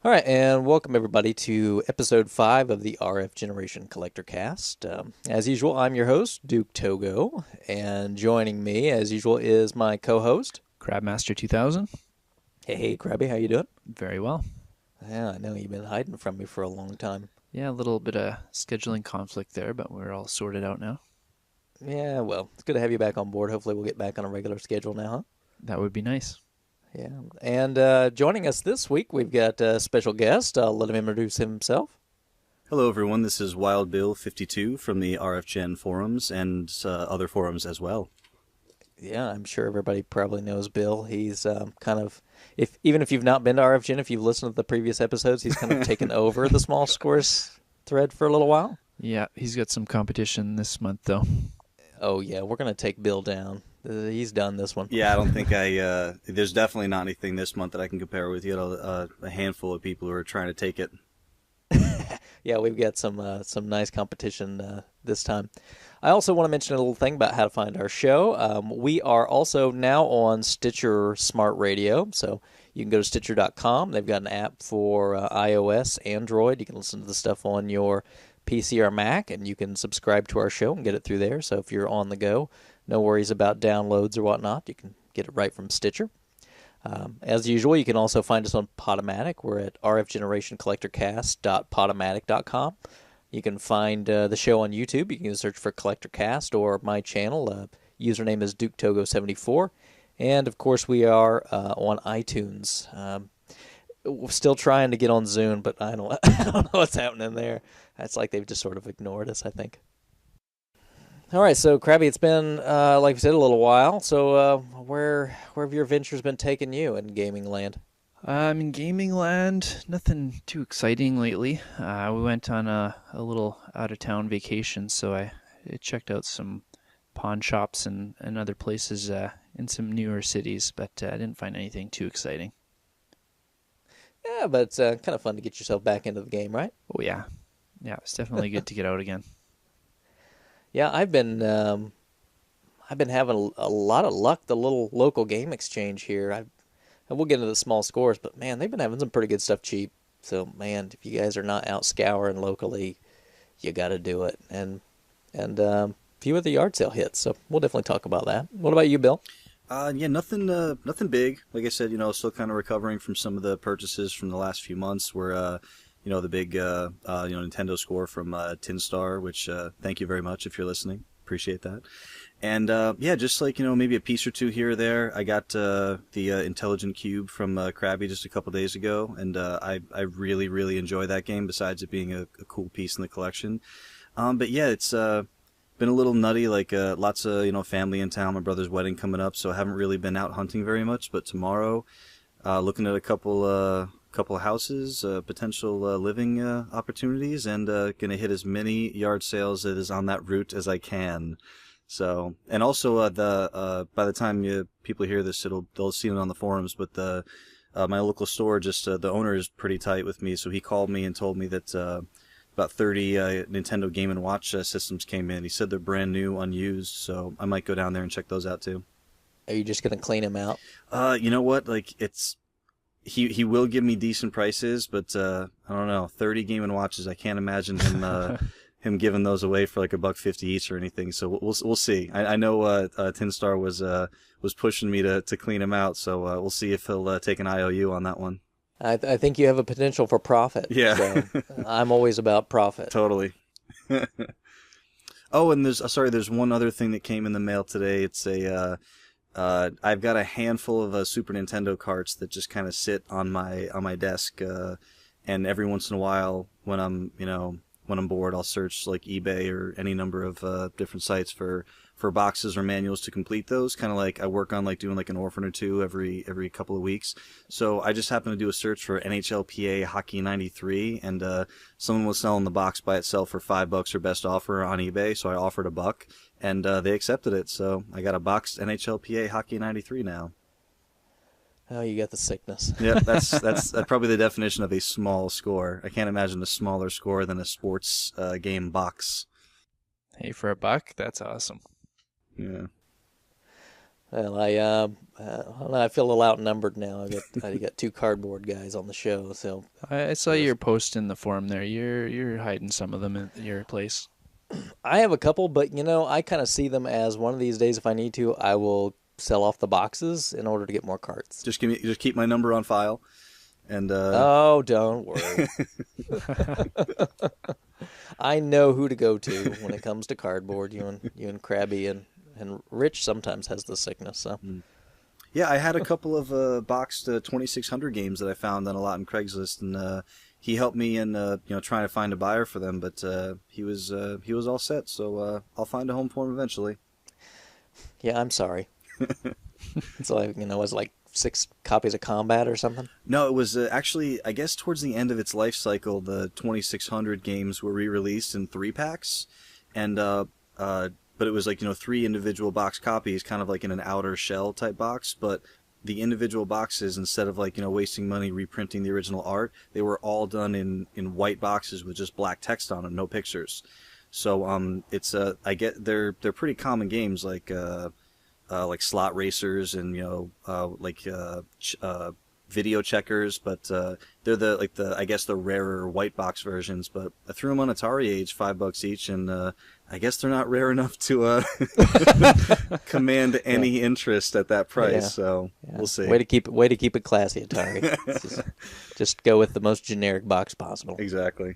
All right, and welcome everybody to episode 5 of the RF Generation Collectorcast. As usual, I'm your host, Duke Togo, and joining me, as usual, is my co-host. Crabmaster 2000. Hey, Crabby, how you doing? Very well. Yeah, I know you've been hiding from me for a long time. Yeah, a little bit of scheduling conflict there, but we're all sorted out now. Yeah, well, it's good to have you back on board. Hopefully we'll get back on a regular schedule now, huh? That would be nice. Yeah, and joining us this week, we've got a special guest. I'll let him introduce himself. Hello, everyone. This is Wild Bill 52 from the RF Gen forums and other forums as well. Yeah, I'm sure everybody probably knows Bill. He's kind of, even if you've not been to RF Gen, if you've listened to the previous episodes, he's kind of taken over the small scores thread for a little while. Yeah, he's got some competition this month, though. Oh, yeah, we're going to take Bill down. He's done this one. Yeah, I don't think there's definitely not anything this month that I can compare with. You know, a handful of people who are trying to take it. Yeah, we've got some nice competition this time. I also want to mention a little thing about how to find our show. We are also now on Stitcher Smart Radio, so you can go to Stitcher.com. They've got an app for iOS, Android. You can listen to the stuff on your PC or Mac, and you can subscribe to our show and get it through there. So if you're on the go, no worries about downloads or whatnot. You can get it right from Stitcher. As usual, you can also find us on Podomatic. We're at rfgenerationcollectorcast.podomatic.com. You can find the show on YouTube. You can search for Collectorcast or my channel. Username is DukeTogo74. And, of course, we are on iTunes. We're still trying to get on Zune, but I don't know what's happening there. It's like they've just sort of ignored us, I think. All right, so Crabby, it's been, like we said, a little while. So where have your ventures been taking you in gaming land? In gaming land, nothing too exciting lately. We went on a little out-of-town vacation, so I checked out some pawn shops and other places in some newer cities, but I didn't find anything too exciting. Yeah, but it's kind of fun to get yourself back into the game, right? Oh, yeah. Yeah, it's definitely good to get out again. Yeah, I've been having a lot of luck. The little local game exchange here. And we'll get into the small scores, but man, they've been having some pretty good stuff cheap. So man, if you guys are not out scouring locally, you got to do it. And a few of the yard sale hits. So we'll definitely talk about that. What about you, Bill? Yeah, nothing big. Like I said, still kind of recovering from some of the purchases from the last few months. Where the big Nintendo score from Tin Star, which thank you very much if you're listening. Appreciate that. And yeah, just like maybe a piece or two here or there. I got the Intelligent Cube from Crabby just a couple days ago, and I really really enjoy that game. Besides it being a cool piece in the collection, but yeah, it's been a little nutty. Like lots of family in town. My brother's wedding coming up, so I haven't really been out hunting very much. But tomorrow, looking at a couple of houses, potential living opportunities, and gonna hit as many yard sales that is on that route as I can. So, and also by the time people hear this, they'll see it on the forums. But my local store, just the owner is pretty tight with me, so he called me and told me that about 30 Nintendo Game and Watch systems came in. He said they're brand new, unused, so I might go down there and check those out too. Are you just gonna clean them out? You know what? Like he will give me decent prices, but I don't know. 30 Game and Watches, I can't imagine him giving those away for like $1.50 each or anything. So we'll see. I know Tin Star was pushing me to clean him out, so we'll see if he'll take an IOU on that one. I think you have a potential for profit. Yeah. So I'm always about profit. Totally. Oh, and there's one other thing that came in the mail today. It's I've got a handful of Super Nintendo carts that just kind of sit on my desk, and every once in a while when I'm bored, I'll search like eBay or any number of different sites for boxes or manuals to complete those. Kind of like I work on like doing like an orphan or two every couple of weeks. So I just happened to do a search for NHLPA Hockey 93, and someone was selling the box by itself for $5 or best offer on eBay. So I offered $1, and they accepted it. So I got a boxed NHLPA Hockey 93 now. Oh, you got the sickness. Yeah, that's probably the definition of a small score. I can't imagine a smaller score than a sports game box. Hey, for $1, that's awesome. Yeah. Well, I feel a little outnumbered now. I got two cardboard guys on the show, so I saw your post in the forum there. You're hiding some of them at your place. I have a couple, but I kind of see them as one of these days. If I need to, I will sell off the boxes in order to get more cards. Just keep my number on file, and oh, don't worry. I know who to go to when it comes to cardboard. You and Crabby and Rich sometimes has the sickness. So. Yeah, I had a couple of boxed 2600 games that I found on a lot in Craigslist, and he helped me in trying to find a buyer for them. But he was all set, so I'll find a home for him eventually. Yeah, I'm sorry. It's like was it like 6 copies of Combat or something? No, it was actually, I guess, towards the end of its life cycle, the 2600 games were re-released in 3-packs, and but it was like 3 individual box copies, kind of like in an outer shell type box. But the individual boxes, instead of wasting money reprinting the original art, they were all done in white boxes with just black text on them, no pictures. So it's they're pretty common games like slot racers and video checkers, but they're the rarer white box versions. But I threw them on Atari Age, $5 each, and I guess they're not rare enough to command any interest at that price. Yeah. So we'll see. Way to keep it classy, Atari. just go with the most generic box possible. Exactly.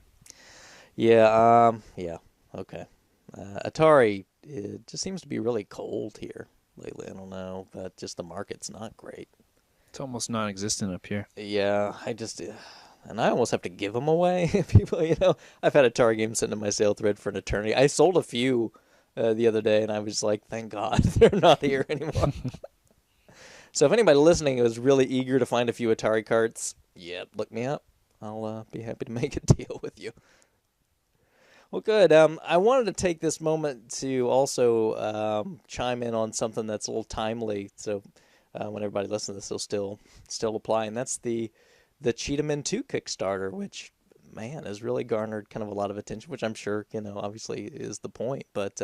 Yeah. Yeah. Okay. Atari, it just seems to be really cold here lately. I don't know, but just the market's not great. It's almost non-existent up here. Yeah, and I almost have to give them away. People, I've had Atari games sitting in my sale thread for an eternity. I sold a few the other day, and I was like, thank God they're not here anymore. So if anybody listening is really eager to find a few Atari carts, look me up. I'll be happy to make a deal with you. Well, good. I wanted to take this moment to also chime in on something that's a little timely. So when everybody listens to this, it'll still apply, and that's the Cheetah Men 2 Kickstarter, which, man, has really garnered kind of a lot of attention, which I'm sure, obviously is the point. But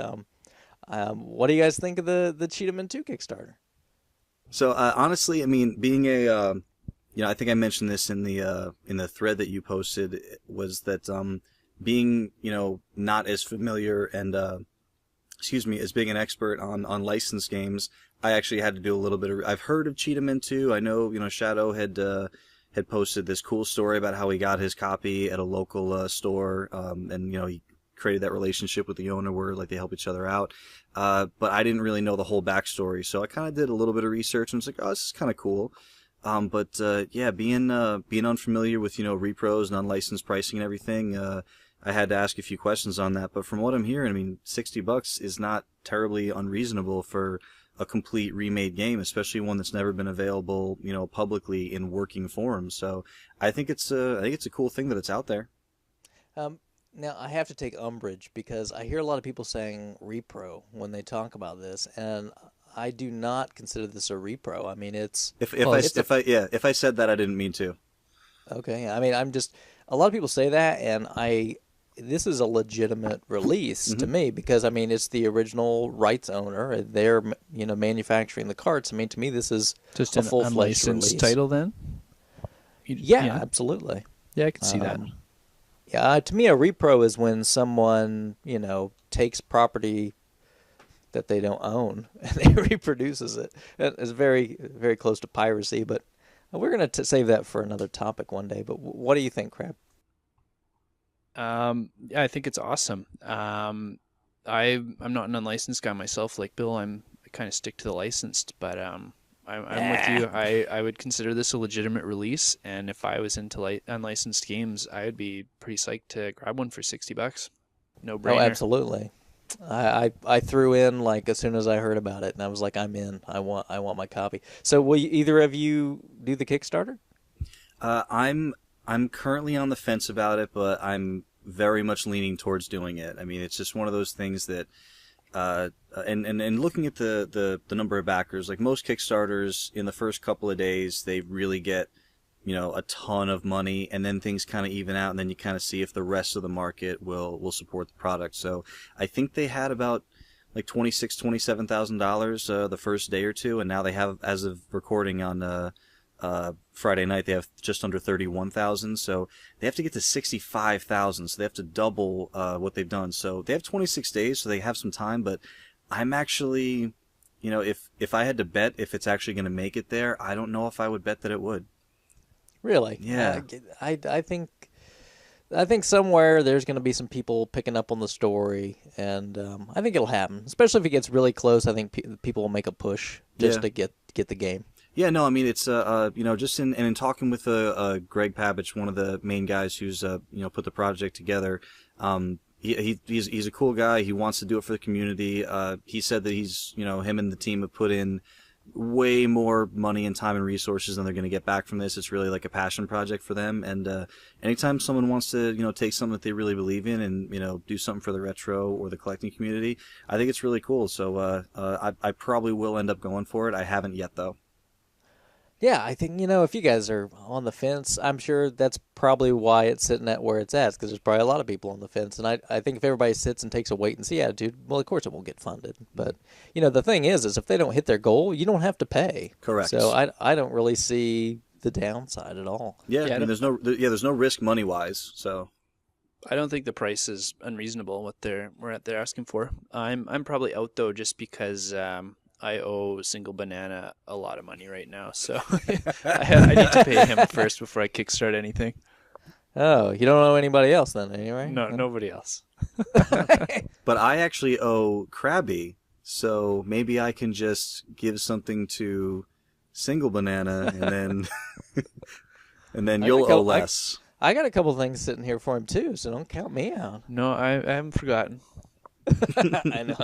what do you guys think of the Cheetah Men 2 Kickstarter? So honestly, I mean, being a I think I mentioned this in the thread that you posted, was that being not as familiar and as being an expert on licensed games, I actually had to do a little bit of. I've heard of Cheetah Men 2. I know Shadow had posted this cool story about how he got his copy at a local store, and he created that relationship with the owner where they help each other out. But I didn't really know the whole backstory, so I kind of did a little bit of research and was like, oh, this is kind of cool. But being unfamiliar with repros and unlicensed pricing and everything, I had to ask a few questions on that. But from what I'm hearing, I mean, $60 is not terribly unreasonable for a complete remade game, especially one that's never been available, publicly in working form. So I think it's a cool thing that it's out there. Now I have to take umbrage because I hear a lot of people saying repro when they talk about this, and I do not consider this a repro. I mean, it's if I said that, I didn't mean to. Okay, I mean, a lot of people say that, and this is a legitimate release to me because, I mean, it's the original rights owner. They're, manufacturing the carts. I mean, to me, this is just a an full-fledged unlicensed release. title then? Yeah, absolutely. Yeah, I can see that. Yeah, to me, a repro is when someone, takes property that they don't own and they reproduces it. It's very, very close to piracy, but we're going to save that for another topic one day. But what do you think, Crab? I think it's awesome. I'm not an unlicensed guy myself, like Bill. I kind of stick to the licensed, but I'm with you. I would consider this a legitimate release, and if I was into unlicensed games, I would be pretty psyched to grab one for $60. No brainer. Oh, absolutely. I threw in as soon as I heard about it, and I was like, I'm in. I want my copy. So will either of you do the Kickstarter? I'm currently on the fence about it, but I'm very much leaning towards doing it. I mean, it's just one of those things that, and looking at the number of backers, like most Kickstarters, in the first couple of days, they really get, a ton of money, and then things kind of even out, and then you kind of see if the rest of the market will support the product. So I think they had about like $27,000 the first day or two, and now they have, as of recording on Friday night, they have just under 31,000. So they have to get to 65,000. So they have to double what they've done. So they have 26 days, so they have some time. But I'm actually, if I had to bet if it's actually going to make it there, I don't know if I would bet that it would. Really? Yeah. I think somewhere there's going to be some people picking up on the story, and I think it'll happen. Especially if it gets really close, I think people will make a push just to get the game. Yeah, no, I mean it's just in talking with Greg Pabich, one of the main guys who's put the project together. He's a cool guy. He wants to do it for the community. He said that he's him and the team have put in way more money and time and resources than they're going to get back from this. It's really like a passion project for them. And anytime someone wants to take something that they really believe in and do something for the retro or the collecting community, I think it's really cool. So I probably will end up going for it. I haven't yet though. Yeah, I think, if you guys are on the fence, I'm sure that's probably why it's sitting at where it's at, because there's probably a lot of people on the fence. And I think if everybody sits and takes a wait-and-see attitude, well, of course it won't get funded. But, the thing is if they don't hit their goal, you don't have to pay. Correct. So I don't really see the downside at all. Yeah, I mean, there's no risk money-wise, so... I don't think the price is unreasonable, what they're asking for. I'm probably out, though, just because... I owe Single Banana a lot of money right now, so I need to pay him first before I kickstart anything. Oh, you don't owe anybody else then, anyway? No, nobody else. But I actually owe Crabby, so maybe I can just give something to Single Banana, and then you'll owe less. I got a couple things sitting here for him too, so don't count me out. No, I haven't forgotten. I know.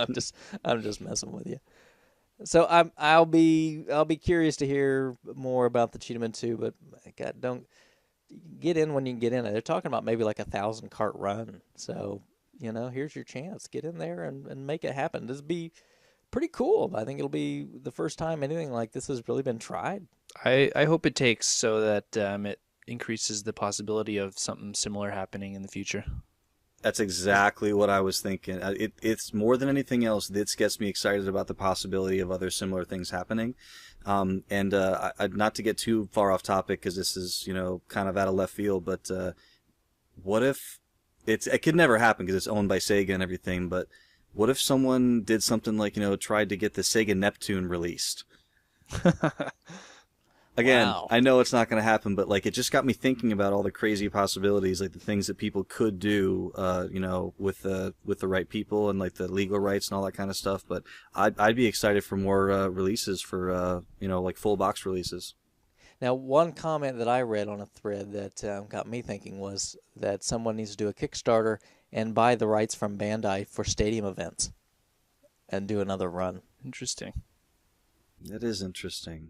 I'm just messing with you. So I'll be curious to hear more about the Cheetahman 2, but God, don't get in when you can get in. They're talking about maybe like 1,000 cart run. So, here's your chance. Get in there and make it happen. This will be pretty cool. I think it'll be the first time anything like this has really been tried. I hope it takes so that it increases the possibility of something similar happening in the future. That's exactly what I was thinking. It's more than anything else, this gets me excited about the possibility of other similar things happening. Not to get too far off topic, because this is, kind of out of left field, but what if it could never happen because it's owned by Sega and everything, but what if someone did something like, tried to get the Sega Neptune released? Again, wow. I know it's not going to happen, but it just got me thinking about all the crazy possibilities, the things that people could do, with the right people and the legal rights and all that kind of stuff. But I'd be excited for more releases for full box releases. Now, one comment that I read on a thread that got me thinking was that someone needs to do a Kickstarter and buy the rights from Bandai for stadium events and do another run. Interesting. That is interesting.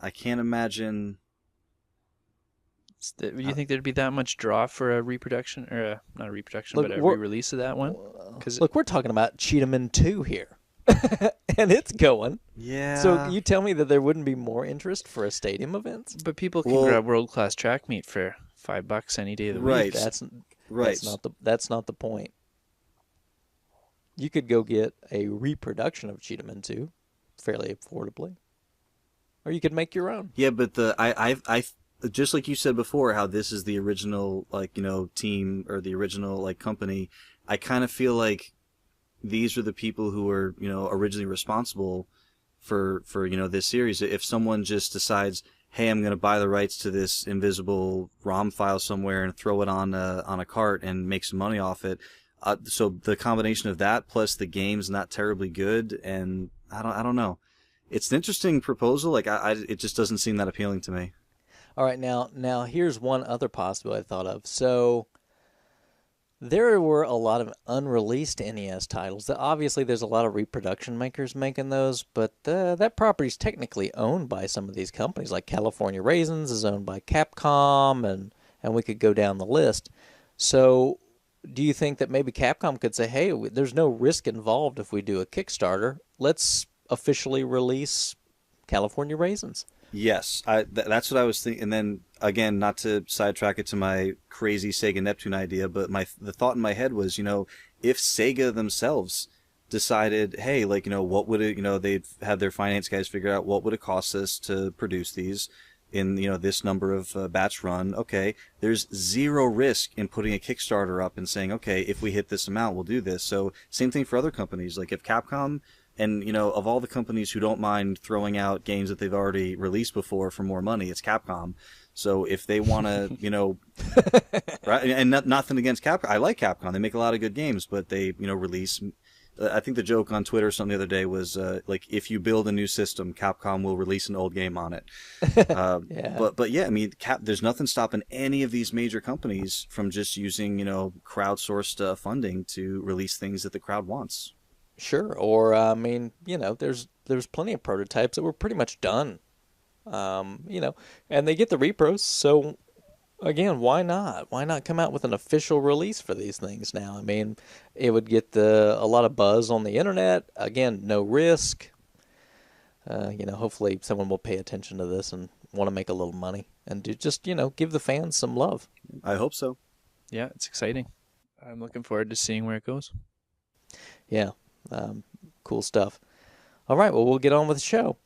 I can't imagine. Do you think there'd be that much draw for a reproduction, or not a reproduction, but a re-release of that one? Look, we're talking about Cheetahman 2 here, and it's going. Yeah. So you tell me that there wouldn't be more interest for a stadium event? But people can grab world-class track meet for $5 any day of the week. Right. That's not the point. You could go get a reproduction of Cheetahman 2 fairly affordably. Or you could make your own. Yeah, but I just like you said before, how this is the original team or the original company. I kind of feel like these are the people who were originally responsible for this series. If someone just decides, hey, I'm going to buy the rights to this invisible ROM file somewhere and throw it on a cart and make some money off it, so the combination of that plus the game's not terribly good, and I don't know. It's an interesting proposal. It just doesn't seem that appealing to me. All right, now here's one other possibility I thought of. So there were a lot of unreleased NES titles. Obviously, there's a lot of reproduction makers making those, but that property's technically owned by some of these companies. Like California Raisins is owned by Capcom, and we could go down the list. So do you think that maybe Capcom could say, hey, there's no risk involved if we do a Kickstarter. Let's officially release California Raisins? Yes, that's what I was thinking. And then again, not to sidetrack it to my crazy Sega Neptune idea, but the thought in my head was, if Sega themselves decided, hey, like, what would it, they'd have their finance guys figure out what would it cost us to produce these in, this number of batch run. Okay, there's zero risk in putting a Kickstarter up and saying, okay, if we hit this amount, we'll do this. So same thing for other companies. Like if Capcom, and, of all the companies who don't mind throwing out games that they've already released before for more money, it's Capcom. So if they want to, right, and nothing against Capcom. I like Capcom. They make a lot of good games, but they, release. I think the joke on Twitter or something the other day was like, if you build a new system, Capcom will release an old game on it. Yeah. But yeah, I mean, there's nothing stopping any of these major companies from just using, crowdsourced funding to release things that the crowd wants. Sure. Or I mean, there's plenty of prototypes that were pretty much done. And they get the repros, so again, why not? Why not come out with an official release for these things now? I mean, it would get a lot of buzz on the internet. Again, no risk. Hopefully someone will pay attention to this and want to make a little money and just give the fans some love. I hope so. Yeah, it's exciting. I'm looking forward to seeing where it goes. Yeah, cool stuff. All right, well, we'll get on with the show.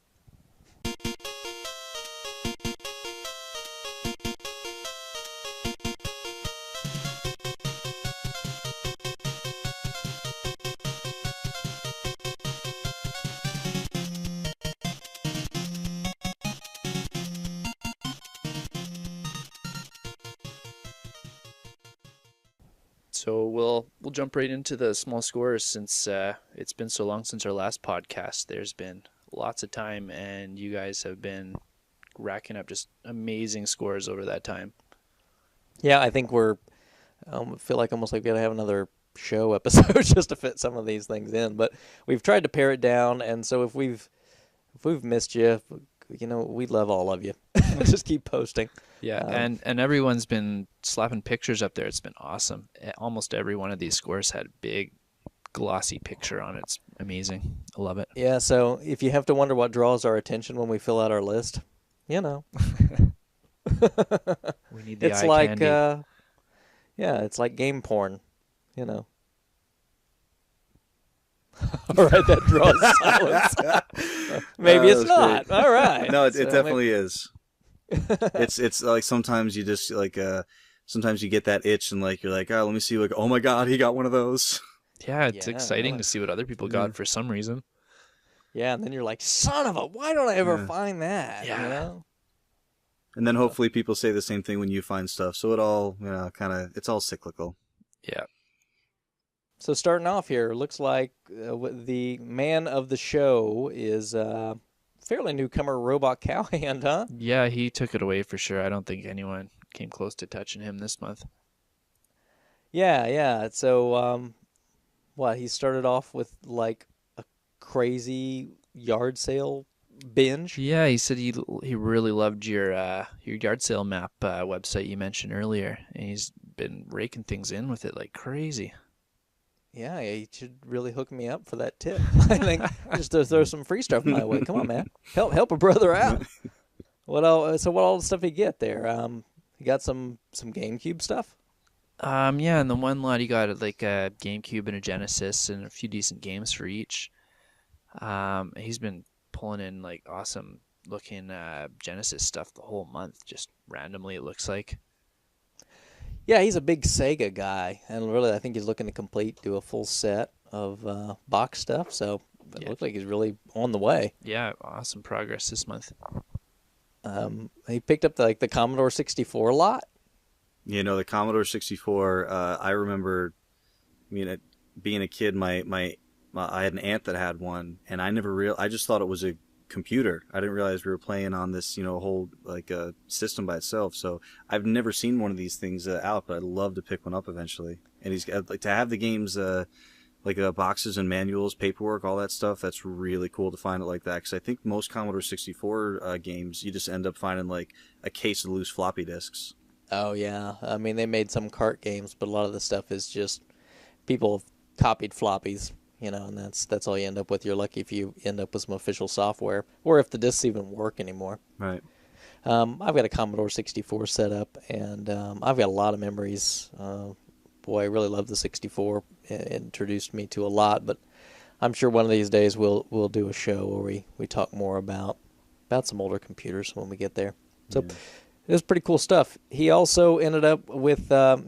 So we'll jump right into the small scores since it's been so long since our last podcast. There's been lots of time, and you guys have been racking up just amazing scores over that time. Yeah, I think we're feel like almost like we got to have another show episode just to fit some of these things in. But we've tried to pare it down, and so if we've missed you, we love all of you. Just keep posting. Yeah, and everyone's been slapping pictures up there. It's been awesome. Almost every one of these scores had a big glossy picture on it. It's amazing. I love it. Yeah, so if you have to wonder what draws our attention when we fill out our list, We need the it's eye like candy. it's like game porn, All right, that draws silence. Maybe it's not. Great. All right. No, it So definitely is. It's like sometimes you just like sometimes you get that itch and like you're like, oh, let me see, like, oh my god, he got one of those. Yeah, it's Yeah, exciting really. to see what other people got for some reason. Yeah, and then you're like, son of a, why don't I ever Yeah. find that? Yeah. And then hopefully people say the same thing when you find stuff. So it all, kind of, it's all cyclical. Yeah. So starting off here, looks like the man of the show is fairly newcomer Robot Cowhand, huh? Yeah, he took it away for sure. I don't think anyone came close to touching him this month. Yeah. So, he started off with like a crazy yard sale binge. Yeah, he said he really loved your yard sale map website you mentioned earlier, and he's been raking things in with it like crazy. Yeah, he should really hook me up for that tip. I think just to throw some free stuff my way. Come on, man, help a brother out. What all? So what all the stuff he get there? He got some GameCube stuff. Yeah, and the one lot he got like a GameCube and a Genesis and a few decent games for each. He's been pulling in like awesome looking Genesis stuff the whole month, just randomly it looks like. Yeah, he's a big Sega guy, and really I think he's looking to do a full set of box stuff, so it looks like he's really on the way. Yeah, awesome progress this month. He picked up the Commodore 64 lot. The Commodore 64, I remember, being a kid, I had an aunt that had one, and I just thought it was a computer. I didn't realize we were playing on this, whole system by itself. So I've never seen one of these things out, but I'd love to pick one up eventually. And he's like to have the games, boxes and manuals, paperwork, all that stuff. That's really cool to find it like that. Because I think most Commodore 64 games, you just end up finding like a case of loose floppy disks. Oh yeah, I mean they made some cart games, but a lot of the stuff is just people have copied floppies. And that's all you end up with. You're lucky if you end up with some official software, or if the discs even work anymore. Right. I've got a Commodore 64 set up, and I've got a lot of memories. Boy, I really love the 64. It introduced me to a lot, but I'm sure one of these days we'll do a show where we talk more about some older computers when we get there. So it was pretty cool stuff. He also ended up with a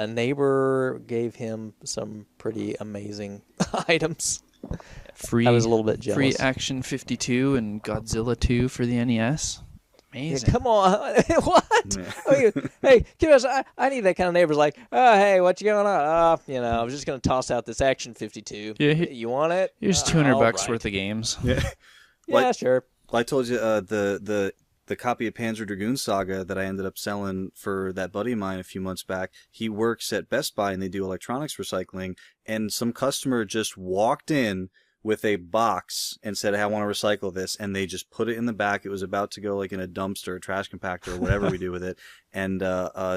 neighbor gave him some pretty amazing items. Free, I was a little bit jealous. Free Action 52 and Godzilla 2 for the NES. Amazing. Yeah, come on. What? Hey, kiddos, I need that kind of neighbors like, oh, hey, what you going on? I was just going to toss out this Action 52. Yeah, you want it? Here's $200 worth of games. Yeah, yeah, sure. I told you the copy of Panzer Dragoon Saga that I ended up selling for that buddy of mine a few months back. He works at Best Buy and they do electronics recycling. And some customer just walked in with a box and said, hey, I want to recycle this. And they just put it in the back. It was about to go like in a dumpster, a trash compactor, or whatever we do with it. And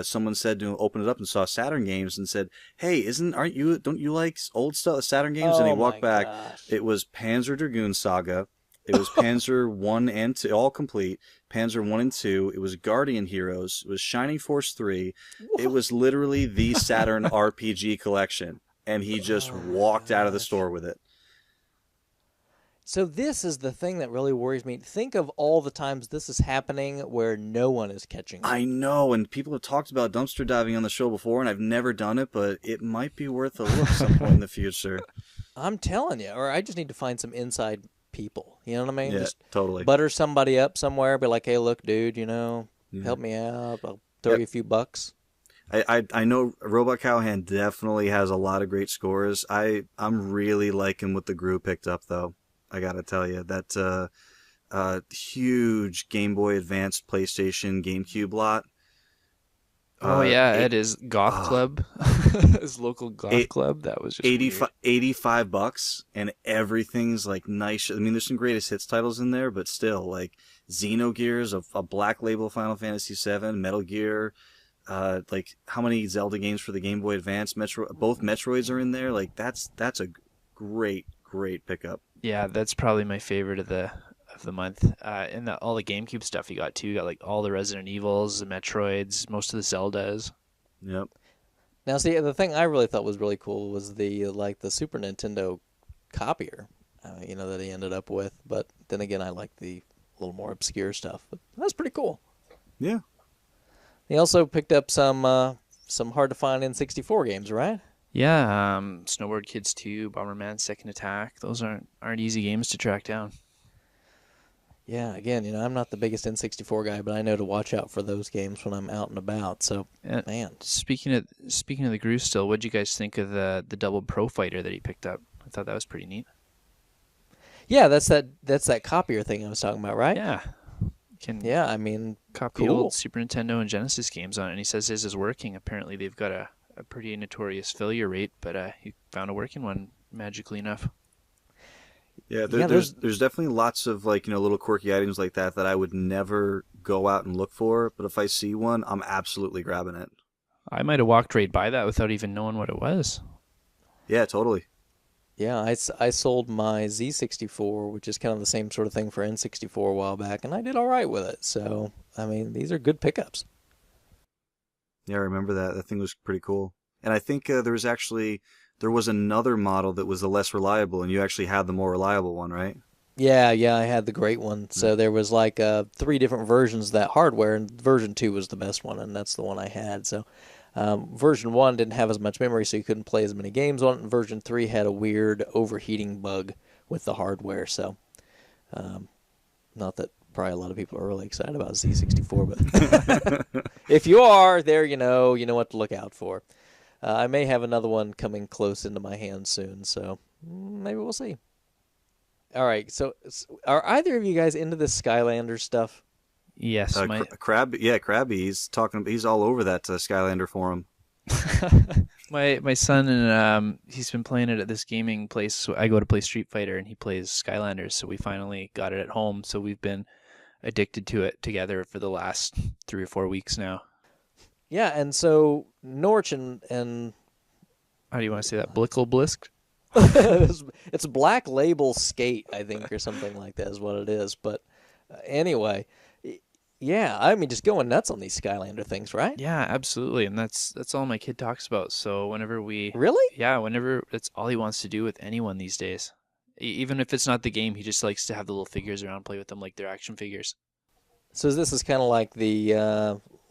someone said to open it up and saw Saturn games and said, hey, don't you like old stuff, Saturn games? And he walked back. Gosh. It was Panzer Dragoon Saga. It was Panzer 1 and 2, all complete. Panzer 1 and 2. It was Guardian Heroes. It was Shining Force 3. What? It was literally the Saturn RPG collection. And he just walked out of the store with it. So this is the thing that really worries me. Think of all the times this is happening where no one is catching it. I know, and people have talked about dumpster diving on the show before, and I've never done it, but it might be worth a look some point in the future. I'm telling you, or I just need to find some inside people. You know what I mean? Yeah, just totally. butter somebody up somewhere. Be like, hey, look, dude, help me out. I'll throw you a few bucks. I know Robot Cowhand definitely has a lot of great scores. I'm really liking what the Gru picked up, though. I gotta tell you, that huge Game Boy Advance, PlayStation, GameCube lot. At his goth club, his local goth club. That was just $85, and everything's like nice. I mean, there's some greatest hits titles in there, but still, like Xenogears, a Black Label Final Fantasy VII, Metal Gear. Like how many Zelda games for the Game Boy Advance? Both Metroids are in there. Like that's a great pickup. Yeah, that's probably my favorite of the month. And all the GameCube stuff you got too. You got like all the Resident Evils, the Metroids, most of the Zeldas. Yep. Now, see, the thing I really thought was really cool was the Super Nintendo copier, that he ended up with. But then again, I like the little more obscure stuff. But that's pretty cool. Yeah. He also picked up some hard to find N64 games, right? Yeah, Snowboard Kids 2, Bomberman Second Attack. Those aren't easy games to track down. Yeah, again, I'm not the biggest N64 guy, but I know to watch out for those games when I'm out and about. So, man. Speaking of the Gru still, what'd you guys think of the Double Pro Fighter that he picked up? I thought that was pretty neat. Yeah, that's that copier thing I was talking about, right? Yeah. Copy cool. old Super Nintendo and Genesis games on it, and he says his is working. Apparently, they've got a pretty notorious failure rate, but he found a working one magically enough. Yeah, there's definitely lots of little quirky items like that I would never go out and look for, but if I see one, I'm absolutely grabbing it. I might have walked right by that without even knowing what it was. Yeah, totally. Yeah, I sold my Z64, which is kind of the same sort of thing for N64 a while back, and I did all right with it. So, I mean, these are good pickups. Yeah, I remember that. That thing was pretty cool. And I think there was another model that was the less reliable, and you actually had the more reliable one, right? Yeah, I had the great one. So there was 3 different versions of that hardware, and version 2 was the best one, and that's the one I had. So version 1 didn't have as much memory, so you couldn't play as many games on it. And version 3 had a weird overheating bug with the hardware. So not that probably a lot of people are really excited about Z64, but if you are, you know what to look out for. I may have another one coming close into my hands soon, so maybe we'll see. All right, so are either of you guys into this Skylander stuff? Yes, Crabby. Yeah, Crabby. He's all over that Skylander forum. my son and he's been playing it at this gaming place. So I go to play Street Fighter, and he plays Skylanders. So we finally got it at home. So we've been addicted to it together for the last 3 or 4 weeks now. Yeah, and so Norch and how do you want to say that? Blickle Blisk? It's Black Label Skate, I think, or something like that is what it is. But anyway, Yeah, I mean, just going nuts on these Skylander things, right? Yeah, absolutely. And that's all my kid talks about. So Really? whenever that's all he wants to do with anyone these days. Even if it's not the game, he just likes to have the little figures around, play with them like they're action figures. So this is kind of like the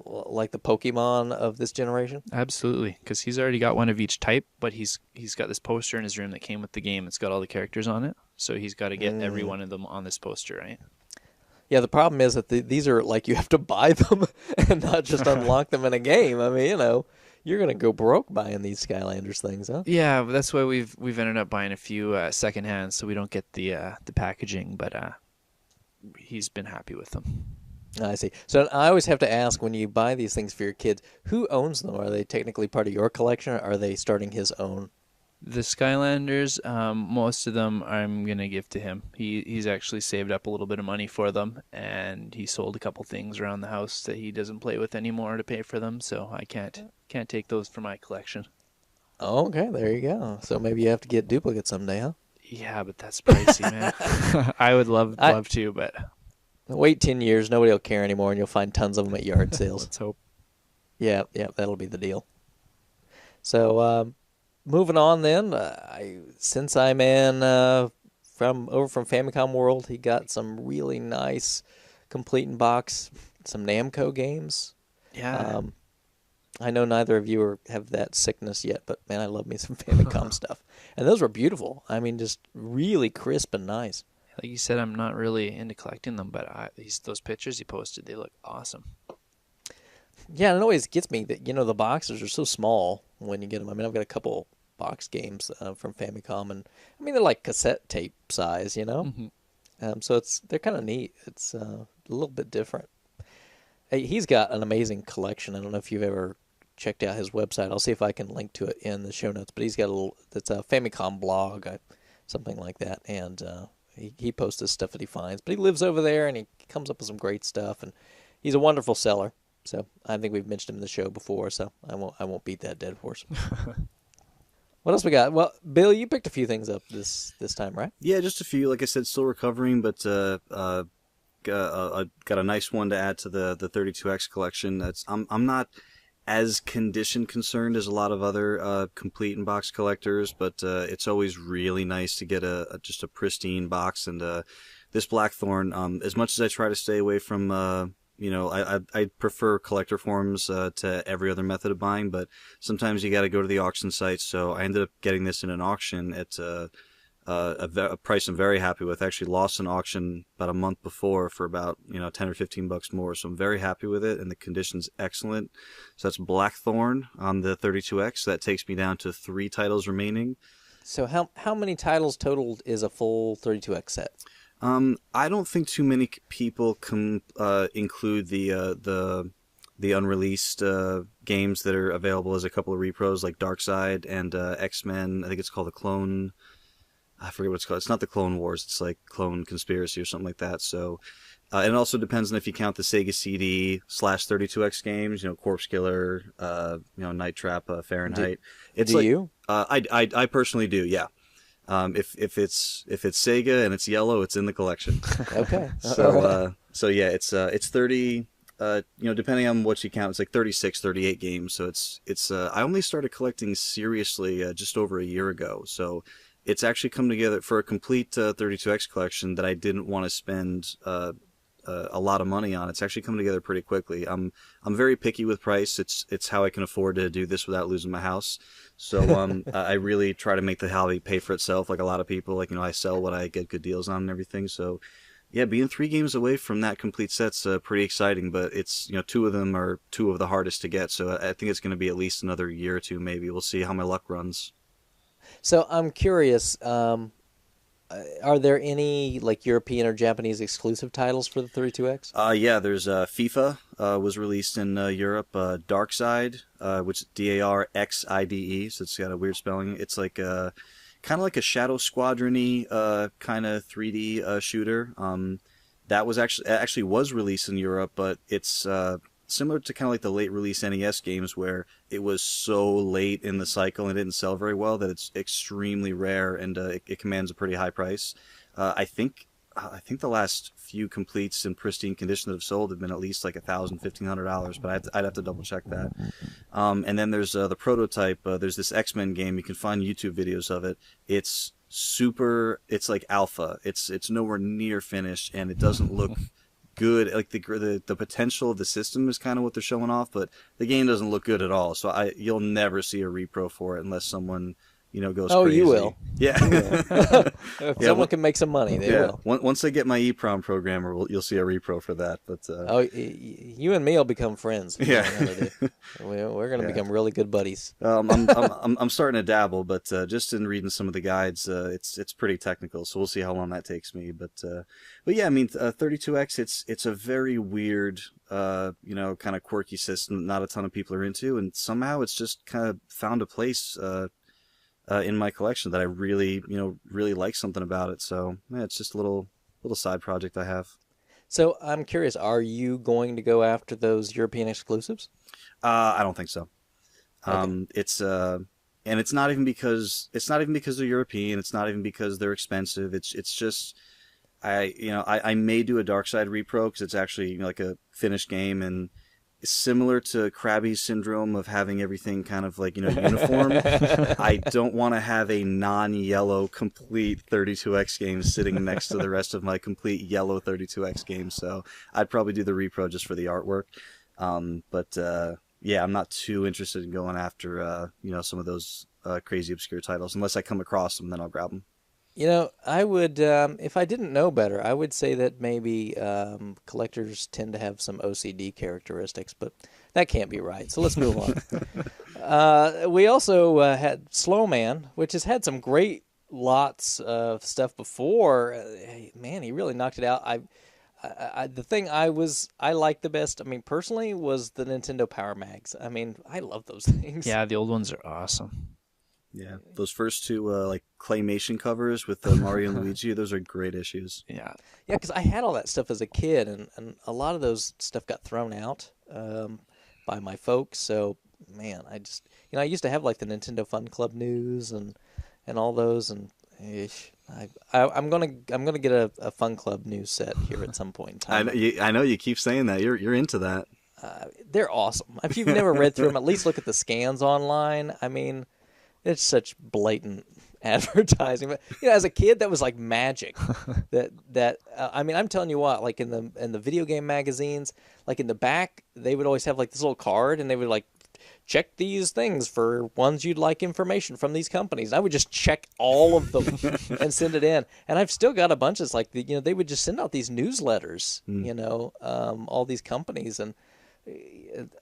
Pokemon of this generation? Absolutely, because he's already got one of each type, but he's got this poster in his room that came with the game. It's got all the characters on it, so he's got to get every one of them on this poster, right? Yeah, the problem is that these are like you have to buy them and not just unlock them in a game. I mean, you're gonna go broke buying these Skylanders things, huh? Yeah, that's why we've ended up buying a few secondhand, so we don't get the packaging, but he's been happy with them. I see. So I always have to ask when you buy these things for your kids, who owns them? Are they technically part of your collection, or are they starting his own? The Skylanders, most of them I'm gonna give to him. He's actually saved up a little bit of money for them, and he sold a couple things around the house that he doesn't play with anymore to pay for them. So I can't take those for my collection. Okay, there you go. So maybe you have to get duplicates someday, huh? Yeah, but that's pricey, man. I would love to, but wait 10 years, nobody will care anymore, and you'll find tons of them at yard sales. let's hope. Yeah, that'll be the deal. So, moving on then, since I'm in from Famicom World, he got some really nice complete in box, some Namco games. Yeah. I know neither of you have that sickness yet, but man, I love me some Famicom stuff, and those were beautiful. I mean, just really crisp and nice. Like you said, I'm not really into collecting them, but those pictures he posted, they look awesome. Yeah, and it always gets me that the boxes are so small when you get them. I mean, I've got a couple box games from Famicom, and I mean they're like cassette tape size, Mm-hmm. So they're kind of neat. It's a little bit different. Hey, he's got an amazing collection. I don't know if you've ever checked out his website. I'll see if I can link to it in the show notes. But he's got it's a Famicom blog, something like that, and he posts his stuff that he finds. But he lives over there, and he comes up with some great stuff, and he's a wonderful seller. So I think we've mentioned him in the show before, so I won't beat that dead horse. What else we got? Well, Bill, you picked a few things up this time, right? Yeah, just a few. Like I said, still recovering, but got a nice one to add to the 32X collection. I'm not as condition concerned as a lot of other complete in box collectors, but it's always really nice to get just a pristine box. And this Blackthorn, as much as I try to stay away from I prefer collector forms to every other method of buying, but sometimes you got to go to the auction site. So I ended up getting this in an auction at a price I'm very happy with. I actually lost an auction about a month before for about 10 or $15 more. So I'm very happy with it, and the condition's excellent. So that's Blackthorn on the 32X. That takes me down to 3 titles remaining. So how many titles total is a full 32X set? I don't think too many people can include the unreleased games that are available as a couple of repros, like Darkseid and X-Men. I think it's called the Clone. I forget what it's called. It's not the Clone Wars. It's like Clone Conspiracy or something like that. So, and it also depends on if you count the Sega CD / 32X games. Corpse Killer, Night Trap, Fahrenheit. Do you? I personally do. Yeah. If it's Sega and it's yellow, it's in the collection. Okay. So yeah, it's 30. Depending on what you count, it's like 36, 38 games. So it's I only started collecting seriously just over a year ago. So it's actually come together for a complete 32X collection that I didn't want to spend a lot of money on. It's actually come together pretty quickly. I'm very picky with price. It's how I can afford to do this without losing my house. So I really try to make the hobby pay for itself. Like a lot of people, I sell what I get good deals on and everything. So yeah, being 3 games away from that complete set's pretty exciting. But it's 2 of them are 2 of the hardest to get. So I think it's going to be at least another year or 2. Maybe we'll see how my luck runs. So I'm curious. Are there any European or Japanese exclusive titles for the 32X? Yeah, there's FIFA was released in Europe. Darkseid, which is Darxide, so it's got a weird spelling. It's like kind of like a Shadow Squadron-y kind of 3D shooter. That was actually was released in Europe, but it's similar to kind of like the late release NES games where it was so late in the cycle and it didn't sell very well that it's extremely rare, and it commands a pretty high price. I think I think the last few completes in pristine condition that have sold have been at least like $1,000, $1,500, but I'd have to double check that. And then there's the prototype. There's this X-Men game. You can find YouTube videos of it. It's it's like alpha. It's nowhere near finished, and it doesn't look good. Like the potential of the system is kind of what they're showing off, but the game doesn't look good at all. So you'll never see a repro for it unless someone goes crazy. You will. Yeah. If someone can make make they will. Once I get my EEPROM programmer, you'll see a repro for that. But you and me will become friends. Yeah. We're going to become really good buddies. I'm starting to dabble, but just in reading some of the guides, it's pretty technical. So we'll see how long that takes me. But yeah, I mean, 32X, it's a very weird, kind of quirky system. Not a ton of people are into, and somehow it's just kind of found a place. In my collection that I really like something about it. So yeah, it's just a little side project I have. So I'm curious, are you going to go after those European exclusives? I don't think so. Okay. It's not even because they're European. It's not even because they're expensive. It's just I may do a Dark Side repro because it's actually like a finished game, and similar to Crabby's syndrome of having everything kind of like uniform. I don't want to have a non-yellow complete 32X game sitting next to the rest of my complete yellow 32X games. So I'd probably do the repro just for the artwork. Yeah, I'm not too interested in going after some of those crazy obscure titles unless I come across them. Then I'll grab them. I would, if I didn't know better, I would say that maybe collectors tend to have some OCD characteristics, but that can't be right. So let's move on. We also had Slow Man, which has had some great lots of stuff before. Man, he really knocked it out. The thing I liked the best, I mean, personally, was the Nintendo Power Mags. I mean, I love those things. Yeah, the old ones are awesome. Yeah, those first two like claymation covers with Mario and Luigi, those are great issues. Yeah, because I had all that stuff as a kid, and a lot of those stuff got thrown out by my folks. So, man, I just I used to have like the Nintendo Fun Club news and all those, and I'm gonna get a Fun Club news set here at some point in time. I know you keep saying that you're into that. They're awesome. If you've never read through them, at least look at the scans online. I mean, it's such blatant advertising. But as a kid, that was like magic. I mean, I'm telling you what, like in the video game magazines, like in the back, they would always have like this little card, and they would like check these things for ones you'd like information from these companies. And I would just check all of them and send it in. And I've still got a bunch of like they would just send out these newsletters, all these companies, and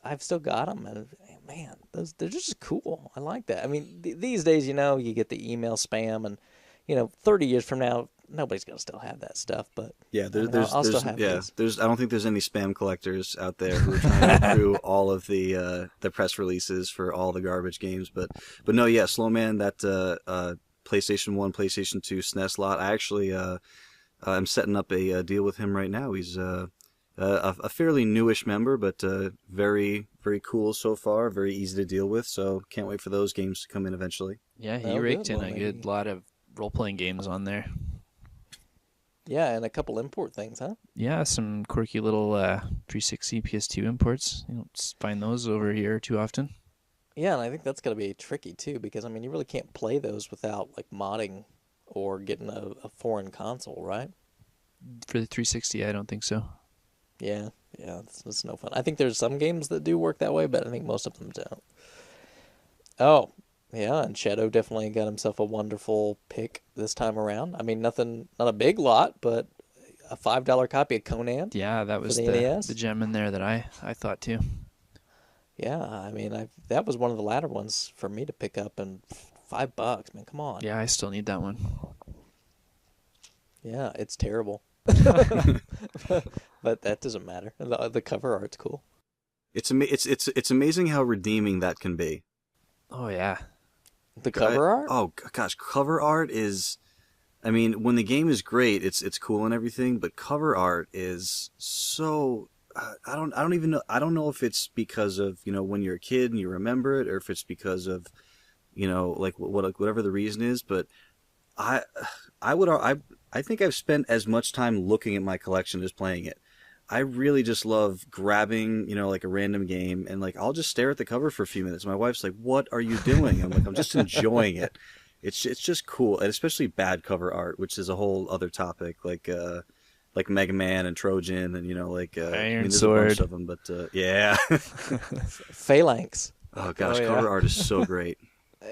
I've still got them. And man, they're just cool. I like that. I mean, these days, you get the email spam, and 30 years from now, nobody's gonna still have that stuff. But yeah, I'll still have these. I don't think there's any spam collectors out there who are trying to get through all of the press releases for all the garbage games. But no, yeah, Slow Man, that PlayStation 1, PlayStation 2 SNES lot. I actually I'm setting up a deal with him right now. He's a fairly newish member, but very, very cool so far. Very easy to deal with. So can't wait for those games to come in eventually. Yeah, he raked in a good lot of role-playing games on there. Yeah, and a couple import things, huh? Yeah, some quirky little 360 PS2 imports. You don't find those over here too often. Yeah, and I think that's going to be tricky too, because I mean, you really can't play those without like modding or getting a foreign console, right? For the 360, I don't think so. Yeah, it's no fun. I think there's some games that do work that way, but I think most of them don't. Oh, yeah, and Shadow definitely got himself a wonderful pick this time around. I mean, not a big lot, but a $5 copy of Conan. Yeah, that was the gem in there that I thought too. Yeah, I mean, that was one of the latter ones for me to pick up, and $5, man, come on. Yeah, I still need that one. Yeah, it's terrible. But that doesn't matter. The cover art's cool. It's amazing how redeeming that can be. Oh yeah. The cover art? Oh gosh, cover art is, I mean, when the game is great, it's cool and everything, but cover art is so I don't even know. I don't know if it's because of, when you're a kid and you remember it, or if it's because of, like whatever the reason is, but I think I've spent as much time looking at my collection as playing it. I really just love grabbing, like a random game, and like I'll just stare at the cover for a few minutes. My wife's like, "What are you doing?" I'm like, "I'm just enjoying it." It's just cool, and especially bad cover art, which is a whole other topic, like Mega Man and Trojan, and Iron there's Sword. a bunch of them, but yeah. Phalanx. Oh gosh, Oh, yeah. cover art is so great.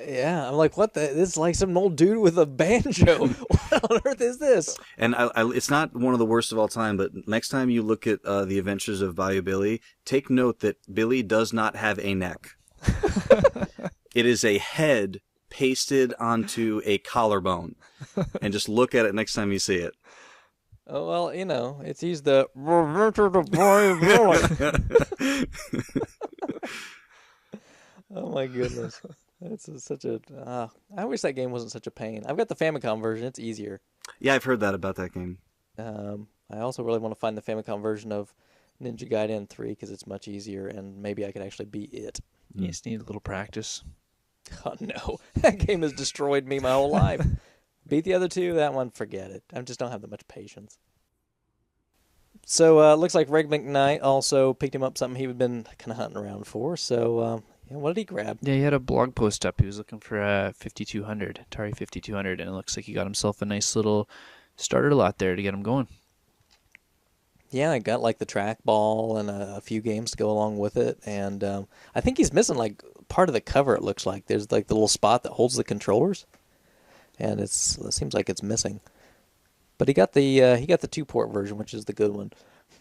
Yeah, I'm like, what the? This is like some old dude with a banjo. What on earth is this? And it's not one of the worst of all time, but next time you look at the Adventures of Bayou Billy, take note that Billy does not have a neck. It is a head pasted onto a collarbone. And just look at it next time you see it. Oh, well, he's the Adventures of Bayou Billy. Oh my goodness. That's such a. I wish that game wasn't such a pain. I've got the Famicom version. It's easier. Yeah, I've heard that about that game. I also really want to find the Famicom version of Ninja Gaiden 3 because it's much easier, and maybe I could actually beat it. You just need a little practice. Oh no, that game has destroyed me my whole life. Beat the other two, that one, forget it. I just don't have that much patience. So looks like Reg McKnight also picked him up something he had been kind of hunting around for. So what did he grab? Yeah, he had a blog post up. He was looking for a 5200, Atari 5200, and it looks like he got himself a nice little starter lot there to get him going. Yeah, I got like the trackball and a few games to go along with it, and I think he's missing like part of the cover. It looks like there's like the little spot that holds the controllers, and it seems like it's missing. But he got the 2-port version, which is the good one.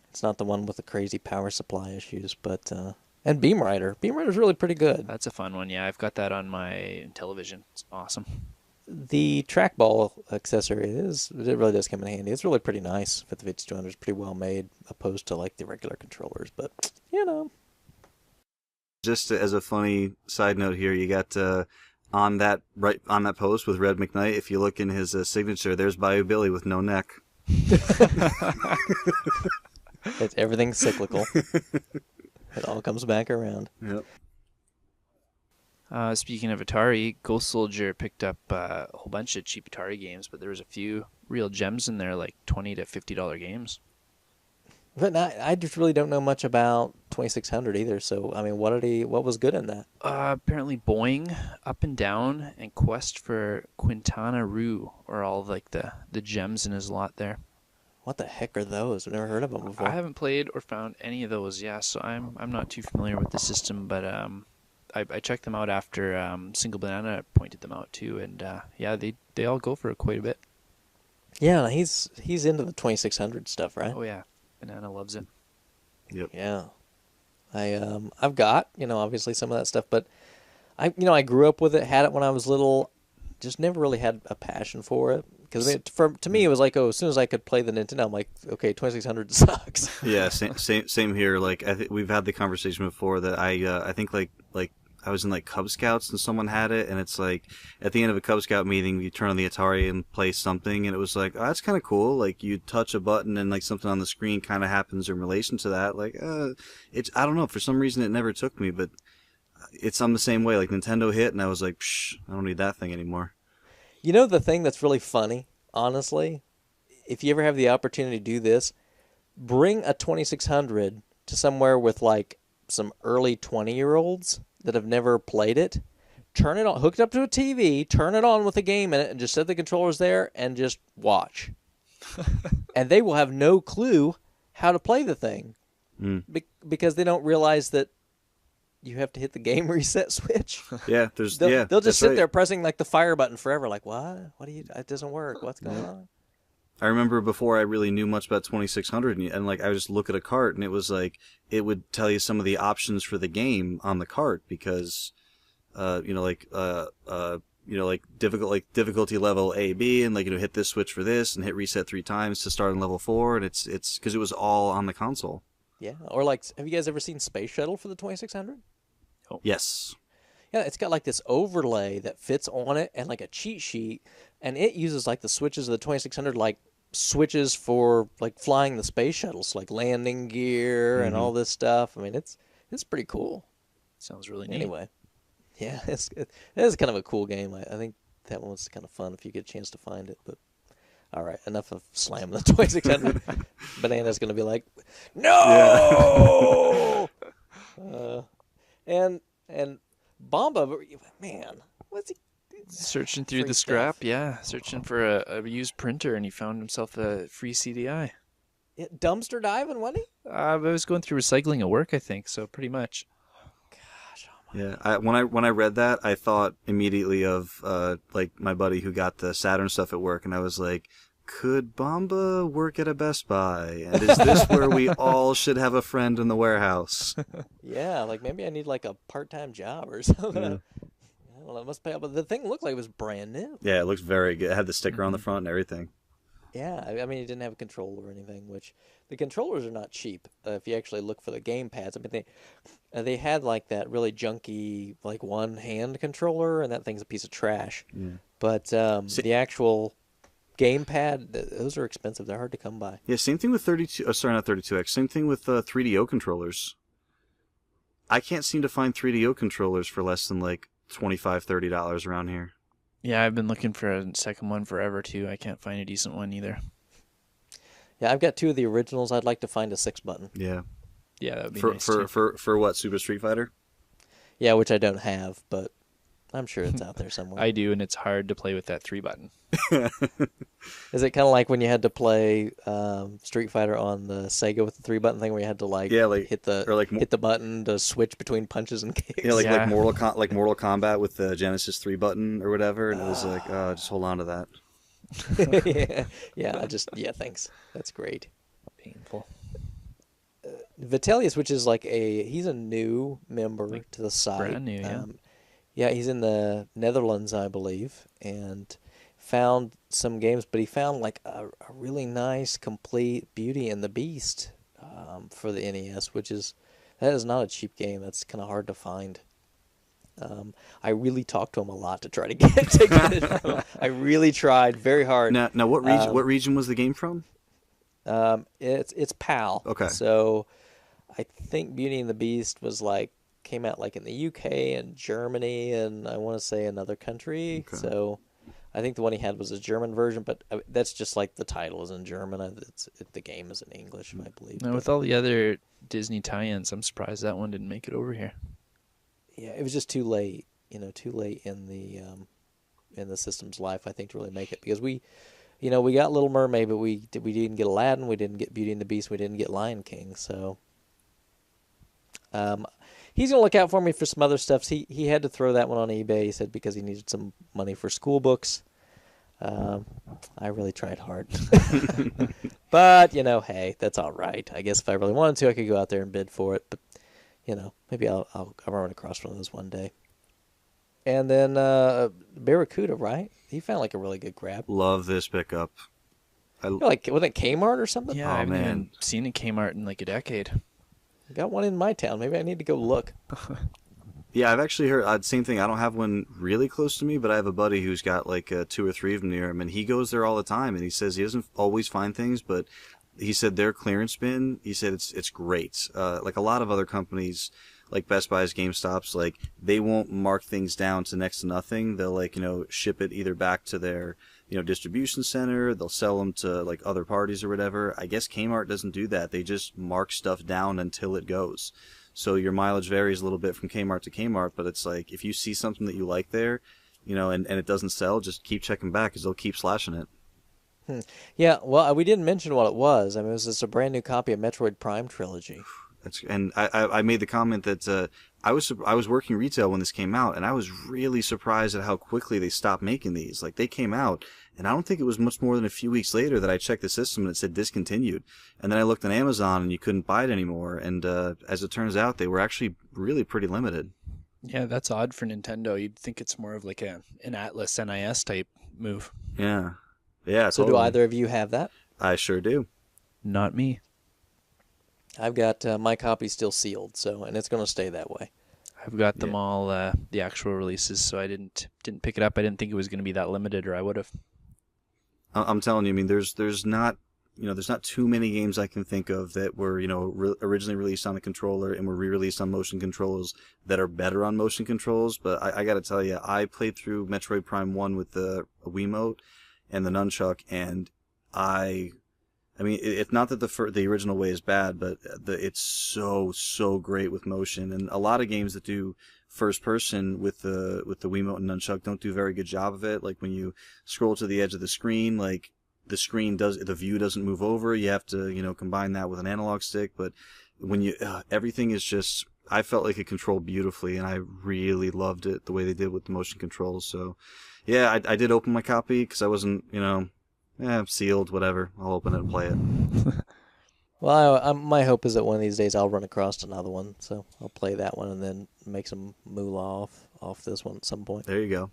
It's not the one with the crazy power supply issues, but and Beam Rider. Beam Rider's really pretty good. That's a fun one. Yeah, I've got that on my television. It's awesome. The trackball accessory it really does come in handy. It's really pretty nice for the 5200. It's pretty well made, opposed to like the regular controllers. But Just as a funny side note here, you got on that post with Red McKnight. If you look in his signature, there's Bayou Billy with no neck. Everything's cyclical. It all comes back around. Yep. Speaking of Atari, Ghost Soldier picked up a whole bunch of cheap Atari games, but there was a few real gems in there, like $20 to $50 games. But I just really don't know much about 2600 either. So I mean, what was good in that? Apparently, Boing, Up and Down, and Quest for Quintana Roo are all like the gems in his lot there. What the heck are those? I've never heard of them before. I haven't played or found any of those. Yeah, so I'm not too familiar with the system, but I checked them out after Single Banana pointed them out too, and yeah, they all go for quite a bit. Yeah, he's into the 2600 stuff, right? Oh yeah, Banana loves it. Yep. Yeah, I've got obviously some of that stuff, but I grew up with it, had it when I was little, just never really had a passion for it. Because to me, it was like, as soon as I could play the Nintendo, I'm like, okay, 2600 sucks. Yeah, same here. Like we've had the conversation before that I think like I was in like Cub Scouts and someone had it, and it's like at the end of a Cub Scout meeting, you turn on the Atari and play something, and it was like, oh, that's kind of cool. Like you touch a button and like something on the screen kind of happens in relation to that. Like I don't know, for some reason it never took me, but I'm the same way. Like Nintendo hit, and I was like, I don't need that thing anymore. You know the thing that's really funny, honestly, if you ever have the opportunity to do this, bring a 2600 to somewhere with like some early 20-year-olds that have never played it. Turn it on, hook it up to a TV, turn it on with a game in it, and just set the controllers there and just watch. And they will have no clue how to play the thing because they don't realize that you have to hit the game reset switch. Yeah, they'll just sit there pressing like the fire button forever. Like, what? What do you? It doesn't work. What's going on? I remember before I really knew much about 2600, and like I would just look at a cart, and it was like it would tell you some of the options for the game on the cart because, like difficulty level A, B, and like hit this switch for this, and hit reset 3 times to start on level 4, and it's because it was all on the console. Yeah, or like, have you guys ever seen Space Shuttle for the 2600? Oh. Yes. Yeah, it's got like this overlay that fits on it and like a cheat sheet, and it uses like the switches of the 2600 like switches for like flying the space shuttles, like landing gear and all this stuff. I mean, it's pretty cool. Sounds really neat. Anyway, yeah, it is kind of a cool game. I think that one was kind of fun if you get a chance to find it. But All right, enough of slamming the 2600. Banana's going to be like, no! And Bomba, man, what's he... Searching through Free the stuff. scrap, searching for a used printer, and he found himself a free CDI. Dumpster diving, wasn't he? I was going through recycling at work, I think, so pretty much. Gosh, oh my... Yeah, when I read that, I thought immediately of like my buddy who got the Saturn stuff at work, and I was like, could Bomba work at a Best Buy? And is this where we all should have a friend in the warehouse? Yeah, like maybe I need like a part-time job or something. Yeah. I don't know, it must pay up, but the thing looked like it was brand new. Yeah, it looks very good. It had the sticker on the front and everything. Yeah, I mean, it didn't have a controller or anything, which the controllers are not cheap. If you actually look for the game pads, I mean, they had like that really junky like one hand controller, and that thing's a piece of trash. Yeah. But the actual game pad, those are expensive. They're hard to come by. Yeah, same thing with 32. Oh, sorry, not 32X. Same thing with 3DO controllers. I can't seem to find 3DO controllers for less than like $25, $30 around here. Yeah, I've been looking for a second one forever, too. I can't find a decent one either. Yeah, I've got two of the originals. I'd like to find a 6-button. Yeah. Yeah, that would be For nice, too. for what, Super Street Fighter? Yeah, which I don't have, but I'm sure it's out there somewhere. I do, and it's hard to play with that 3-button. Is it kind of like when you had to play Street Fighter on the Sega with the 3-button thing, where you had to hit the button to switch between punches and kicks? Yeah, like Mortal Kombat with the Genesis 3 button or whatever, and it was like, just hold on to that. yeah, thanks. That's great. Painful. Vitellius, which is like he's a new member to the site. Brand new, yeah. Yeah, he's in the Netherlands, I believe, and found some games, but he found like a really nice, complete Beauty and the Beast for the NES, that is not a cheap game. That's kind of hard to find. I really talked to him a lot to try to get it. I really tried very hard. Now, what region was the game from? It's PAL. Okay. So I think Beauty and the Beast came out like in the UK and Germany and I want to say another country. Okay. So I think the one he had was a German version, but that's just like the title is in German. The game is in English, I believe. Now, with all the other Disney tie-ins, I'm surprised that one didn't make it over here. Yeah, it was just too late. Too late in the system's life, I think, to really make it, because we got Little Mermaid, but we didn't get Aladdin, we didn't get Beauty and the Beast, we didn't get Lion King. So he's gonna look out for me for some other stuff. He had to throw that one on eBay. He said because he needed some money for school books. I really tried hard, but hey, that's all right. I guess if I really wanted to, I could go out there and bid for it. But maybe I'll run across one of those one day. And then Barracuda, right? He found like a really good grab. Love this pickup. Like wasn't it Kmart or something? Yeah, I haven't seen a Kmart in like a decade. Got one in my town. Maybe I need to go look. Yeah, I've actually heard same thing. I don't have one really close to me, but I have a buddy who's got like 2 or 3 of them near him, and he goes there all the time. And he says he doesn't always find things, but he said their clearance bin, he said it's great. Like a lot of other companies, like Best Buy's, GameStop's, like they won't mark things down to next to nothing. They'll ship it either back to their distribution center. They'll sell them to like other parties or whatever. I guess Kmart doesn't do that. They just mark stuff down until it goes. So your mileage varies a little bit from Kmart to Kmart, but it's like if you see something that you like there, and it doesn't sell, just keep checking back because they'll keep slashing it. Yeah, well, we didn't mention what it was. I mean, it was just a brand new copy of Metroid Prime Trilogy. And I made the comment that I was working retail when this came out, and I was really surprised at how quickly they stopped making these. Like they came out, and I don't think it was much more than a few weeks later that I checked the system and it said discontinued. And then I looked on Amazon and you couldn't buy it anymore. And as it turns out, they were actually really pretty limited. Yeah, that's odd for Nintendo. You'd think it's more of like an Atlas NIS type move. Yeah. Yeah. So totally. do either of you have that? I sure do. Not me. I've got my copy still sealed, and it's going to stay that way. I've got them all, the actual releases, so I didn't pick it up. I didn't think it was going to be that limited, or I would have. I'm telling you, I mean, there's not too many games I can think of that were originally released on a controller and were re-released on motion controls that are better on motion controls. But I got to tell you, I played through Metroid Prime 1 with the Wiimote and the nunchuck, and I mean, it's not that the original way is bad, but it's so great with motion. And a lot of games that do first person with the Wiimote and Nunchuck don't do a very good job of it. Like when you scroll to the edge of the screen, like the view doesn't move over. You have to, combine that with an analog stick. But when everything is just, I felt like it controlled beautifully, and I really loved it the way they did with the motion controls. So, yeah, I did open my copy because I wasn't, sealed, whatever. I'll open it and play it. Well, my hope is that one of these days I'll run across another one, so I'll play that one and then make some moolah off this one at some point. There you go.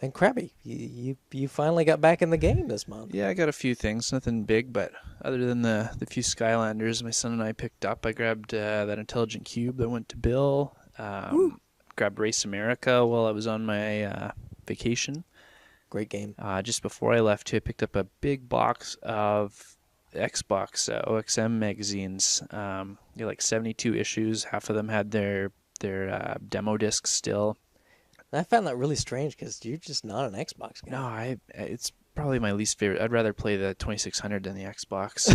And Crabby, you finally got back in the game this month. Yeah, I got a few things, nothing big, but other than the few Skylanders my son and I picked up, I grabbed that Intelligent Cube that went to Bill. Grabbed Race America while I was on my vacation. Great game. Just before I left, too, I picked up a big box of Xbox OXM magazines. Like 72 issues. Half of them had their demo discs still. I found that really strange because you're just not an Xbox guy. No, it's probably my least favorite. I'd rather play the 2600 than the Xbox.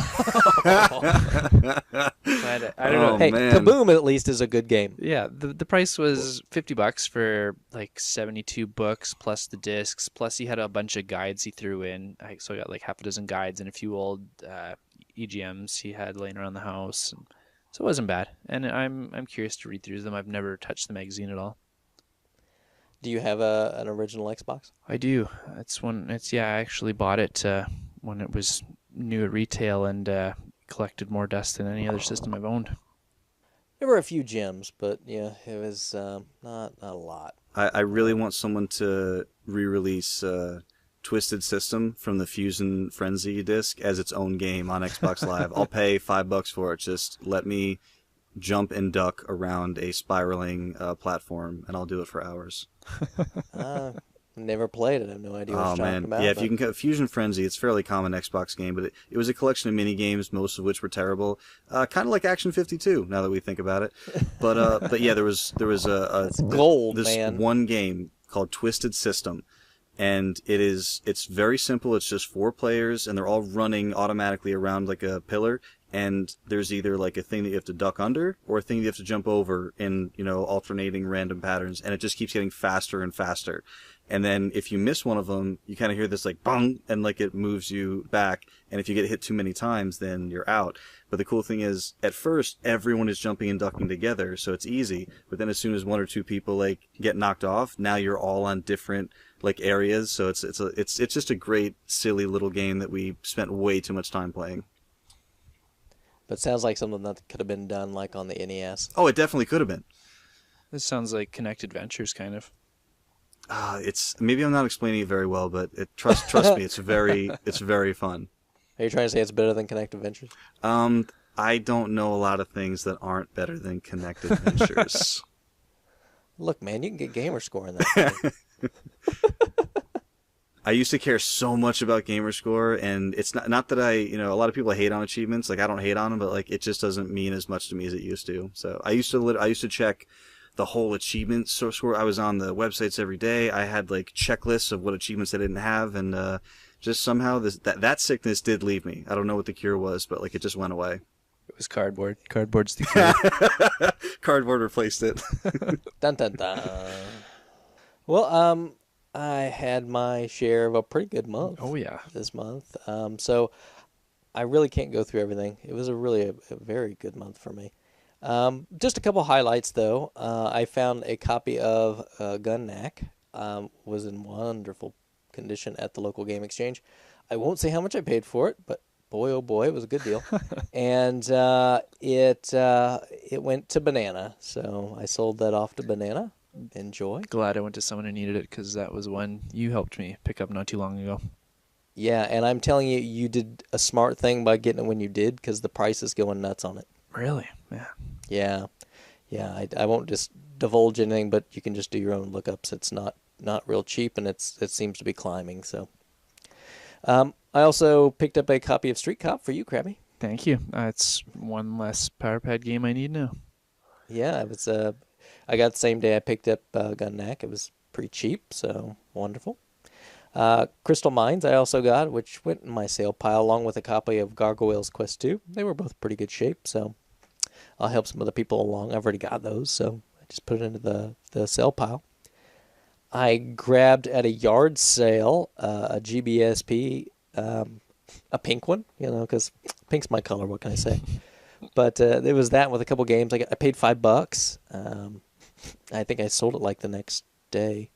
But I don't know. Hey, man. Kaboom at least is a good game. Yeah, the price was $50 for like 72 books plus the discs. Plus he had a bunch of guides he threw in. So I got like half a dozen guides and a few old EGMs he had laying around the house. So it wasn't bad. And I'm curious to read through them. I've never touched the magazine at all. Do you have an original Xbox? I do. I actually bought it when it was new at retail and collected more dust than any other system I've owned. There were a few gems, but yeah, it was not a lot. I really want someone to re-release Twisted System from the Fusion Frenzy disc as its own game on Xbox Live. I'll pay $5 for it. Just let me jump and duck around a spiraling platform, and I'll do it for hours. Never played it. I have no idea what you're talking about. Yeah, if you can get Fusion Frenzy, it's a fairly common Xbox game, but it was a collection of mini games, most of which were terrible. Kind of like Action 52, now that we think about it. But yeah, there was It's gold, this man. one game called Twisted System, and it's very simple. It's just 4 players, and they're all running automatically around like a pillar. And there's either like a thing that you have to duck under or a thing you have to jump over in, alternating random patterns. And it just keeps getting faster and faster. And then if you miss one of them, you kind of hear this like bong, and like it moves you back. And if you get hit too many times, then you're out. But the cool thing is, at first, everyone is jumping and ducking together, so it's easy. But then as soon as 1 or 2 people like get knocked off, now you're all on different like areas. So it's just a great, silly little game that we spent way too much time playing. But it sounds like something that could have been done like on the NES. Oh, it definitely could have been. This sounds like Connected Ventures, kind of. It's maybe I'm not explaining it very well, but trust me, it's very fun. Are you trying to say it's better than Connected Ventures? I don't know a lot of things that aren't better than Connected Ventures. Look, man, you can get gamer score in that thing. I used to care so much about Gamerscore, and it's not that a lot of people hate on achievements. Like, I don't hate on them, but like it just doesn't mean as much to me as it used to. So I used to check the whole achievement score. I was on the websites every day. I had like checklists of what achievements I didn't have, and just somehow that sickness did leave me. I don't know what the cure was, but like it just went away. It was cardboard. Cardboard's the key. Cardboard replaced it. Dun dun dun. Well, I had my share of a pretty good month. Oh yeah, this month. So I really can't go through everything. It was a very good month for me. Just a couple highlights though. I found a copy of Gun Knack. Was in wonderful condition at the local game exchange. I won't say how much I paid for it, but boy oh boy, it was a good deal. And it went to Banana, so I sold that off to Banana. Enjoy. Glad I went to someone who needed it, because that was one you helped me pick up not too long ago. Yeah, and I'm telling you, you did a smart thing by getting it when you did, because the price is going nuts on it. Really? Yeah. Yeah. I won't just divulge anything, but you can just do your own lookups. It's not real cheap, and it seems to be climbing. So, I also picked up a copy of Street Cop for you, Crabby. Thank you. It's one less PowerPad game I need now. Yeah, it was. I got the same day I picked up Gun Knack. It was pretty cheap, so wonderful. Crystal Mines I also got, which went in my sale pile along with a copy of Gargoyles Quest 2. They were both pretty good shape, so I'll help some other people along. I've already got those, so I just put it into the sale pile. I grabbed at a yard sale a GBSP, a pink one, because pink's my color. What can I say? But it was that with a couple games. I paid $5. I think I sold it like the next day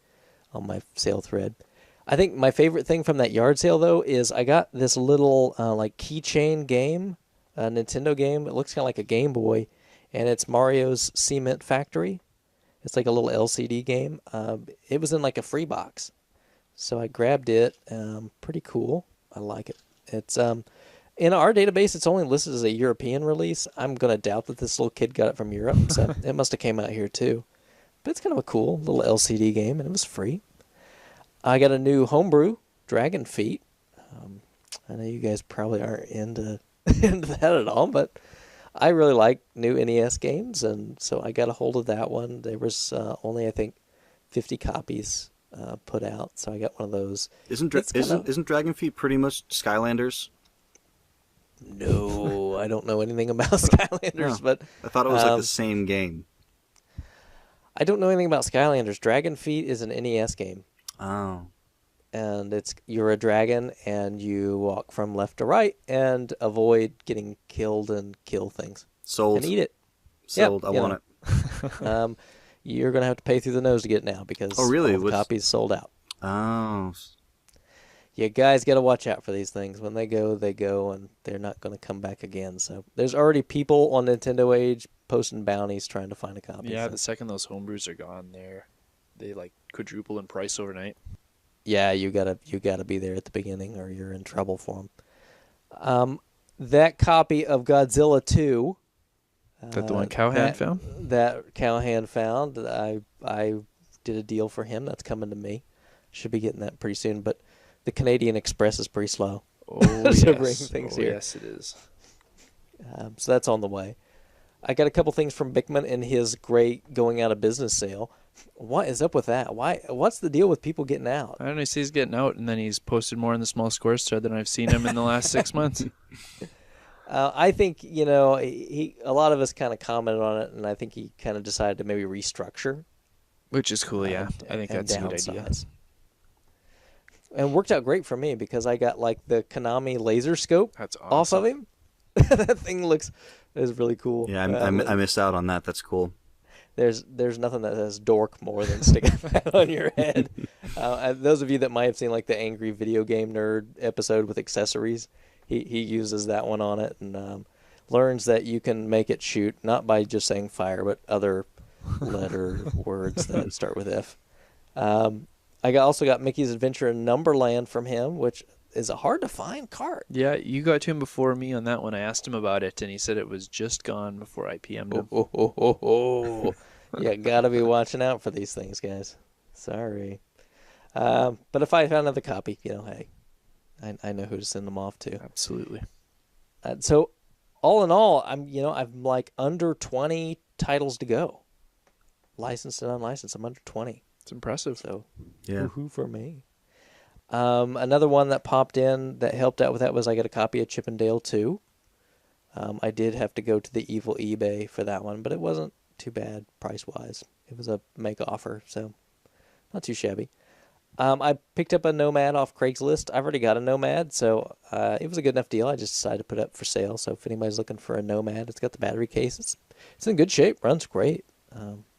on my sale thread. I think my favorite thing from that yard sale, though, is I got this little like keychain game, a Nintendo game. It looks kind of like a Game Boy, and it's Mario's Cement Factory. It's like a little LCD game. It was in like a free box, so I grabbed it. Pretty cool. I like it. It's in our database, it's only listed as a European release. I'm gonna doubt that this little kid got it from Europe, so it must have came out here too. But it's kind of a cool little LCD game, and it was free. I got a new homebrew, Dragon Feet. I know you guys probably aren't into that at all, but I really like new NES games, and so I got a hold of that one. There was only, I think, 50 copies put out, so I got one of those. Isn't Dragon Feet pretty much Skylanders? No, I don't know anything about Skylanders, but I thought it was like the same game. I don't know anything about Skylanders. Dragon Feet is an NES game. Oh. And you're a dragon, and you walk from left to right and avoid getting killed and kill things. Sold. And eat it. Sold. Yep, I want it. You're going to have to pay through the nose to get it now because all the copies sold out. Oh. You guys got to watch out for these things. When they go, and they're not going to come back again. So there's already people on Nintendo Age posting bounties trying to find a copy. Yeah, so. the second those homebrews are gone, they like quadruple in price overnight. Yeah, you gotta be there at the beginning, or you're in trouble for them. That copy of Godzilla 2. That the one Cowhand found? That Cowhand found. I did a deal for him. That's coming to me. Should be getting that pretty soon. But the Canadian Express is pretty slow. To bring things here. Yes, it is. So that's on the way. I got a couple things from Bickman in his great going out of business sale. What is up with that? What's the deal with people getting out? I don't know. He says he's getting out, and then he's posted more in the small scores thread than I've seen him in the last 6 months. I think, a lot of us kind of commented on it, and I think he kind of decided to maybe restructure. Which is cool, yeah. I think that's a good idea. And worked out great for me because I got like the Konami laser scope off of him. That thing is really cool. Yeah, I missed out on that. That's cool. There's nothing that says dork more than sticking that on your head. Those of you that might have seen like the Angry Video Game Nerd episode with accessories, he uses that one on it and learns that you can make it shoot not by just saying fire, but other letter words that start with F. I also got Mickey's Adventure in Numberland from him, which is a hard to find cart. Yeah, you got to him before me on that one. I asked him about it, and he said it was just gone before I PM'd him. Yeah, gotta be watching out for these things, guys. Sorry. But if I found another copy, hey, I know who to send them off to. Absolutely. So, all in all, I'm like under 20 titles to go. Licensed and unlicensed, I'm under 20. It's impressive. So, yeah. Woohoo for me. Another one that popped in that helped out with that was I got a copy of Chip 'n Dale 2. I did have to go to the evil eBay for that one, but it wasn't too bad price-wise. It was a make offer, so not too shabby. I picked up a Nomad off Craigslist. I've already got a Nomad, so it was a good enough deal. I just decided to put it up for sale. So if anybody's looking for a Nomad, it's got the battery case. It's in good shape. Runs great.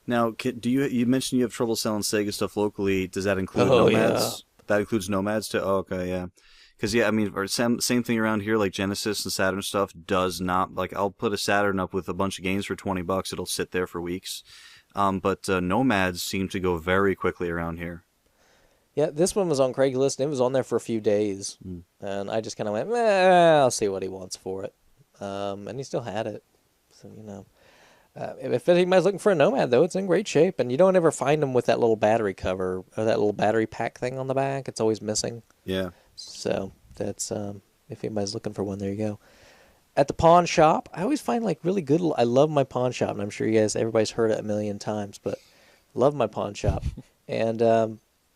Now, you mentioned you have trouble selling Sega stuff locally. Does that include Nomads? Yeah. That includes Nomads too? Oh, okay, yeah. Because, yeah, I mean, same thing around here, like Genesis and Saturn stuff does not, like, I'll put a Saturn up with a bunch of games for $20. It'll sit there for weeks. But Nomads seem to go very quickly around here. Yeah, this one was on Craigslist, and it was on there for a few days. And I just kind of went, I'll see what he wants for it. And he still had it. So, if anybody's looking for a Nomad, though, it's in great shape. And you don't ever find them with that little battery cover or that little battery pack thing on the back. It's always missing. Yeah. So that's, if anybody's looking for one, there you go. At the pawn shop, I always find like really good. I love my pawn shop, and I'm sure everybody's heard it a million times, but love my pawn shop. And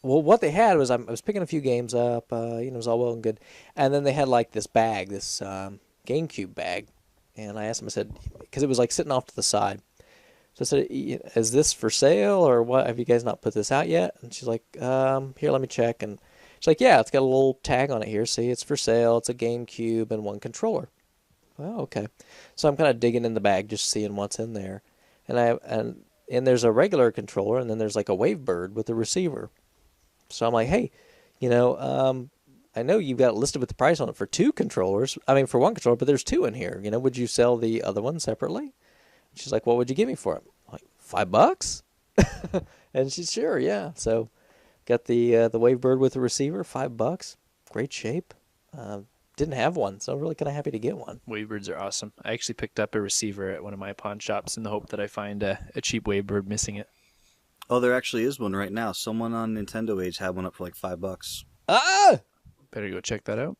Well, what they had was I was picking a few games up. It was all well and good, and then they had like this bag, this GameCube bag, and I asked them. I said because it was like sitting off to the side. So I said, "Is this for sale or what? Have you guys not put this out yet?" And she's like, "Here, let me check." And she's like, "Yeah, it's got a little tag on it here. See, it's for sale. It's a GameCube and one controller." Well, okay. So I'm kind of digging in the bag, just seeing what's in there, and there's a regular controller, and then there's like a Wavebird with a receiver. So I'm like, hey, I know you've got it listed with the price on it for two controllers. I mean, for one controller, but there's two in here. Would you sell the other one separately? She's like, what would you give me for it? I'm like, $5? And she's sure, yeah. So got the Wavebird with the receiver, $5. Great shape. Didn't have one, so I'm really kind of happy to get one. Wavebirds are awesome. I actually picked up a receiver at one of my pawn shops in the hope that I find a cheap Wavebird missing it. Oh, there actually is one right now. Someone on Nintendo Age had one up for like $5. Ah! Better go check that out.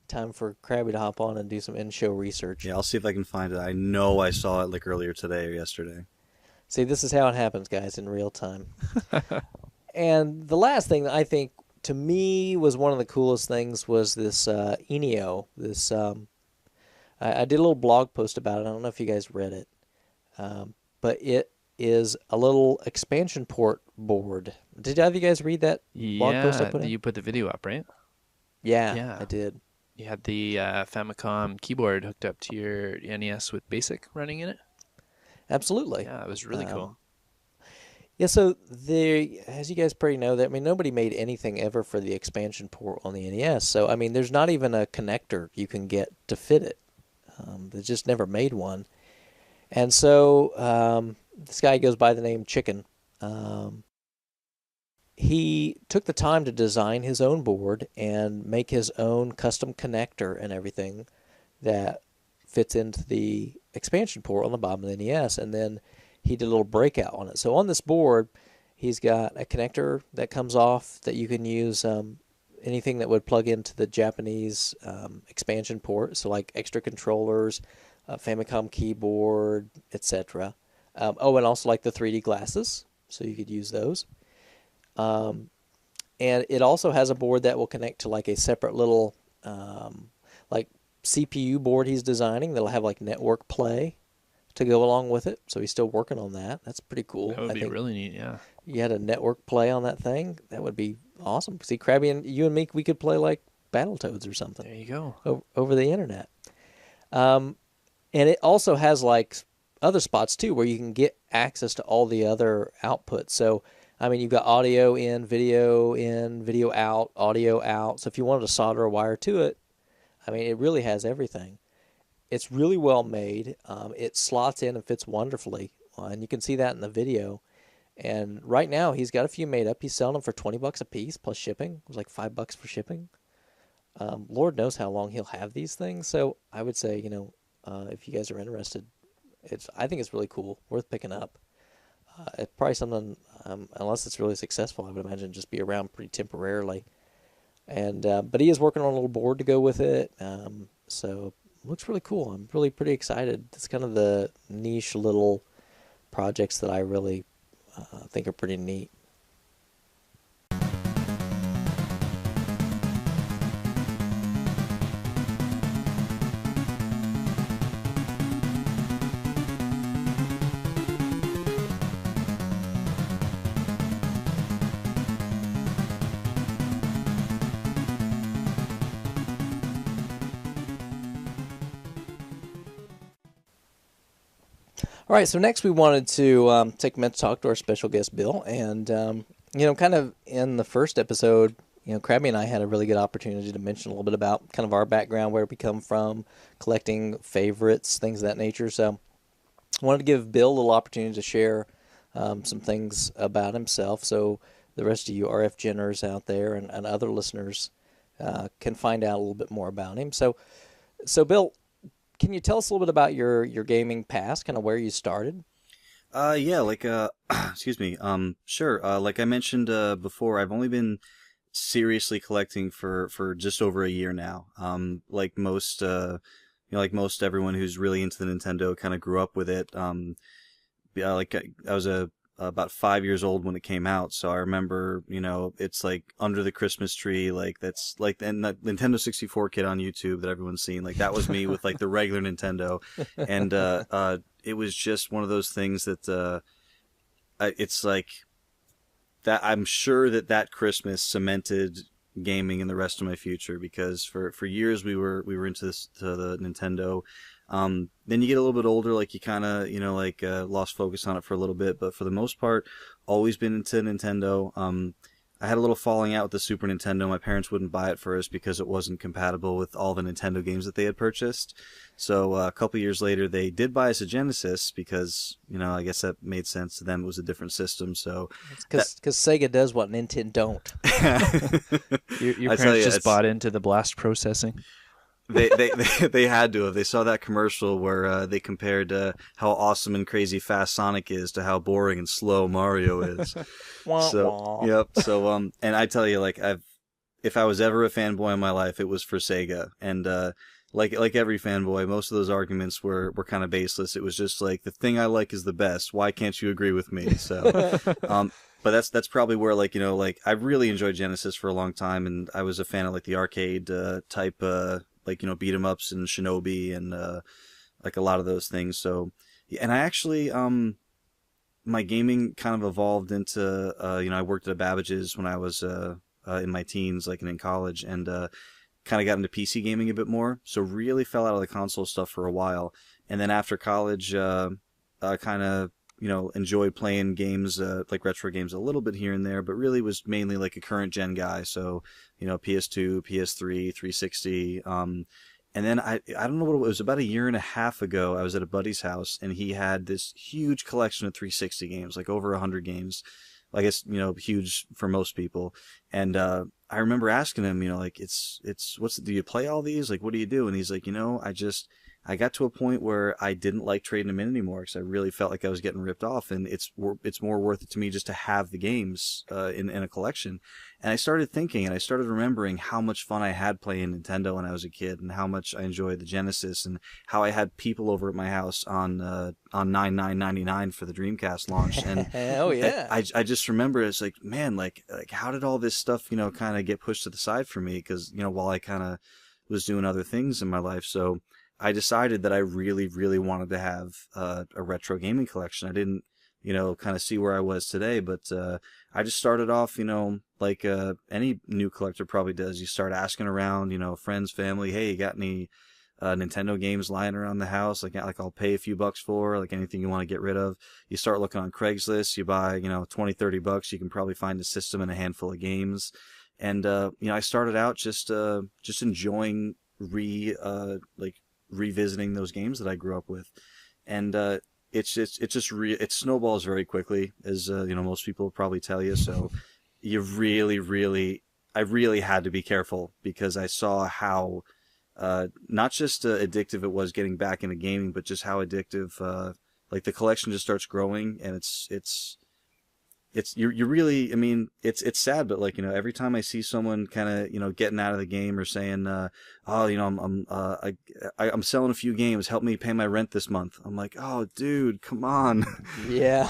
Time for Crabby to hop on and do some in-show research. Yeah, I'll see if I can find it. I know I saw it like earlier today or yesterday. See, this is how it happens, guys, in real time. And the last thing that I think, to me, was one of the coolest things was this Enio. This I did a little blog post about it. I don't know if you guys read it. But it is a little expansion port board. Did either of you guys read that blog post I put in? You put the video up, right? Yeah, I did. You had the Famicom keyboard hooked up to your NES with BASIC running in it? Absolutely. Yeah, it was really cool. Yeah, so as you guys probably know, nobody made anything ever for the expansion port on the NES. So, there's not even a connector you can get to fit it. They just never made one. And so this guy goes by the name Chicken. He took the time to design his own board and make his own custom connector and everything that fits into the expansion port on the bottom of the NES. And then he did a little breakout on it. So on this board, he's got a connector that comes off that you can use anything that would plug into the Japanese expansion port. So like extra controllers, Famicom keyboard, etc. And also like the 3D glasses, so you could use those. And it also has a board that will connect to like a separate little like CPU board he's designing that'll have like network play to go along with it. So he's still working on that. That's pretty cool. That would be really neat, yeah. You had a network play on that thing. That would be awesome. See, Crabby and you and me, we could play like Battletoads or something. There you go. Over the internet. And it also has like other spots too where you can get access to all the other outputs. So, you've got audio in, video out, audio out. So if you wanted to solder a wire to it, it really has everything. It's really well made. It slots in and fits wonderfully. And you can see that in the video. And right now, he's got a few made up. He's selling them for $20 a piece plus shipping. It was like $5 for shipping. Lord knows how long he'll have these things. So I would say, if you guys are interested, I think it's really cool, worth picking up. It's probably something, unless it's really successful, I would imagine just be around pretty temporarily. And but he is working on a little board to go with it. So it looks really cool. I'm really pretty excited. It's kind of the niche little projects that I really think are pretty neat. All right, so next we wanted to take a minute to talk to our special guest, Bill. And, kind of in the first episode, Crabby and I had a really good opportunity to mention a little bit about kind of our background, where we come from, collecting favorites, things of that nature. So I wanted to give Bill a little opportunity to share some things about himself so the rest of you RF Jenners out there and other listeners can find out a little bit more about him. So Bill, can you tell us a little bit about your gaming past, kind of where you started? Excuse me. Sure. Like I mentioned before, I've only been seriously collecting for just over a year now. Like most everyone who's really into the Nintendo kind of grew up with it. I was a about 5 years old when it came out. So I remember, it's like under the Christmas tree, like that's like, and the Nintendo 64 kid on YouTube that everyone's seen, like that was me with like the regular Nintendo. And, it was just one of those things that, it's like that. I'm sure that Christmas cemented gaming in the rest of my future, because for years we were into the Nintendo. Then you get a little bit older, like you kind of, lost focus on it for a little bit, but for the most part, always been into Nintendo. I had a little falling out with the Super Nintendo. My parents wouldn't buy it for us because it wasn't compatible with all the Nintendo games that they had purchased. So a couple years later, they did buy us a Genesis because, I guess that made sense to them. It was a different system. So because Sega does what Nintendo don't. Your parents just bought into the blast processing. They had to have. They saw that commercial where they compared how awesome and crazy fast Sonic is to how boring and slow Mario is. Yep. So and I tell you, like, if I was ever a fanboy in my life, it was for Sega. And like every fanboy, most of those arguments were kind of baseless. It was just like, the thing I like is the best. Why can't you agree with me? So but that's probably where, like, I really enjoyed Genesis for a long time, and I was a fan of like the arcade type like, beat 'em ups and Shinobi and like a lot of those things. So, and I actually my gaming kind of evolved into I worked at Babbage's when I was in my teens, like, and in college, and kind of got into PC gaming a bit more. So really fell out of the console stuff for a while, and then after college, kind of enjoyed playing games, like retro games a little bit here and there, but really was mainly like a current gen guy. So, PS2, PS3, 360. And then I don't know what it was, about a year and a half ago, I was at a buddy's house and he had this huge collection of 360 games, like over 100 games. I guess, huge for most people. And, I remember asking him, like, do you play all these? Like, what do you do? And he's like, I got to a point where I didn't like trading them in anymore because I really felt like I was getting ripped off, and it's more worth it to me just to have the games in a collection. And I started thinking, and I started remembering how much fun I had playing Nintendo when I was a kid, and how much I enjoyed the Genesis, and how I had people over at my house on $99.99 for the Dreamcast launch. And oh yeah, I just remember it's like, man, like how did all this stuff kind of get pushed to the side for me? Because while I kind of was doing other things in my life, so I decided that I really, really wanted to have a retro gaming collection. I didn't, kind of see where I was today, but I just started off, like any new collector probably does. You start asking around, friends, family, hey, you got any Nintendo games lying around the house? Like I'll pay a few bucks for, like anything you want to get rid of. You start looking on Craigslist, you buy, $20-$30, you can probably find a system and a handful of games. And, I started out just enjoying revisiting those games that I grew up with. And it snowballs very quickly, as most people probably tell you. So you I really had to be careful, because I saw how not just addictive it was getting back into gaming, but just how addictive like the collection just starts growing. And you really, I mean, it's sad, but like, every time I see someone kind of, getting out of the game or saying, I'm selling a few games, help me pay my rent this month. I'm like, oh dude, come on. Yeah.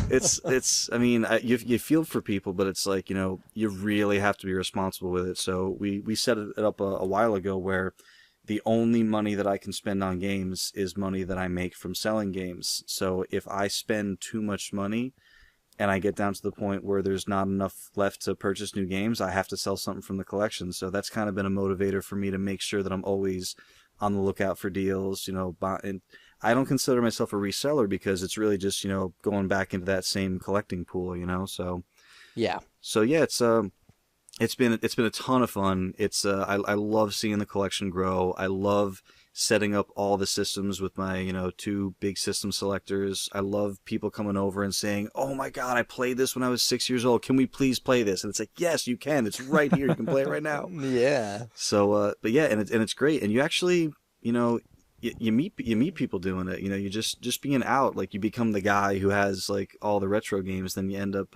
I mean, you feel for people, but it's like, you really have to be responsible with it. So we set it up a while ago where the only money that I can spend on games is money that I make from selling games. So if I spend too much money, and I get down to the point where there's not enough left to purchase new games, I have to sell something from the collection. So that's kind of been a motivator for me to make sure that I'm always on the lookout for deals, and I don't consider myself a reseller, because it's really just, going back into that same collecting pool, so. Yeah. So yeah, it's been a ton of fun. I love seeing the collection grow. I love setting up all the systems with my, two big system selectors. I love people coming over and saying, oh my God, I played this when I was 6 years old. Can we please play this? And it's like, yes, you can. It's right here. You can play it right now. Yeah. So, but yeah, and it's great. And you actually, you meet people doing it. You just being out, like you become the guy who has like all the retro games. Then you end up,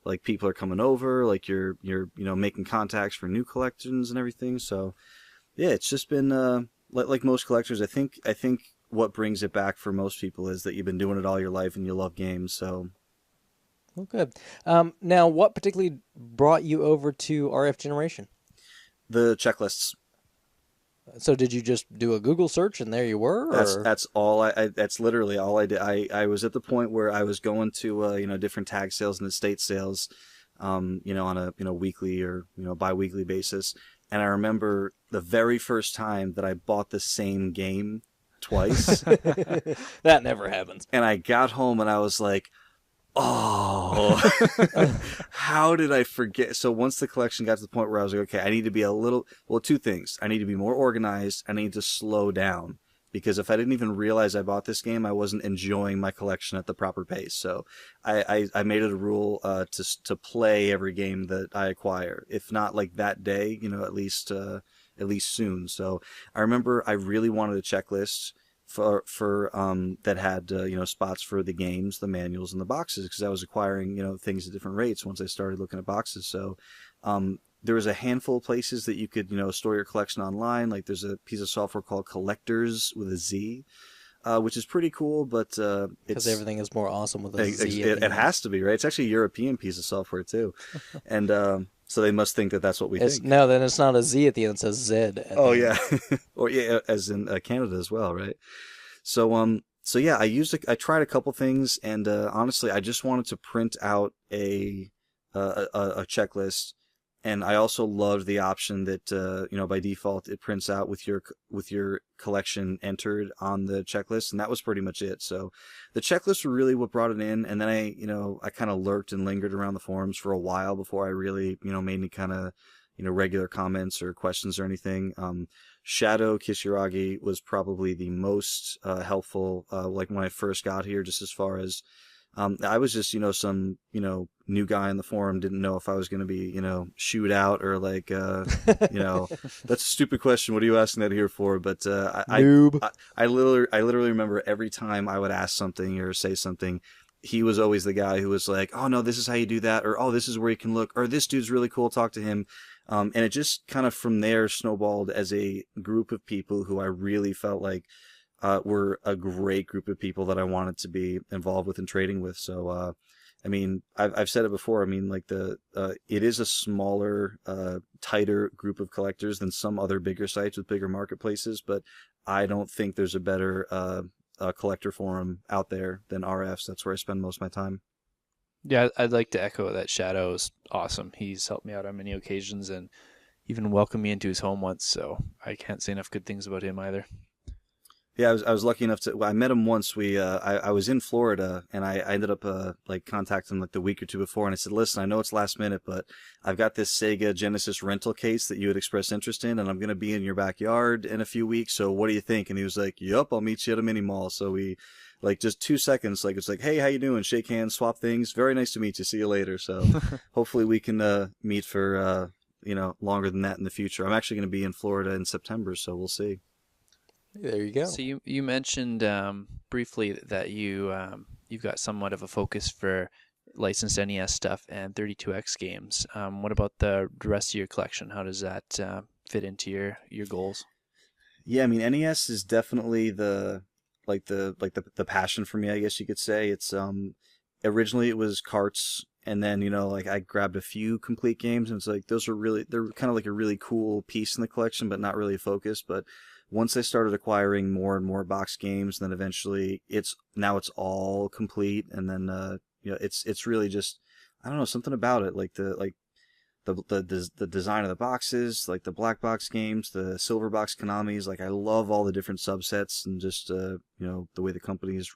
like people are coming over, like you're making contacts for new collections and everything. So yeah, it's just been, like most collectors, I think what brings it back for most people is that you've been doing it all your life and you love games. So Well, good. Now, what particularly brought you over to RF Generation? The checklists. So did you just do a Google search and there you were? Or? That's all that's literally all I did. I was at the point where I was going to different tag sales and estate sales, on a weekly or biweekly basis. And I remember the very first time that I bought the same game twice. That never happens. And I got home and I was like, oh, how did I forget? So once the collection got to the point where I was like, okay, I need to be two things. I need to be more organized. I need to slow down, because if I didn't even realize I bought this game, I wasn't enjoying my collection at the proper pace. So I made it a rule to play every game that I acquire. If not like that day, at least soon. So I remember I really wanted a checklist for that had spots for the games, the manuals, and the boxes, because I was acquiring things at different rates once I started looking at boxes. So there was a handful of places that you could store your collection online. Like there's a piece of software called Collectors with a Z, which is pretty cool, but because everything is more awesome with a Z. It has to be, right? It's actually a European piece of software too, and so they must think that that's what we think. No, then it's not a Z at the end; it says Z. Oh yeah, or yeah, as in Canada as well, right? So yeah, I tried a couple things, and honestly, I just wanted to print out a checklist. And I also loved the option that by default it prints out with your collection entered on the checklist, and that was pretty much it. So the checklists were really what brought it in, and then I kind of lurked and lingered around the forums for a while before I really made any kind of regular comments or questions or anything. Shadow Kisaragi was probably the most helpful, like when I first got here, just as far as I was just, some, new guy in the forum, didn't know if I was going to be, shoot out or like, that's a stupid question. What are you asking that here for? But, I literally remember every time I would ask something or say something, he was always the guy who was like, oh no, this is how you do that. Or, oh, this is where you can look, or this dude's really cool. Talk to him. And it just kind of from there snowballed as a group of people who I really felt like, were a great group of people that I wanted to be involved with and trading with. So, I've said it before. It is a smaller, tighter group of collectors than some other bigger sites with bigger marketplaces, but I don't think there's a better, collector forum out there than RF's. That's where I spend most of my time. Yeah, I'd like to echo that. Shadow's awesome. He's helped me out on many occasions and even welcomed me into his home once, so I can't say enough good things about him either. Yeah, I was lucky enough I met him once. I was in Florida, and I ended up contacting him like the week or two before, and I said, listen, I know it's last minute, but I've got this Sega Genesis rental case that you had expressed interest in, and I'm going to be in your backyard in a few weeks, so what do you think? And he was like, yup, I'll meet you at a mini mall. So we, just 2 seconds, it's like, hey, how you doing? Shake hands, swap things. Very nice to meet you. See you later. So hopefully we can meet for, longer than that in the future. I'm actually going to be in Florida in September, so we'll see. There you go. So you mentioned briefly that you've got somewhat of a focus for licensed NES stuff and 32X games. What about the rest of your collection? How does that fit into your goals? Yeah, NES is definitely the passion for me, I guess you could say. It's originally it was carts, and then I grabbed a few complete games, and it's like they're kind of like a really cool piece in the collection, but not really focused. But once I started acquiring more and more box games, then eventually it's all complete, and then it's really just, I don't know, something about it, like the design of the boxes, like the black box games, the silver box Konamis. Like I love all the different subsets and just the way the companies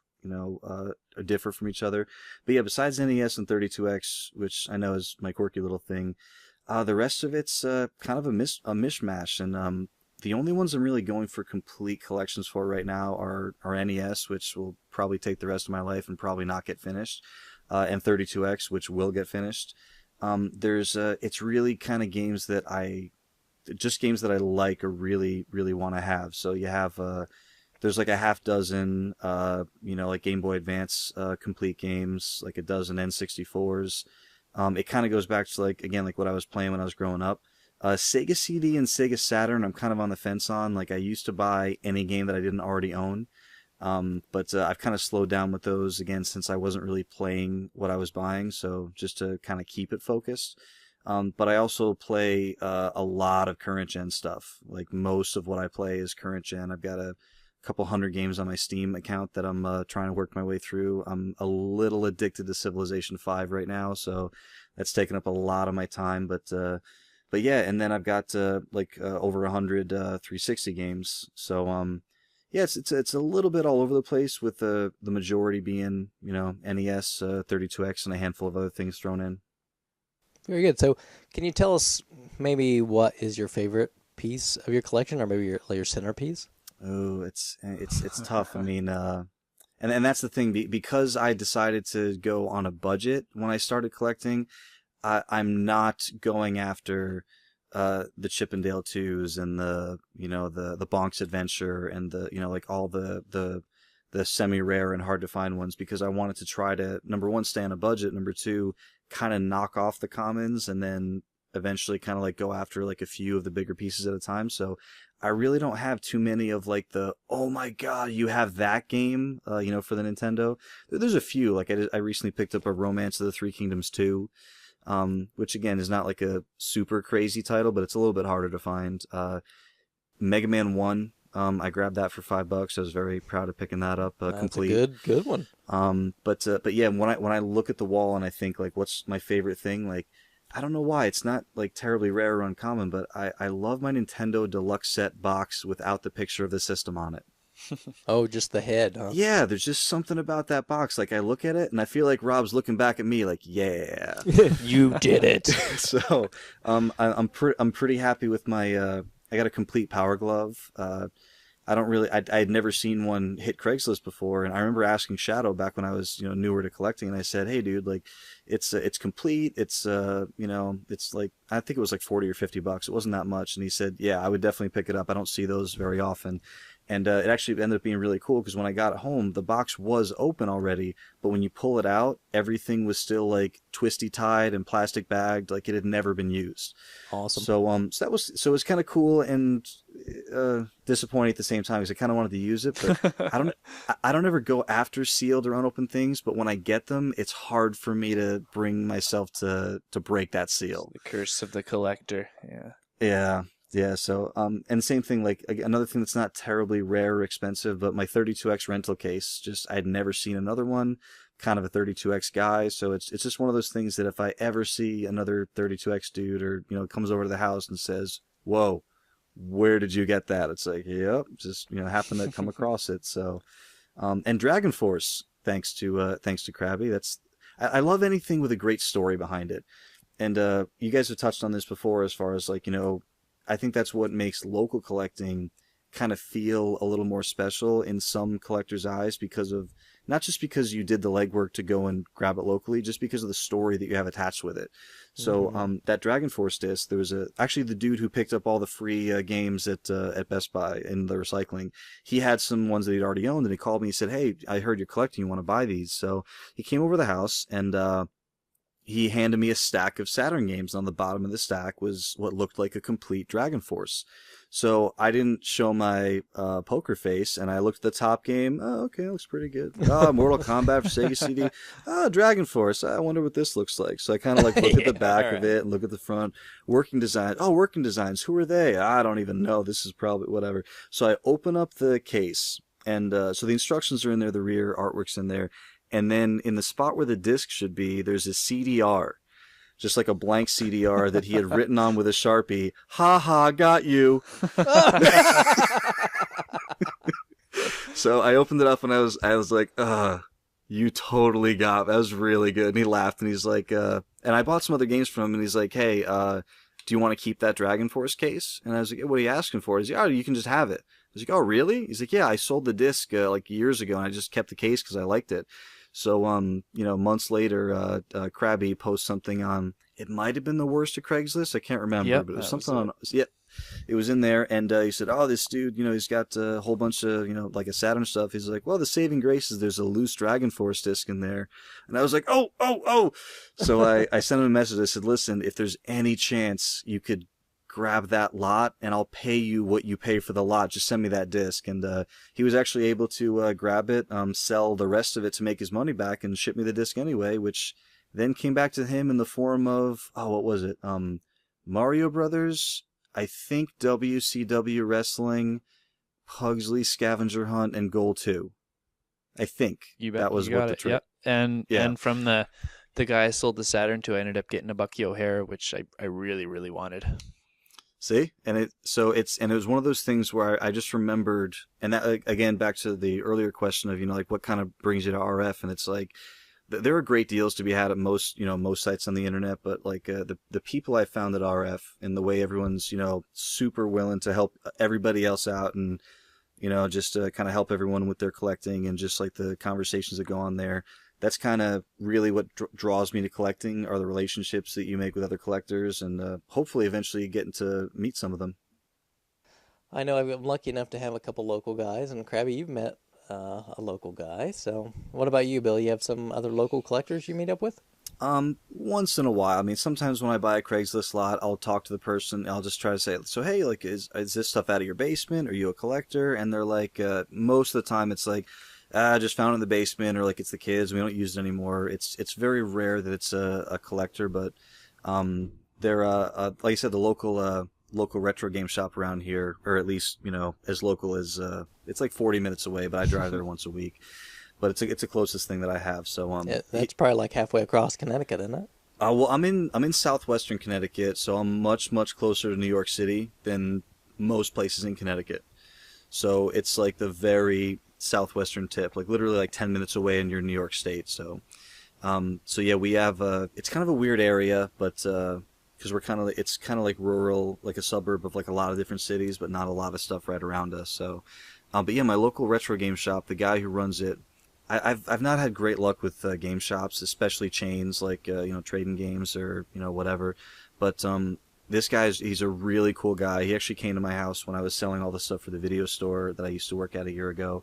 differ from each other. But yeah, besides NES and 32X, which I know is my quirky little thing, the rest of it's kind of a mishmash, and the only ones I'm really going for complete collections for right now are NES, which will probably take the rest of my life and probably not get finished, and 32X, which will get finished. It's really kind of games that I like or really, really want to have. So you have, there's like a half dozen, like Game Boy Advance, complete games, like a dozen N64s. It kind of goes back to like what I was playing when I was growing up. Sega CD and Sega Saturn, I'm kind of on the fence on. Like I used to buy any game that I didn't already own. But I've kind of slowed down with those again since I wasn't really playing what I was buying, so just to kind of keep it focused. But I also play a lot of current gen stuff. Like most of what I play is current gen. I've got a couple hundred games on my Steam account that I'm trying to work my way through. I'm a little addicted to Civilization 5 right now, so that's taken up a lot of my time. But yeah, and then I've got over 100 360 games. So yeah, it's a little bit all over the place, with the majority being NES, 32X, and a handful of other things thrown in. Very good. So, can you tell us maybe what is your favorite piece of your collection, or maybe your centerpiece? Oh, it's tough. I mean, and that's the thing, because I decided to go on a budget when I started collecting. I'm not going after the Chippendale 2s and the Bonk's Adventure and like all the semi-rare and hard to find ones, because I wanted to try to, number one, stay on a budget, number two, kind of knock off the commons, and then eventually kind of like go after like a few of the bigger pieces at a time. So I really don't have too many of like the, oh my god, you have that game, for the Nintendo. There's a few. Like I recently picked up a Romance of the Three Kingdoms 2, which again is not like a super crazy title, but it's a little bit harder to find. Mega Man 1, I grabbed that for $5. I was very proud of picking that up complete. That's a good one. But yeah, when I look at the wall and I think like, what's my favorite thing? Like, I don't know why it's not like terribly rare or uncommon, but I love my Nintendo Deluxe Set box without the picture of the system on it. Oh, just the head, huh? Yeah, there's just something about that box. Like I look at it and I feel like Rob's looking back at me like, yeah, you did it. So, I'm pretty happy with my. I got a complete Power Glove. I had never seen one hit Craigslist before, and I remember asking Shadow back when I was newer to collecting, and I said, "Hey, dude, like, it's complete. It's it's like, I think it was like $40 or $50. It wasn't that much." And he said, "Yeah, I would definitely pick it up. I don't see those very often." And it actually ended up being really cool, because when I got it home, the box was open already, but when you pull it out, everything was still like twisty tied and plastic bagged, like it had never been used. Awesome. So it was kind of cool and disappointing at the same time, because I kind of wanted to use it, but I don't ever go after sealed or unopened things, but when I get them, it's hard for me to bring myself to break that seal. The curse of the collector. Yeah. Yeah. Yeah, so, and same thing, like, another thing that's not terribly rare or expensive, but my 32X rental case, just, I'd never seen another one, kind of a 32X guy, so it's just one of those things that if I ever see another 32X dude, or, comes over to the house and says, whoa, where did you get that? It's like, yep, just, happened to come across it, so, and Dragon Force, thanks to Crabby, I love anything with a great story behind it, and, you guys have touched on this before, as far as, like, I think that's what makes local collecting kind of feel a little more special in some collectors' eyes, because of, not just because you did the legwork to go and grab it locally, just because of the story that you have attached with it. So that Dragon Force disc, there was actually the dude who picked up all the free games at Best Buy in the recycling. He had some ones that he'd already owned, and he called me. He said, "Hey, I heard you're collecting. You want to buy these?" So he came over to the house, and he handed me a stack of Saturn games. On the bottom of the stack was what looked like a complete Dragon Force. So I didn't show my poker face, and I looked at the top game. Oh, okay, looks pretty good. Oh, Mortal Kombat for Sega CD. Oh, Dragon Force. I wonder what this looks like. So I kind of like look at the back of it and look at the front. Working design. Oh, working designs. Who are they? I don't even know. This is probably whatever. So I open up the case, and so the instructions are in there. The rear artwork's in there. And then in the spot where the disc should be, there's a CDR, just like a blank CDR that he had written on with a Sharpie. Ha ha, got you. So I opened it up, and I was like, you totally got, that was really good. And he laughed, and he's like, and I bought some other games from him, and he's like, hey, do you want to keep that Dragon Force case? And I was like, what are you asking for? He's like, oh, you can just have it. I was like, oh, really? He's like, yeah, I sold the disc like years ago, and I just kept the case because I liked it. So, months later, Crabby posts something on, it might have been the worst of Craigslist. I can't remember, but it was something on, yeah, it was in there. And, he said, oh, this dude, he's got a whole bunch of, like a Saturn stuff. He's like, well, the saving grace is there's a loose Dragon Force disc in there. And I was like, oh. So I sent him a message. I said, listen, if there's any chance you could grab that lot and I'll pay you what you pay for the lot. Just send me that disc. And he was actually able to grab it, sell the rest of it to make his money back, and ship me the disc anyway, which then came back to him in the form of, what was it? Mario Brothers, I think WCW Wrestling, Pugsley Scavenger Hunt, and Goal 2. I think You bet. that was You got what the it. trick. Yep. And Yeah. and from the guy I sold the Saturn to, I ended up getting a Bucky O'Hare, which I really, really wanted. See, and it was one of those things where I just remembered, and that again back to the earlier question of like what kind of brings you to RF, and it's like there are great deals to be had at most sites on the internet, but like the people I found at RF and the way everyone's super willing to help everybody else out, and just to kind of help everyone with their collecting, and just like the conversations that go on there. That's kind of really what draws me to collecting, are the relationships that you make with other collectors, and hopefully eventually getting to meet some of them. I know I'm lucky enough to have a couple local guys, and Crabby, you've met a local guy. So what about you, Bill? You have some other local collectors you meet up with? Once in a while. I mean, sometimes when I buy a Craigslist lot, I'll talk to the person. I'll just try to say, so hey, like, is this stuff out of your basement? Are you a collector? And they're like, most of the time it's like, I just found it in the basement, or like it's the kids, we don't use it anymore. It's very rare that it's a collector, but they're like I said, the local retro game shop around here, or at least as local as it's like 40 minutes away, but I drive there once a week. But it's the closest thing that I have. So Yeah, that's probably like halfway across Connecticut, isn't it? Well, I'm in southwestern Connecticut, so I'm much closer to New York City than most places in Connecticut. So it's like the very southwestern tip, like literally like 10 minutes away, and you're in New York State. So yeah, we have it's kind of a weird area, but because it's kind of like rural, like a suburb of like a lot of different cities, but not a lot of stuff right around us. So, but yeah, my local retro game shop, the guy who runs it, I've not had great luck with game shops, especially chains like Trading Games or whatever. But this he's a really cool guy. He actually came to my house when I was selling all the stuff for the video store that I used to work at a year ago,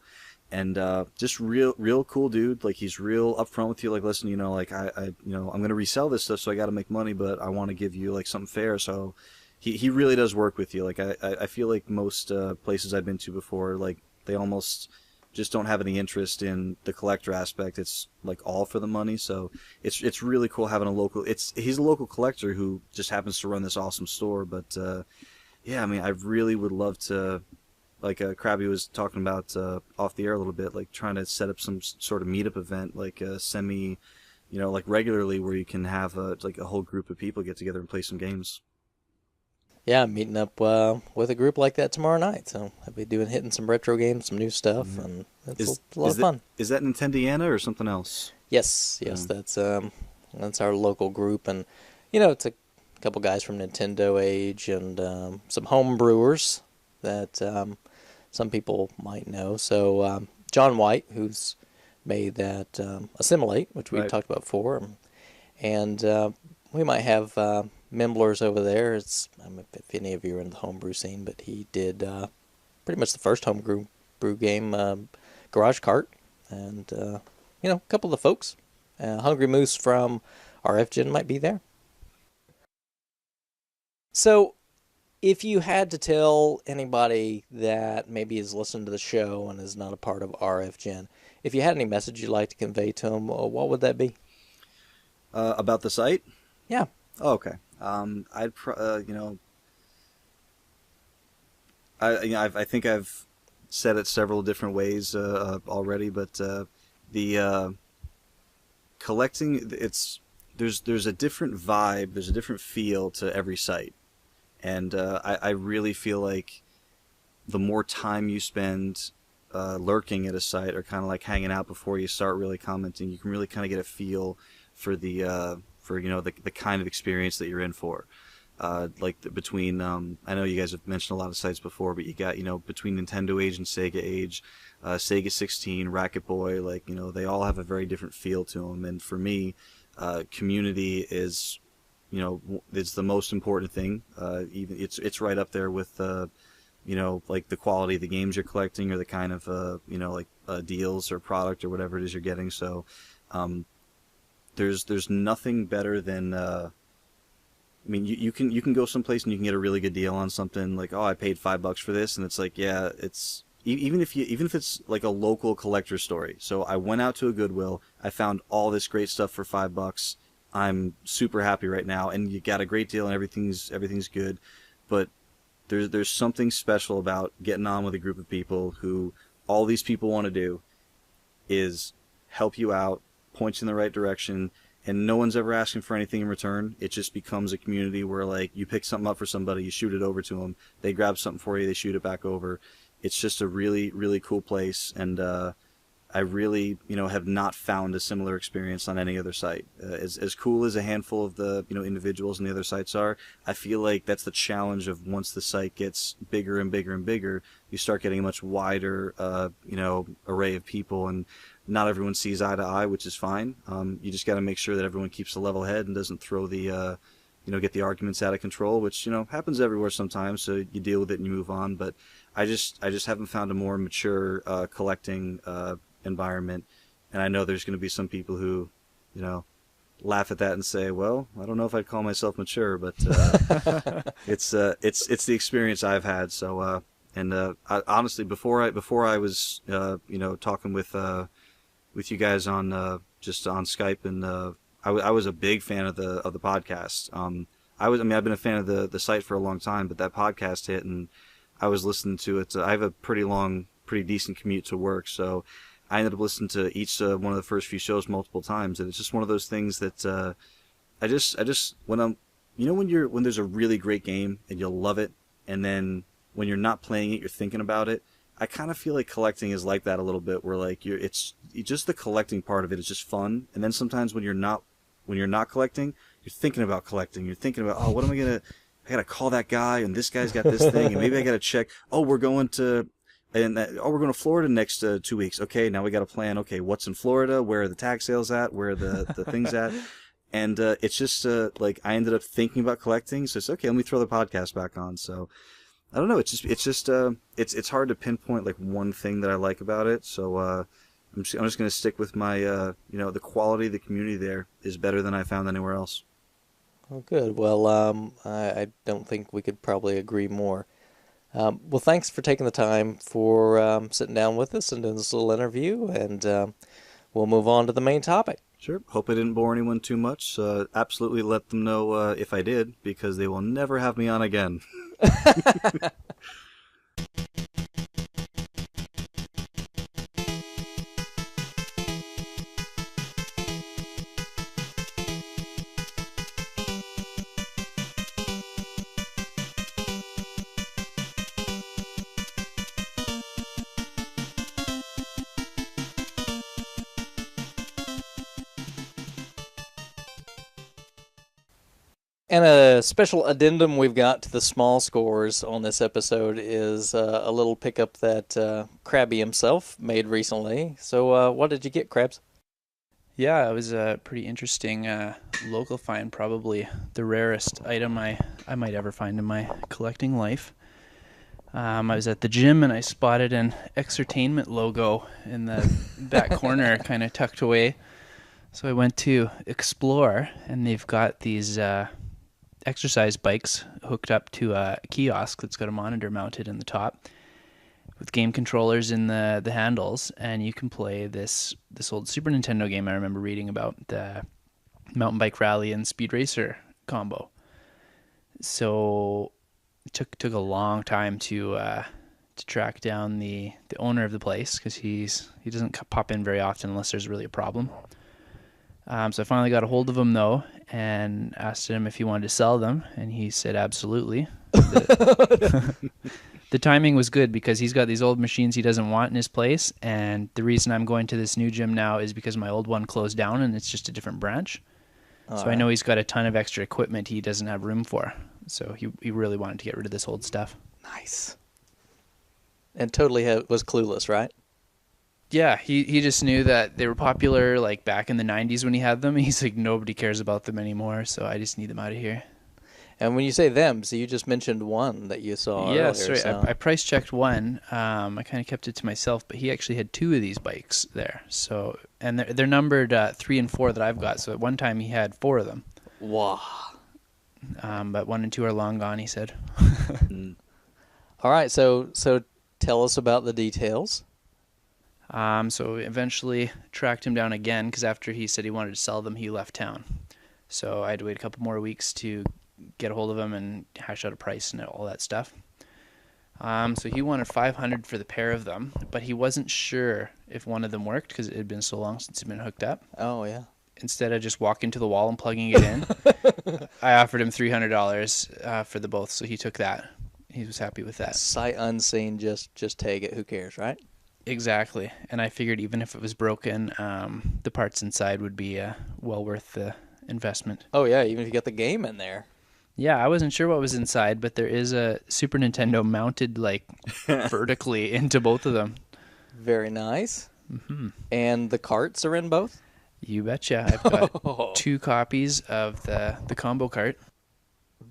and just real cool dude. Like, he's real upfront with you. Like, listen, like I'm gonna resell this stuff, so I got to make money, but I want to give you like something fair. So he really does work with you. Like I feel like most places I've been to before, like they almost just don't have any interest in the collector aspect. It's like all for the money. So it's really cool having a local. He's a local collector who just happens to run this awesome store. But yeah, I mean, I really would love to, like Crabby was talking about off the air a little bit, like trying to set up some sort of meetup event, like semi, like regularly, where you can have like a whole group of people get together and play some games. Yeah, I'm meeting up with a group like that tomorrow night. So I'll be hitting some retro games, some new stuff, and it's a lot of fun. Is that Nintendiana or something else? Yes, that's our local group, and it's a couple guys from Nintendo Age and some home brewers that some people might know. So John White, who's made that Assimilate, which we've talked about before, and we might have Memblers over there. It's if any of you are in the homebrew scene, but he did pretty much the first homebrew game, Garage Cart, and a couple of the folks. Hungry Moose from RF Gen might be there. So, if you had to tell anybody that maybe is listening to the show and is not a part of RF Gen, if you had any message you'd like to convey to them, what would that be? About the site? Yeah. Oh, okay. I think I've said it several different ways already, but the collecting, there's a different vibe, there's a different feel to every site, and I really feel like the more time you spend lurking at a site, or kind of like hanging out before you start really commenting, you can really kind of get a feel for the kind of experience that you're in for. Between I know you guys have mentioned a lot of sites before, but you got between Nintendo Age and Sega Age, Sega 16, Racket Boy, they all have a very different feel to them. And for me, community is it's the most important thing. Even it's right up there with like the quality of the games you're collecting, or the kind of deals or product or whatever it is you're getting. So there's nothing better than I mean, you can go someplace and you can get a really good deal on something like, oh, I paid $5 for this, and it's like, yeah, it's even if it's like a local collector story. So I went out to a Goodwill, I found all this great stuff for $5. I'm super happy right now, and you got a great deal, and everything's good. But there's something special about getting on with a group of people who all these people want to do is help you out, point you in the right direction, and no one's ever asking for anything in return. It just becomes a community where, like, you pick something up for somebody, you shoot it over to them, they grab something for you, they shoot it back over. It's just a really, really cool place, and I really, have not found a similar experience on any other site. As cool as a handful of the, individuals in the other sites are, I feel like that's the challenge of once the site gets bigger and bigger and bigger, you start getting a much wider, array of people, and not everyone sees eye to eye, which is fine. You just got to make sure that everyone keeps a level head and doesn't throw the, get the arguments out of control, which, happens everywhere sometimes, so you deal with it and you move on. But I just haven't found a more mature, collecting, environment, and I know there's going to be some people who, laugh at that and say, "Well, I don't know if I'd call myself mature," but it's the experience I've had. So, I, honestly, before I was, talking with you guys on just on Skype, and I was a big fan of the podcast. I've been a fan of the site for a long time, but that podcast hit, and I was listening to it. I have a pretty decent commute to work, so I ended up listening to each one of the first few shows multiple times, and it's just one of those things that I just when there's a really great game and you'll love it, and then when you're not playing it, you're thinking about it. I kind of feel like collecting is like that a little bit, where like it's just the collecting part of it is just fun, and then sometimes when you're not collecting, you're thinking about collecting. You're thinking about, oh, what am I gotta call that guy, and this guy's got this thing, and maybe I gotta check. Oh, we're going to Florida next 2 weeks. Okay, now we got to plan. Okay, what's in Florida? Where are the tag sales at? Where are the things at? And it's just like I ended up thinking about collecting. So it's okay. Let me throw the podcast back on. So I don't know. It's hard to pinpoint like one thing that I like about it. So I'm just going to stick with my the quality of the community there is better than I found anywhere else. Oh, good. Well, I don't think we could probably agree more. Well, thanks for taking the time for sitting down with us and doing this little interview, and we'll move on to the main topic. Sure. Hope I didn't bore anyone too much. Absolutely let them know if I did, because they will never have me on again. And a special addendum we've got to the small scores on this episode is a little pickup that Crabby himself made recently. So what did you get, Krabs? Yeah, it was a pretty interesting local find, probably the rarest item I might ever find in my collecting life. I was at the gym and I spotted an Exertainment logo in the back corner, kind of tucked away. So I went to explore, and they've got these exercise bikes hooked up to a kiosk that's got a monitor mounted in the top with game controllers in the handles, and you can play this old Super Nintendo game I remember reading about, the Mountain Bike Rally and Speed Racer combo. So it took a long time to track down the owner of the place, because he doesn't pop in very often unless there's really a problem. So I finally got a hold of him, though, and asked him if he wanted to sell them, and he said absolutely. The timing was good, because he's got these old machines he doesn't want in his place, and the reason I'm going to this new gym now is because my old one closed down, and it's just a different branch. So I know he's got a ton of extra equipment he doesn't have room for, so he really wanted to get rid of this old stuff. Nice. And totally was clueless, right? Yeah, he just knew that they were popular like back in the 90s when he had them. He's like, nobody cares about them anymore, so I just need them out of here. And when you say them, so you just mentioned one that you saw earlier. Yeah, sorry, so. I price checked one. I kind of kept it to myself, but he actually had two of these bikes there. So, and they're numbered 3 and 4 that I've got. So at one time he had 4 of them. Wow. but 1 and 2 are long gone, he said. All right, so tell us about the details. So eventually tracked him down again, because after he said he wanted to sell them, he left town. So I had to wait a couple more weeks to get a hold of him and hash out a price and all that stuff. So he wanted $500 for the pair of them, but he wasn't sure if one of them worked because it had been so long since it had been hooked up. Oh, yeah. Instead of just walking to the wall and plugging it in, I offered him $300 for the both, so he took that. He was happy with that. Sight unseen, just take it. Who cares, right? Exactly. And I figured even if it was broken, the parts inside would be well worth the investment. Oh, yeah, even if you got the game in there. Yeah, I wasn't sure what was inside, but there is a Super Nintendo mounted like vertically into both of them. Very nice. Mm-hmm. And the carts are in both? You betcha. I've got 2 copies of the combo cart.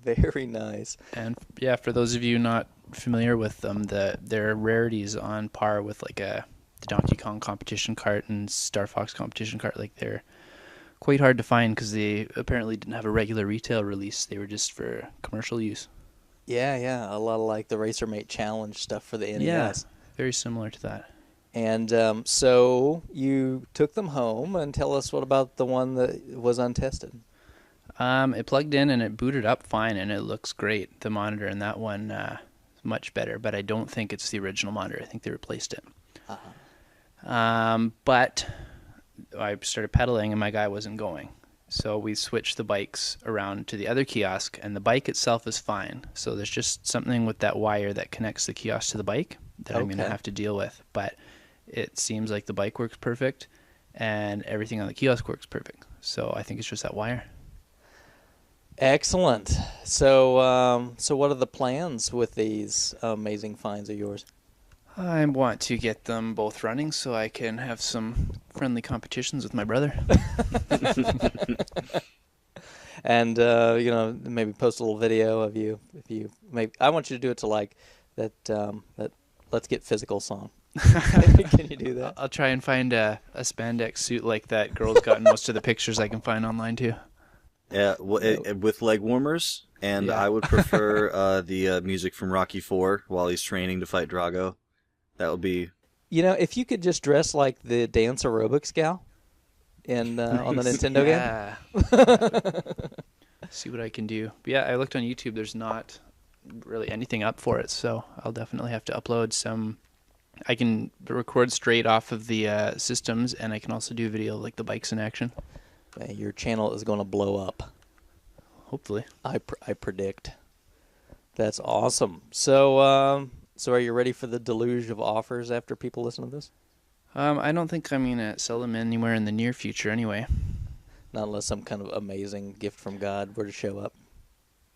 Very nice. And yeah, for those of you not familiar with them, they're rarities on par with like the Donkey Kong competition cart and Star Fox competition cart. Like they're quite hard to find because they apparently didn't have a regular retail release. They were just for commercial use. Yeah. A lot of like the Racer Mate Challenge stuff for the NES. Yeah, very similar to that. And so you took them home, and tell us what about the one that was untested. It plugged in and it booted up fine, and it looks great. The monitor in that one is much better, but I don't think it's the original monitor. I think they replaced it. But I started pedaling, and my guy wasn't going. So we switched the bikes around to the other kiosk, and the bike itself is fine. So there's just something with that wire that connects the kiosk to the bike that I'm going to have to deal with. But it seems like the bike works perfect, and everything on the kiosk works perfect. So I think it's just that wire. Excellent. So what are the plans with these amazing finds of yours? I want to get them both running so I can have some friendly competitions with my brother. And maybe post a little video of you. If you maybe, I want you to do it to like that Let's Get Physical song. Can you do that? I'll try and find a spandex suit like that girl's got in most of the pictures I can find online too. Yeah, with leg warmers, and I would prefer the music from Rocky IV while he's training to fight Drago. That would be... if you could just dress like the dance aerobics gal on the Nintendo game. See what I can do. But yeah, I looked on YouTube. There's not really anything up for it, so I'll definitely have to upload some. I can record straight off of the systems, and I can also do video like the bikes in action. Your channel is going to blow up. Hopefully. I predict. That's awesome. So are you ready for the deluge of offers after people listen to this? I don't think I'm going to sell them anywhere in the near future anyway. Not unless some kind of amazing gift from God were to show up.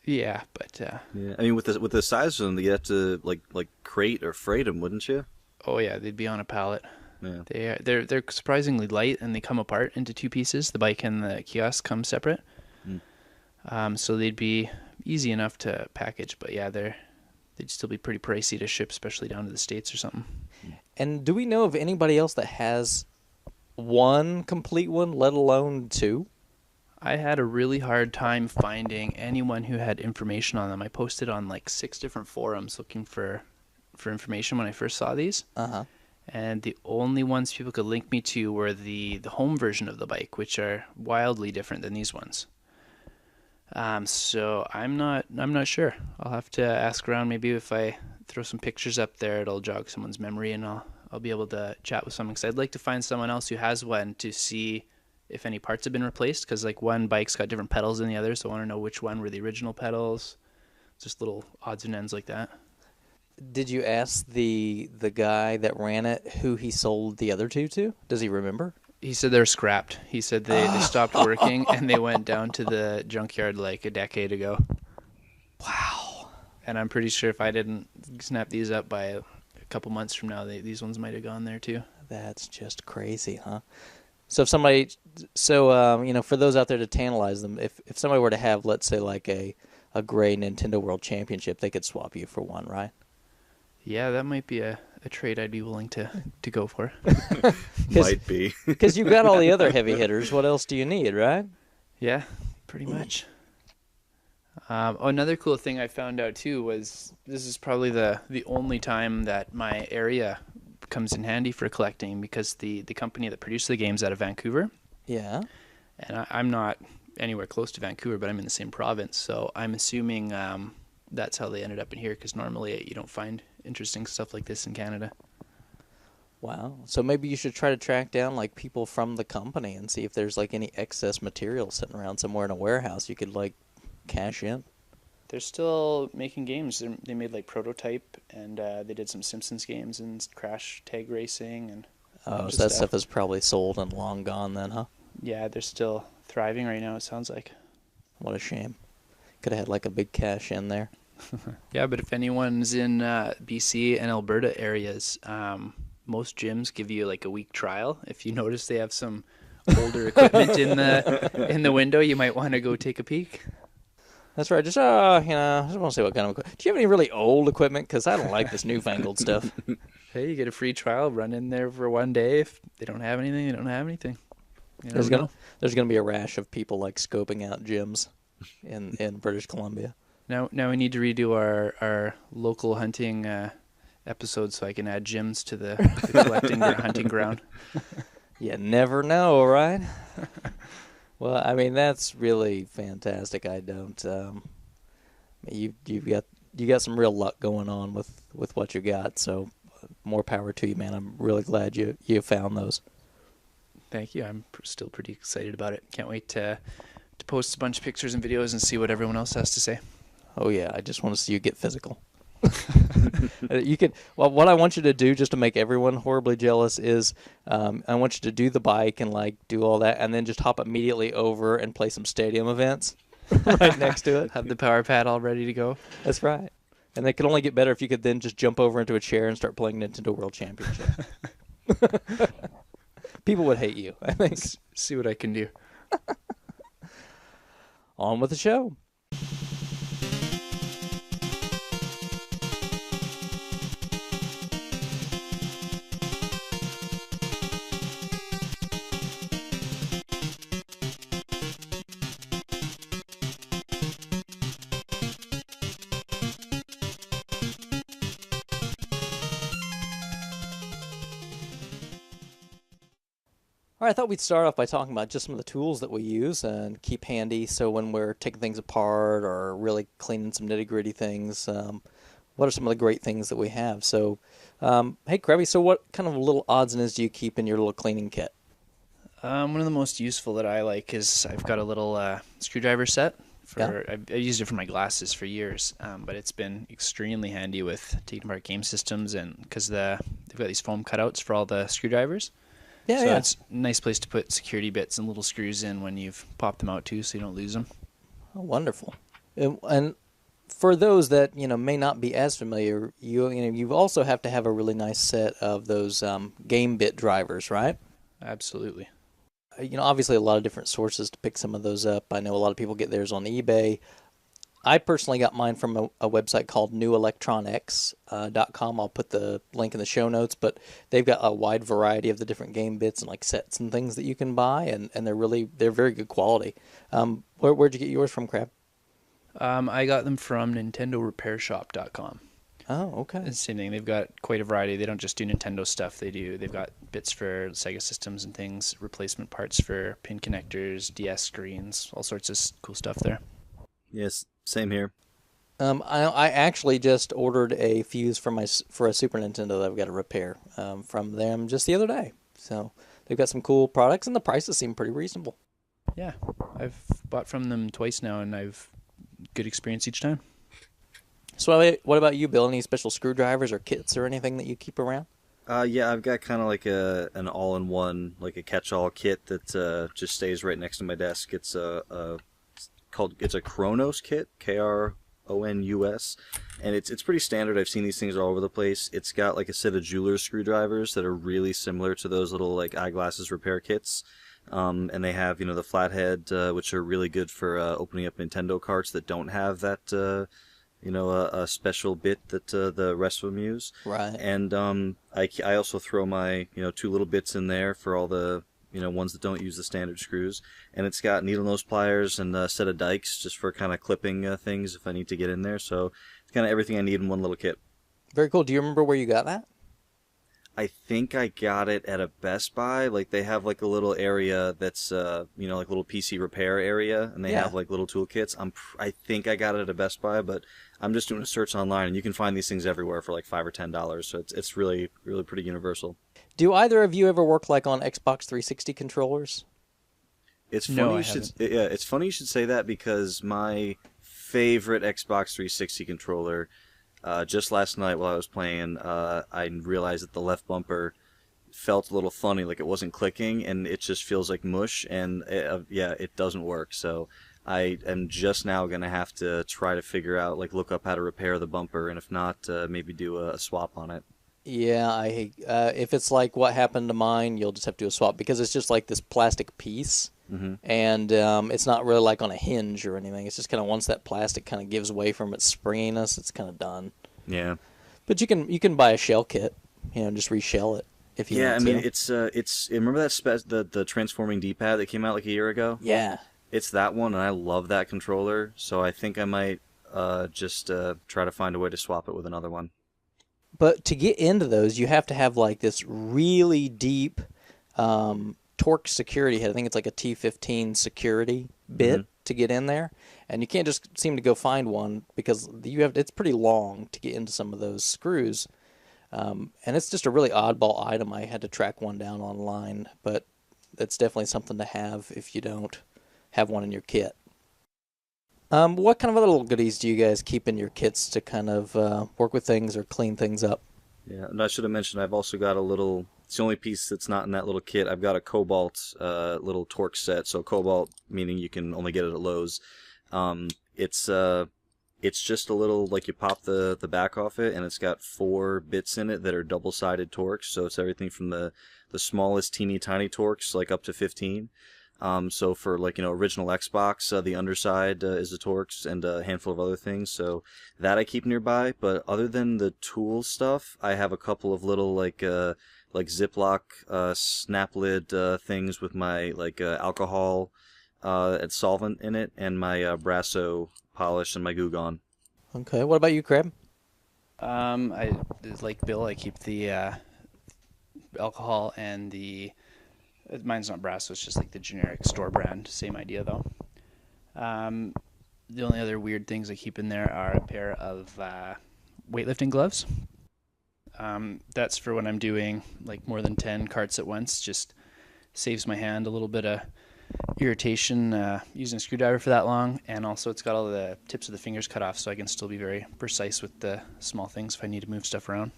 Yeah, but... Yeah, I mean, with the size of them, you'd have to, like crate or freight them, wouldn't you? Oh, yeah, they'd be on a pallet. Yeah. They're surprisingly light, and they come apart into 2 pieces. The bike and the kiosk come separate. So they'd be easy enough to package, but yeah, they'd still be pretty pricey to ship, especially down to the States or something. And do we know of anybody else that has one complete one, let alone 2? I had a really hard time finding anyone who had information on them. I posted on like 6 different forums looking for information when I first saw these. And the only ones people could link me to were the home version of the bike, which are wildly different than these ones. So I'm not sure. I'll have to ask around. Maybe if I throw some pictures up there, it'll jog someone's memory, and I'll be able to chat with someone. Because I'd like to find someone else who has one to see if any parts have been replaced. Because like one bike's got different pedals than the other, so I want to know which one were the original pedals. Just little odds and ends like that. Did you ask the guy that ran it who he sold the other 2 to? Does he remember? He said they're scrapped. He said they stopped working and they went down to the junkyard like a decade ago. Wow. And I'm pretty sure if I didn't snap these up by a couple months from now, these ones might have gone there too. That's just crazy, huh? So if somebody, for those out there to tantalize them, if somebody were to have, let's say, like a gray Nintendo World Championship, they could swap you for one, right? Yeah, that might be a trade I'd be willing to go for. Might be. Because you've got all the other heavy hitters. What else do you need, right? Yeah, pretty much. Another cool thing I found out too was this is probably the only time that my area comes in handy for collecting, because the company that produced the game's out of Vancouver. Yeah. And I'm not anywhere close to Vancouver, but I'm in the same province, so I'm assuming that's how they ended up in here, because normally you don't find interesting stuff like this in Canada. Wow. So maybe you should try to track down like people from the company and see if there's like any excess material sitting around somewhere in a warehouse you could like cash in. They're still making games. They made like Prototype, and they did some Simpsons games and Crash Tag Racing and Oh, so that stuff is probably sold and long gone then, huh? Yeah, they're still thriving right now, it sounds like. What a shame. Could have had like a big cash in there. Yeah, but if anyone's in BC and Alberta areas, most gyms give you like a week trial. If you notice they have some older equipment in the window, you might want to go take a peek. That's right. Just I just want to see what kind of equipment. Do you have any really old equipment? Because I don't like this newfangled stuff. Hey, you get a free trial. Run in there for one day. If they don't have anything, they don't have anything. There's gonna be a rash of people like scoping out gyms in British Columbia. Now we need to redo our local hunting episode so I can add gyms to the collecting hunting ground. You never know, right? Well, I mean that's really fantastic. I don't. You got some real luck going on with what you got. So more power to you, man. I'm really glad you found those. Thank you. I'm still pretty excited about it. Can't wait to post a bunch of pictures and videos and see what everyone else has to say. Oh yeah, I just want to see you get physical. You can. Well, what I want you to do, just to make everyone horribly jealous, is I want you to do the bike and like do all that, and then just hop immediately over and play some stadium events right next to it. Have the power pad all ready to go. That's right. And they could only get better if you could then just jump over into a chair and start playing Nintendo World Championship. People would hate you, I think. See what I can do. On with the show. All right, I thought we'd start off by talking about just some of the tools that we use and keep handy. So when we're taking things apart or really cleaning some nitty-gritty things, what are some of the great things that we have? So, hey, Crabby, so what kind of little odds and ends do you keep in your little cleaning kit? One of the most useful that I like is I've got a little screwdriver set. I've used it for my glasses for years, but it's been extremely handy with taking apart game systems, and because they've got these foam cutouts for all the screwdrivers. So it's a nice place to put security bits and little screws in when you've popped them out too, so you don't lose them. Oh, wonderful. And for those that may not be as familiar, you also have to have a really nice set of those game bit drivers, right? Absolutely. Obviously a lot of different sources to pick some of those up. I know a lot of people get theirs on eBay. I personally got mine from a website called newelectronics.com. I'll put the link in the show notes, but they've got a wide variety of the different game bits and like sets and things that you can buy, and they're very good quality. Where'd you get yours from, Crab? I got them from NintendoRepairShop.com. Oh, okay. It's the same thing. They've got quite a variety. They don't just do Nintendo stuff. They've got bits for Sega systems and things, replacement parts for pin connectors, DS screens, all sorts of cool stuff there. Yes, same here. I actually just ordered a fuse for a Super Nintendo that I've got to repair from them just the other day. So they've got some cool products, and the prices seem pretty reasonable. Yeah, I've bought from them twice now, and I've good experience each time. So what about you, Bill? Any special screwdrivers or kits or anything that you keep around? Yeah, I've got kind of like an all-in-one, like a catch-all kit that just stays right next to my desk. It's a Kronos kit, Kronus, and it's pretty standard. I've seen these things all over the place. It's got like a set of jeweler's screwdrivers that are really similar to those little like eyeglasses repair kits. And they have, the flathead, which are really good for opening up Nintendo carts that don't have that, a special bit that the rest of them use. Right. And I also throw my, two little bits in there for all the, ones that don't use the standard screws. And it's got needle nose pliers and a set of dikes just for kind of clipping things if I need to get in there. So it's kind of everything I need in one little kit. Very cool. Do you remember where you got that? I think I got it at a Best Buy. Like, they have like a little area that's like a little PC repair area, and they have like little toolkits. I think I got it at a Best Buy, but I'm just doing a search online, and you can find these things everywhere for like $5 or $10. So it's really pretty universal. Do either of you ever work like on Xbox 360 controllers? It's funny it's funny you should say that, because my favorite Xbox 360 controller, just last night while I was playing, I realized that the left bumper felt a little funny, like it wasn't clicking, and it just feels like mush, and it doesn't work. So I am just now going to have to try to figure out, like, look up how to repair the bumper, and if not, maybe do a swap on it. Yeah, if it's like what happened to mine, you'll just have to do a swap, because it's just like this plastic piece, and it's not really like on a hinge or anything. It's just kind of, once that plastic kind of gives way from its springiness, it's kind of done. Yeah, but you can buy a shell kit, and just reshell it if you want to. Yeah, I mean, it's remember that the transforming D-pad that came out like a year ago? Yeah, it's that one, and I love that controller. So I think I might just try to find a way to swap it with another one. But to get into those, you have to have like this really deep torque security head. I think it's like a T15 security bit to get in there, and you can't just seem to go find one, because it's pretty long to get into some of those screws, and it's just a really oddball item. I had to track one down online, but it's definitely something to have if you don't have one in your kit. What kind of other little goodies do you guys keep in your kits to kind of work with things or clean things up? Yeah, and I should have mentioned, I've also got a little, it's the only piece that's not in that little kit, I've got a Cobalt little torque set. So Cobalt, meaning you can only get it at Lowe's. It's just a little, like, you pop the back off it, and it's got 4 bits in it that are double-sided torques. So it's everything from the smallest teeny tiny torques, like up to 15. So for, like, original Xbox, the underside is the torques, and a handful of other things. So that I keep nearby. But other than the tool stuff, I have a couple of little, like Ziploc snap lid things with my, like, alcohol and solvent in it, and my Brasso polish and my Goo Gone. Okay, what about you, Crab? I like Bill. I keep the alcohol and mine's not Brasso, it's just like the generic store brand. Same idea, though. The only other weird things I keep in there are a pair of weightlifting gloves. That's for when I'm doing like more than 10 carts at once. Just saves my hand a little bit of irritation using a screwdriver for that long. And also it's got all the tips of the fingers cut off, so I can still be very precise with the small things if I need to move stuff around.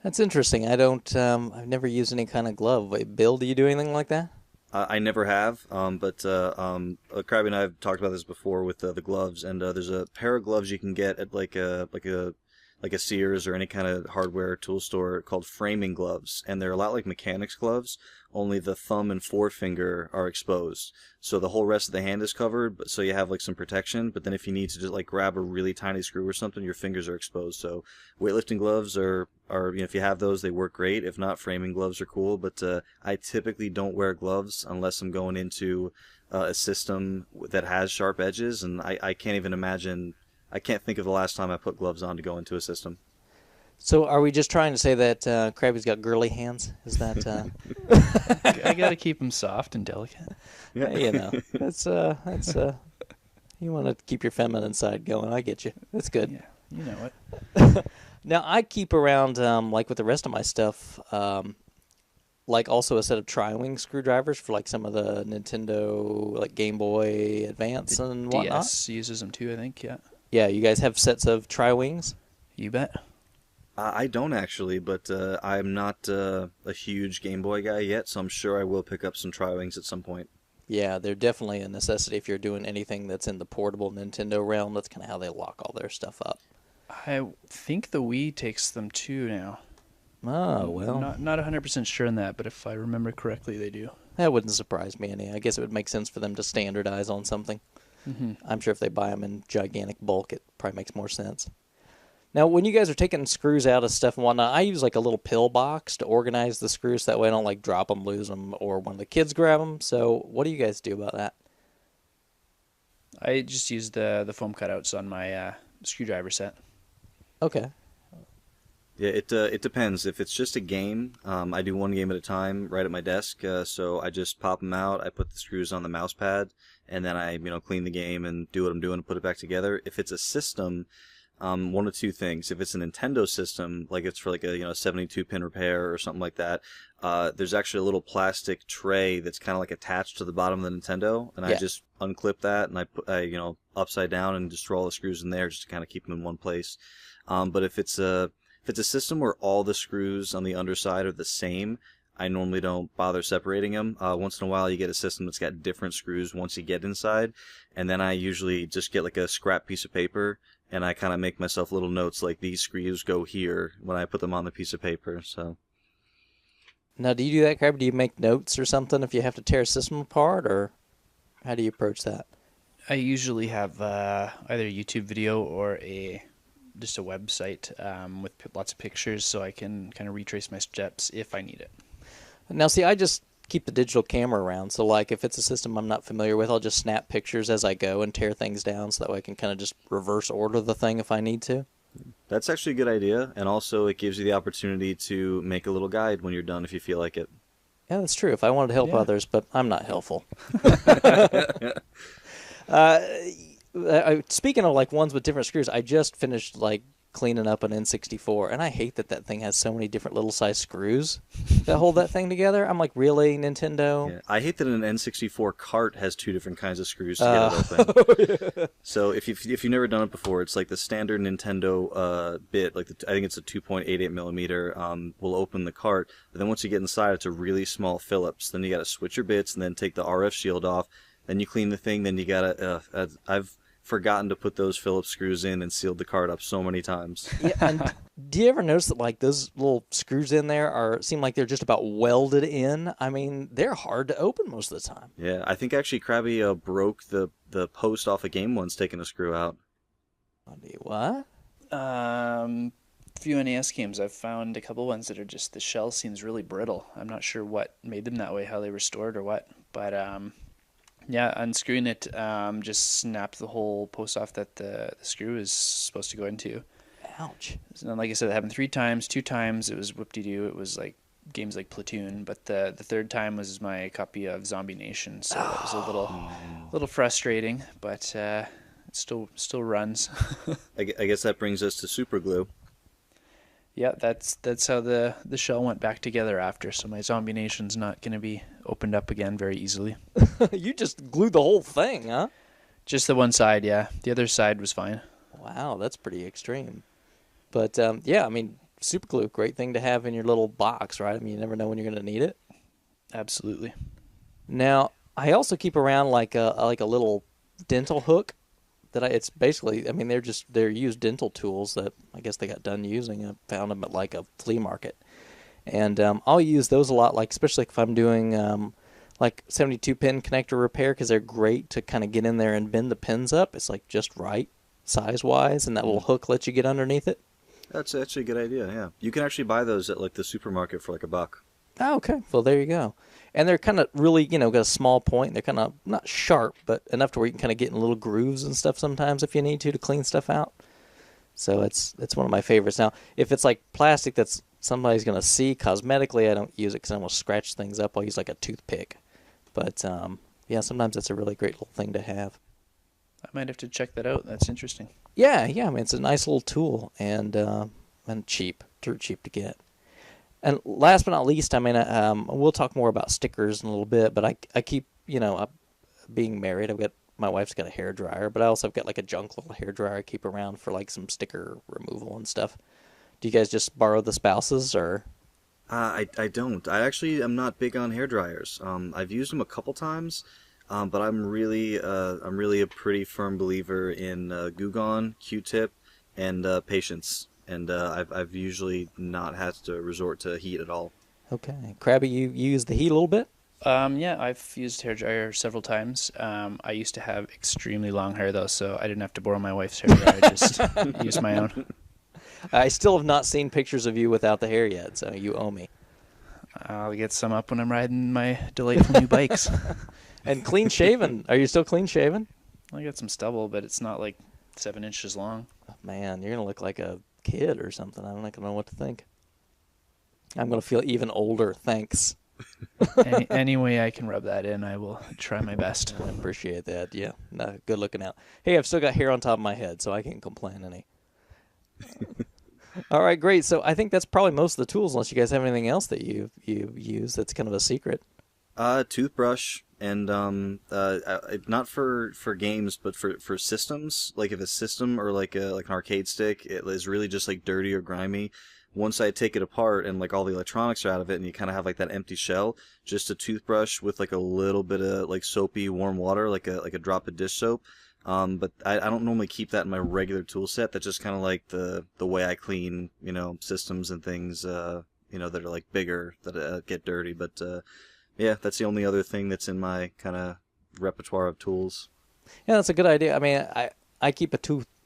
That's interesting. I've never used any kind of glove. Wait, Bill, do you do anything like that? I never have, but Crabby and I have talked about this before with the gloves, and there's a pair of gloves you can get at like a Sears or any kind of hardware tool store called framing gloves, and they're a lot like mechanics gloves, only the thumb and forefinger are exposed. So the whole rest of the hand is covered, but so you have like some protection, but then if you need to just like grab a really tiny screw or something, your fingers are exposed. So weightlifting gloves are if you have those, they work great. If not, framing gloves are cool, but I typically don't wear gloves unless I'm going into a system that has sharp edges, and I can't even imagine, I can't think of the last time I put gloves on to go into a system. So are we just trying to say that Crabby's got girly hands? Is that... I got to keep them soft and delicate. Yeah. That's you want to keep your feminine side going. I get you. That's good. Yeah, you know it. Now, I keep around, like with the rest of my stuff, like also a set of tri-wing screwdrivers for like some of the Nintendo, like Game Boy Advance and whatnot. DS uses them too, I think, yeah. Yeah, you guys have sets of tri-wings? You bet. I don't actually, but I'm not a huge Game Boy guy yet, so I'm sure I will pick up some tri-wings at some point. Yeah, they're definitely a necessity if you're doing anything that's in the portable Nintendo realm. That's kind of how they lock all their stuff up. I think the Wii takes them too now. Oh, well. Not 100% sure on that, but if I remember correctly, they do. That wouldn't surprise me any. I guess it would make sense for them to standardize on something. Mm-hmm. I'm sure if they buy them in gigantic bulk, it probably makes more sense. Now, when you guys are taking screws out of stuff and whatnot, I use like a little pill box to organize the screws. That way I don't like drop them, lose them, or one of the kids grab them. So what do you guys do about that? I just use the foam cutouts on my screwdriver set. Okay. Yeah, it depends. If it's just a game, I do one game at a time right at my desk. So I just pop them out. I put the screws on the mouse pad, and then I clean the game and do what I'm doing and put it back together. If it's a system, one of two things. If it's a Nintendo system, like it's for like a 72 pin repair or something like that, there's actually a little plastic tray that's kind of like attached to the bottom of the Nintendo, and I just unclip that and I put upside down and just throw all the screws in there just to kind of keep them in one place. But if it's a system where all the screws on the underside are the same, I normally don't bother separating them. Once in a while you get a system that's got different screws once you get inside, and then I usually just get like a scrap piece of paper and I kind of make myself little notes like these screws go here when I put them on the piece of paper. So Now, do you do that, Crabby? Do you make notes or something if you have to tear a system apart, or how do you approach that? I usually have either a YouTube video or just a website with lots of pictures, so I can kind of retrace my steps if I need it. Now, see, I just keep the digital camera around, so like if it's a system I'm not familiar with, I'll just snap pictures as I go and tear things down, so that way I can kind of just reverse order the thing if I need to. that's actually a good idea, and also it gives you the opportunity to make a little guide when you're done if you feel like it. Yeah, that's true. If I wanted to help others, but I'm not helpful. Speaking of like ones with different screws, I just finished like cleaning up an N64, and I hate that thing has so many different little size screws that hold that thing together. I'm like, really, Nintendo? Yeah, I hate that an N64 cart has two different kinds of screws to get it open. Yeah. So if you've never done it before, it's like the standard Nintendo bit, like I think it's a 2.88 millimeter, will open the cart. But then once you get inside, it's a really small Phillips. Then you got to switch your bits and then take the RF shield off. Then you clean the thing. Then you gotta. I've forgotten to put those Phillips screws in and sealed the cart up so many times. Yeah, and do you ever notice that like those little screws in there seem like they're just about welded in? I mean, they're hard to open most of the time. Yeah, I think actually Crabby broke the post off a game once taking a screw out. What? Few NES games, I've found a couple ones that are just, the shell seems really brittle. I'm not sure what made them that way, how they were stored or what, but yeah, unscrewing it just snapped the whole post off that the screw is supposed to go into. Ouch. And then, like I said, it happened 3 times. 2 times it was whoop-de-doo. It was like games like Platoon, but the third time was my copy of Zombie Nation, so that was a little frustrating, but it still runs. I guess that brings us to super glue. Yeah, that's how the shell went back together after, so my Zombie Nation's not going to be opened up again very easily. You just glued the whole thing, huh? Just the one side, yeah. The other side was fine. Wow, that's pretty extreme. But, yeah, I mean, super glue, great thing to have in your little box, right? I mean, you never know when you're going to need it. Absolutely. Now, I also keep around like a little dental hook. It's basically, I mean, they're used dental tools that I guess they got done using. I found them at like a flea market. And I'll use those a lot, like especially if I'm doing like 72 pin connector repair, because they're great to kind of get in there and bend the pins up. It's like just right size wise, and that little hook lets you get underneath it. That's actually a good idea, yeah. You can actually buy those at like the supermarket for like $1. Oh, okay. Well, there you go. And they're kind of really, got a small point. They're kind of not sharp, but enough to where you can kind of get in little grooves and stuff sometimes if you need to clean stuff out. So it's one of my favorites. Now, if it's like plastic that's somebody's going to see cosmetically, I don't use it because I almost scratch things up. I'll use like a toothpick. But, yeah, sometimes it's a really great little thing to have. I might have to check that out. That's interesting. Yeah. I mean, it's a nice little tool and cheap, dirt cheap to get. And last but not least, I mean, we'll talk more about stickers in a little bit, but I keep, being married, my wife's got a hairdryer, but I also have got like a junk little hairdryer I keep around for like some sticker removal and stuff. Do you guys just borrow the spouses, or? I don't. I actually am not big on hairdryers. I've used them a couple times, but I'm really a pretty firm believer in Goo Gone, Q-tip, and patience. And I've usually not had to resort to heat at all. Okay. Crabby, you use the heat a little bit? Yeah, I've used hairdryer several times. I used to have extremely long hair, though, so I didn't have to borrow my wife's hairdryer. I just used my own. I still have not seen pictures of you without the hair yet, so you owe me. I'll get some up when I'm riding my delightful new bikes. And clean shaven. Are you still clean shaven? I got some stubble, but it's not like 7 inches long. Man, you're going to look like a kid or something. I'm not going to know what to think. I'm going to feel even older. Thanks. Any way I can rub that in, I will try my best. I appreciate that. Yeah, no, good looking out. Hey, I've still got hair on top of my head, so I can't complain any. All right, great. So I think that's probably most of the tools, unless you guys have anything else that you use that's kind of a secret. Toothbrush, and not for games, but for systems. Like if a system or like an arcade stick, it is really just like dirty or grimy. Once I take it apart and like all the electronics are out of it, and you kind of have like that empty shell, just a toothbrush with like a little bit of like soapy warm water, like a drop of dish soap. But I don't normally keep that in my regular tool set. That's just kind of like the way I clean, systems and things, that are like bigger that get dirty. But yeah, that's the only other thing that's in my kind of repertoire of tools. Yeah, that's a good idea. I mean, I keep a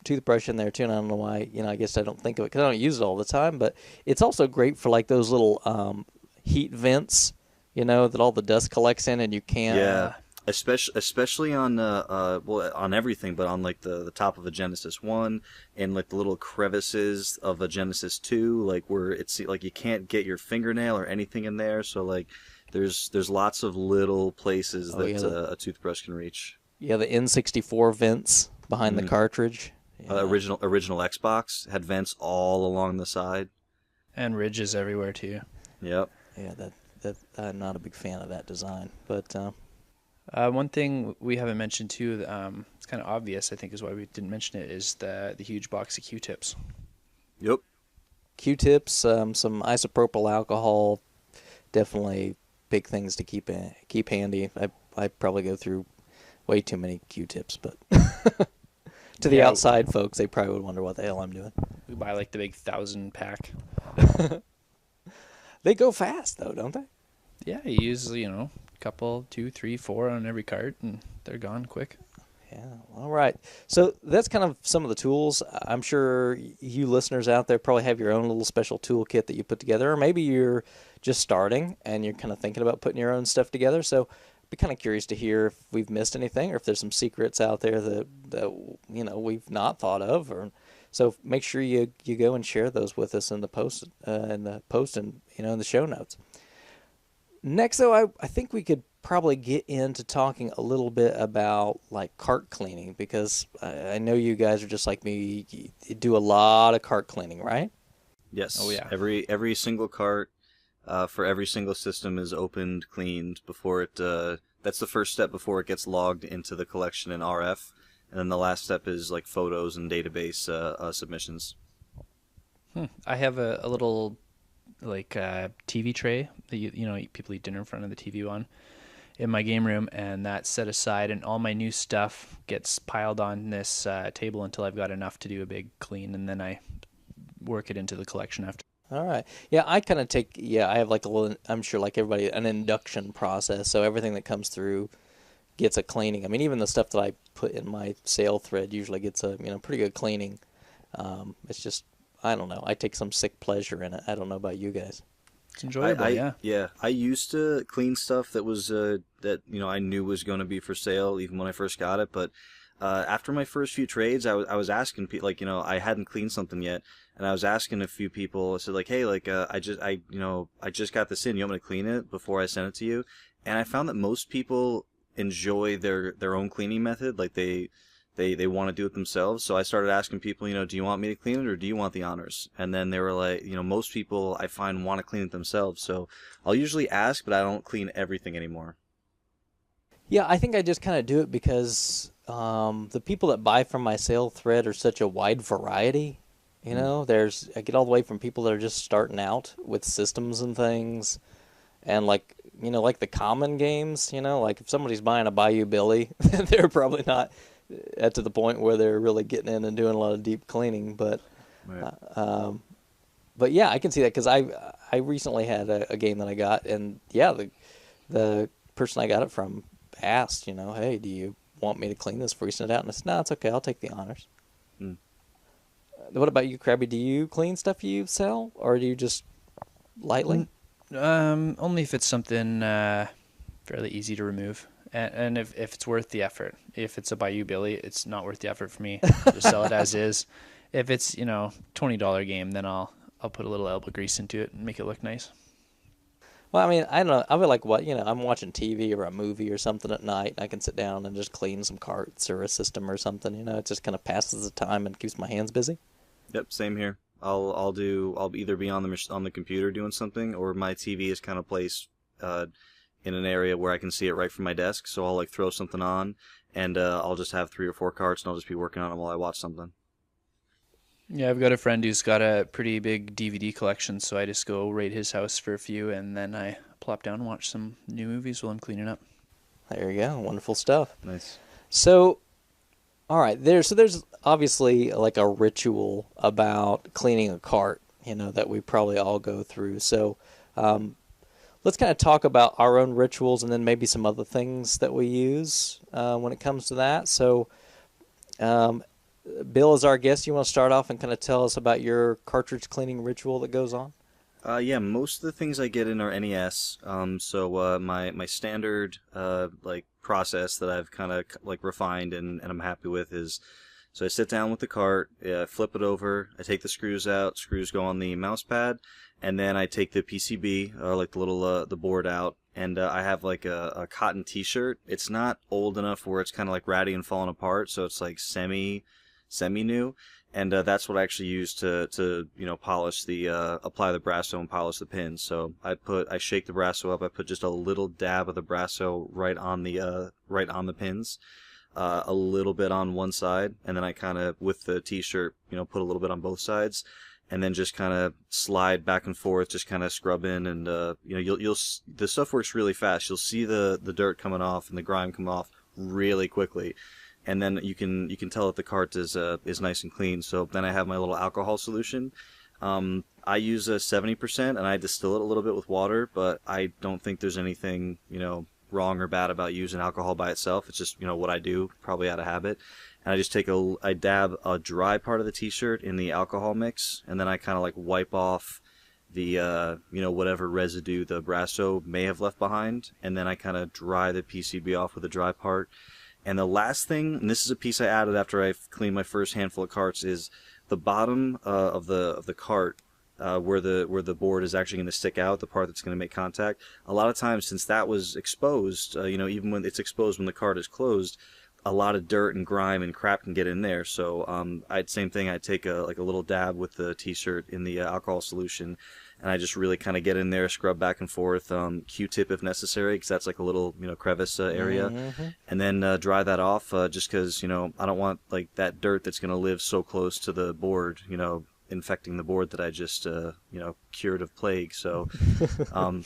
toothbrush in there too, and I don't know why. I guess I don't think of it because I don't use it all the time. But it's also great for like those little heat vents, that all the dust collects in, and you can't. Yeah, especially on on everything, but on like the top of a Genesis 1 and like the little crevices of a Genesis 2, like where it's like you can't get your fingernail or anything in there. So like there's lots of little places that a toothbrush can reach. Yeah, the N64 vents behind the cartridge. Yeah. Original Xbox had vents all along the side, and ridges everywhere too. Yep. Yeah, that I'm not a big fan of that design. But one thing we haven't mentioned too, it's kind of obvious, I think, is why we didn't mention it, is the huge box of Q-tips. Yep. Q-tips, some isopropyl alcohol, definitely big things to keep handy. I probably go through way too many Q-tips, but to the outside folks, they probably would wonder what the hell I'm doing. We buy like the big 1,000 pack. They go fast though, don't they? Yeah, you use a couple, 2, 3, 4 on every cart, and they're gone quick. Yeah, all right. So that's kind of some of the tools. I'm sure you listeners out there probably have your own little special toolkit that you put together, or maybe you're just starting and you're kind of thinking about putting your own stuff together. So I'd be kind of curious to hear if we've missed anything, or if there's some secrets out there that we've not thought of. So make sure you go and share those with us in the post and in the show notes. Next, though, I think we could probably get into talking a little bit about like cart cleaning, because I know you guys are just like me. You do a lot of cart cleaning, right? Yes. Oh yeah. Every single cart for every single system is opened, cleaned before it. That's the first step before it gets logged into the collection in RF, and then the last step is like photos and database submissions. I have a little like TV tray that people eat dinner in front of the TV on in my game room, and that's set aside, and all my new stuff gets piled on this table until I've got enough to do a big clean, and then I work it into the collection after. All right. Yeah, I kind of I have like a little, I'm sure like everybody, an induction process. So everything that comes through gets a cleaning. I mean, even the stuff that I put in my sale thread usually gets a pretty good cleaning. It's just, I don't know. I take some sick pleasure in it. I don't know about you guys. It's enjoyable, yeah. Yeah, I used to clean stuff that was that I knew was going to be for sale even when I first got it. But after my first few trades, I was asking people, like, I hadn't cleaned something yet, and I was asking a few people. I said, like, hey, like I just got this in. You want me to clean it before I send it to you? And I found that most people enjoy their own cleaning method. Like they want to do it themselves. So I started asking people, do you want me to clean it or do you want the honors? And then they were like, most people I find want to clean it themselves. So I'll usually ask, but I don't clean everything anymore. Yeah, I think I just kind of do it because the people that buy from my sale thread are such a wide variety. I get all the way from people that are just starting out with systems and things, and like the common games. Like if somebody's buying a Bayou Billy, they're probably not to the point where they're really getting in and doing a lot of deep cleaning. But Right. but yeah, I can see that because I recently had a game that I got, and yeah, the person I got it from asked, hey, do you want me to clean this before you send it out? And I said, no, it's okay, I'll take the honors. What about you, Crabby? Do you clean stuff you sell, or do you just lightly? Only if it's something fairly easy to remove, and if it's worth the effort. If it's a Bayou Billy, it's not worth the effort for me. Just sell it as is. If it's $20 game, then I'll put a little elbow grease into it and make it look nice. Well, I mean, I don't know. I feel like I'm watching TV or a movie or something at night. I can sit down and just clean some carts or a system or something. It just kind of passes the time and keeps my hands busy. Yep, same here. I'll either be on the computer doing something, or my TV is kind of placed in an area where I can see it right from my desk. So I'll like throw something on, and I'll just have 3 or 4 carts, and I'll just be working on them while I watch something. Yeah, I've got a friend who's got a pretty big DVD collection, so I just go raid his house for a few, and then I plop down and watch some new movies while I'm cleaning up. There you go. Wonderful stuff. Nice. So, all right, there's obviously like a ritual about cleaning a cart, that we probably all go through. So, let's kind of talk about our own rituals and then maybe some other things that we use when it comes to that. So, Bill, as our guest, you want to start off and kind of tell us about your cartridge cleaning ritual that goes on? Yeah, most of the things I get in are NES. So my standard like process that I've kind of like refined and I'm happy with is, so I sit down with the cart, flip it over, I take the screws out, screws go on the mouse pad, and then I take the PCB or like the little the board out, and I have like a cotton T-shirt. It's not old enough where it's kind of like ratty and falling apart, so it's like semi new, and that's what I actually use to polish the apply the Brasso and polish the pins. So I shake the Brasso up. I put just a little dab of the Brasso right on the pins, a little bit on one side, and then I kind of with the T-shirt put a little bit on both sides, and then just kind of slide back and forth, just kind of scrub in, and you'll the stuff works really fast. You'll see the dirt coming off and the grime come off really quickly. And then you can tell that the cart is nice and clean. So then I have my little alcohol solution. I use a 70%, and I distill it a little bit with water. But I don't think there's anything wrong or bad about using alcohol by itself. It's just what I do, probably out of habit. And I just I dab a dry part of the T-shirt in the alcohol mix, and then I kind of like wipe off the whatever residue the Brasso may have left behind, and then I kind of dry the PCB off with a dry part. And the last thing, and this is a piece I added after I cleaned my first handful of carts, is the bottom of the cart where the board is actually going to stick out, the part that's going to make contact. A lot of times, since that was exposed, even when it's exposed when the cart is closed, a lot of dirt and grime and crap can get in there. So same thing. I'd take a little dab with the T-shirt in the alcohol solution, and I just really kind of get in there, scrub back and forth, Q-tip if necessary, because that's like a little crevice area, Mm-hmm. and then dry that off, just because I don't want like that dirt that's going to live so close to the board, infecting the board that I just cured of plague. So and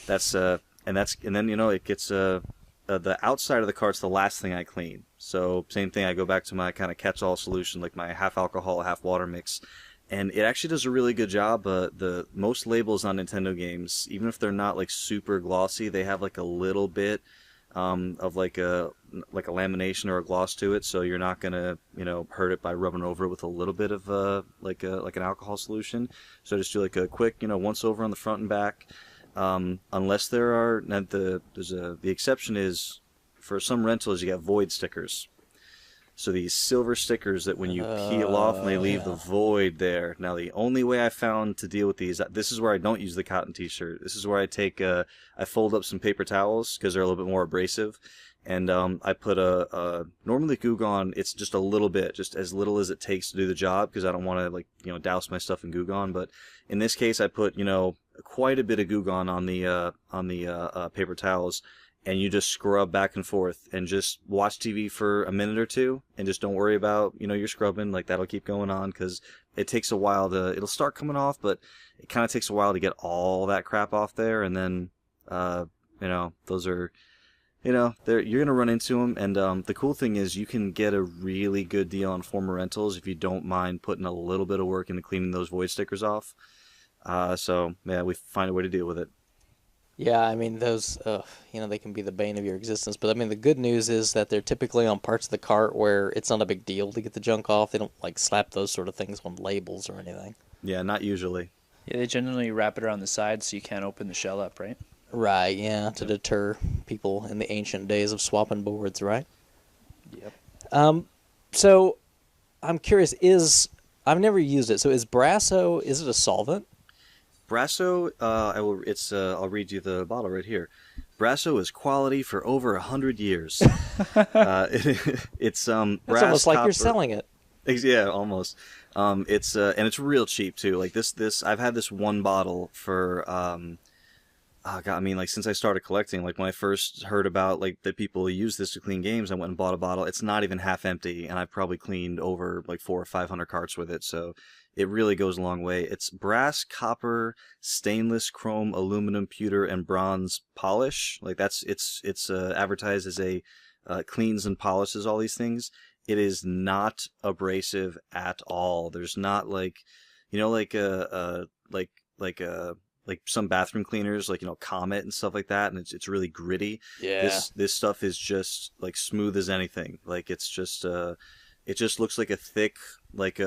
then it gets the outside of the cart's the last thing I clean. So same thing, I go back to my kind of catch-all solution, like my half alcohol, half water mix. And it actually does a really good job. The most labels on Nintendo games, even if they're not like super glossy, they have like a little bit of like a lamination or a gloss to it, so you're not gonna hurt it by rubbing over it with a little bit of like an alcohol solution. So just do like a quick once over on the front and back. Unless there are the exception is for some rentals you got void stickers. So these silver stickers that when you peel off and they leave the void there. Now the only way I found to deal with these, this is where I don't use the cotton T-shirt. This is where I take I fold up some paper towels because they're a little bit more abrasive, and I put normally Goo Gone. It's just a little bit, just as little as it takes to do the job, because I don't want to douse my stuff in Goo Gone. But in this case, I put quite a bit of Goo Gone on the paper towels. And you just scrub back and forth and just watch TV for a minute or two and just don't worry about, your scrubbing. Like, that'll keep going on because it takes a while it'll start coming off, but it kind of takes a while to get all that crap off there. And then, those are, you're going to run into them. And the cool thing is you can get a really good deal on former rentals if you don't mind putting a little bit of work into cleaning those void stickers off. So, yeah, we find a way to deal with it. Yeah, I mean those, they can be the bane of your existence. But I mean, the good news is that they're typically on parts of the cart where it's not a big deal to get the junk off. They don't like slap those sort of things on labels or anything. Yeah, not usually. Yeah, they generally wrap it around the side so you can't open the shell up, right? Right, yeah, to deter people in the ancient days of swapping boards, right? Yep. So I'm curious, I've never used it. So is Brasso, is it a solvent? Brasso, I'll read you the bottle right here. Brasso is quality for over 100 years. It's It's brass, almost like copper. you're selling it. Yeah, almost. And it's real cheap too. Like this I've had this one bottle for oh God, I mean, like since I started collecting, like when I first heard about like that people use this to clean games, I went and bought a bottle. It's not even half empty, and I've probably cleaned over like 400 or 500 carts with it. So it really goes a long way. It's brass, copper, stainless, chrome, aluminum, pewter, and bronze polish. Like it's advertised as a cleans and polishes all these things. It is not abrasive at all. There's not like, like like some bathroom cleaners, like Comet and stuff like that, and it's really gritty. Yeah. This stuff is just like smooth as anything. Like it's just it just looks like a thick, like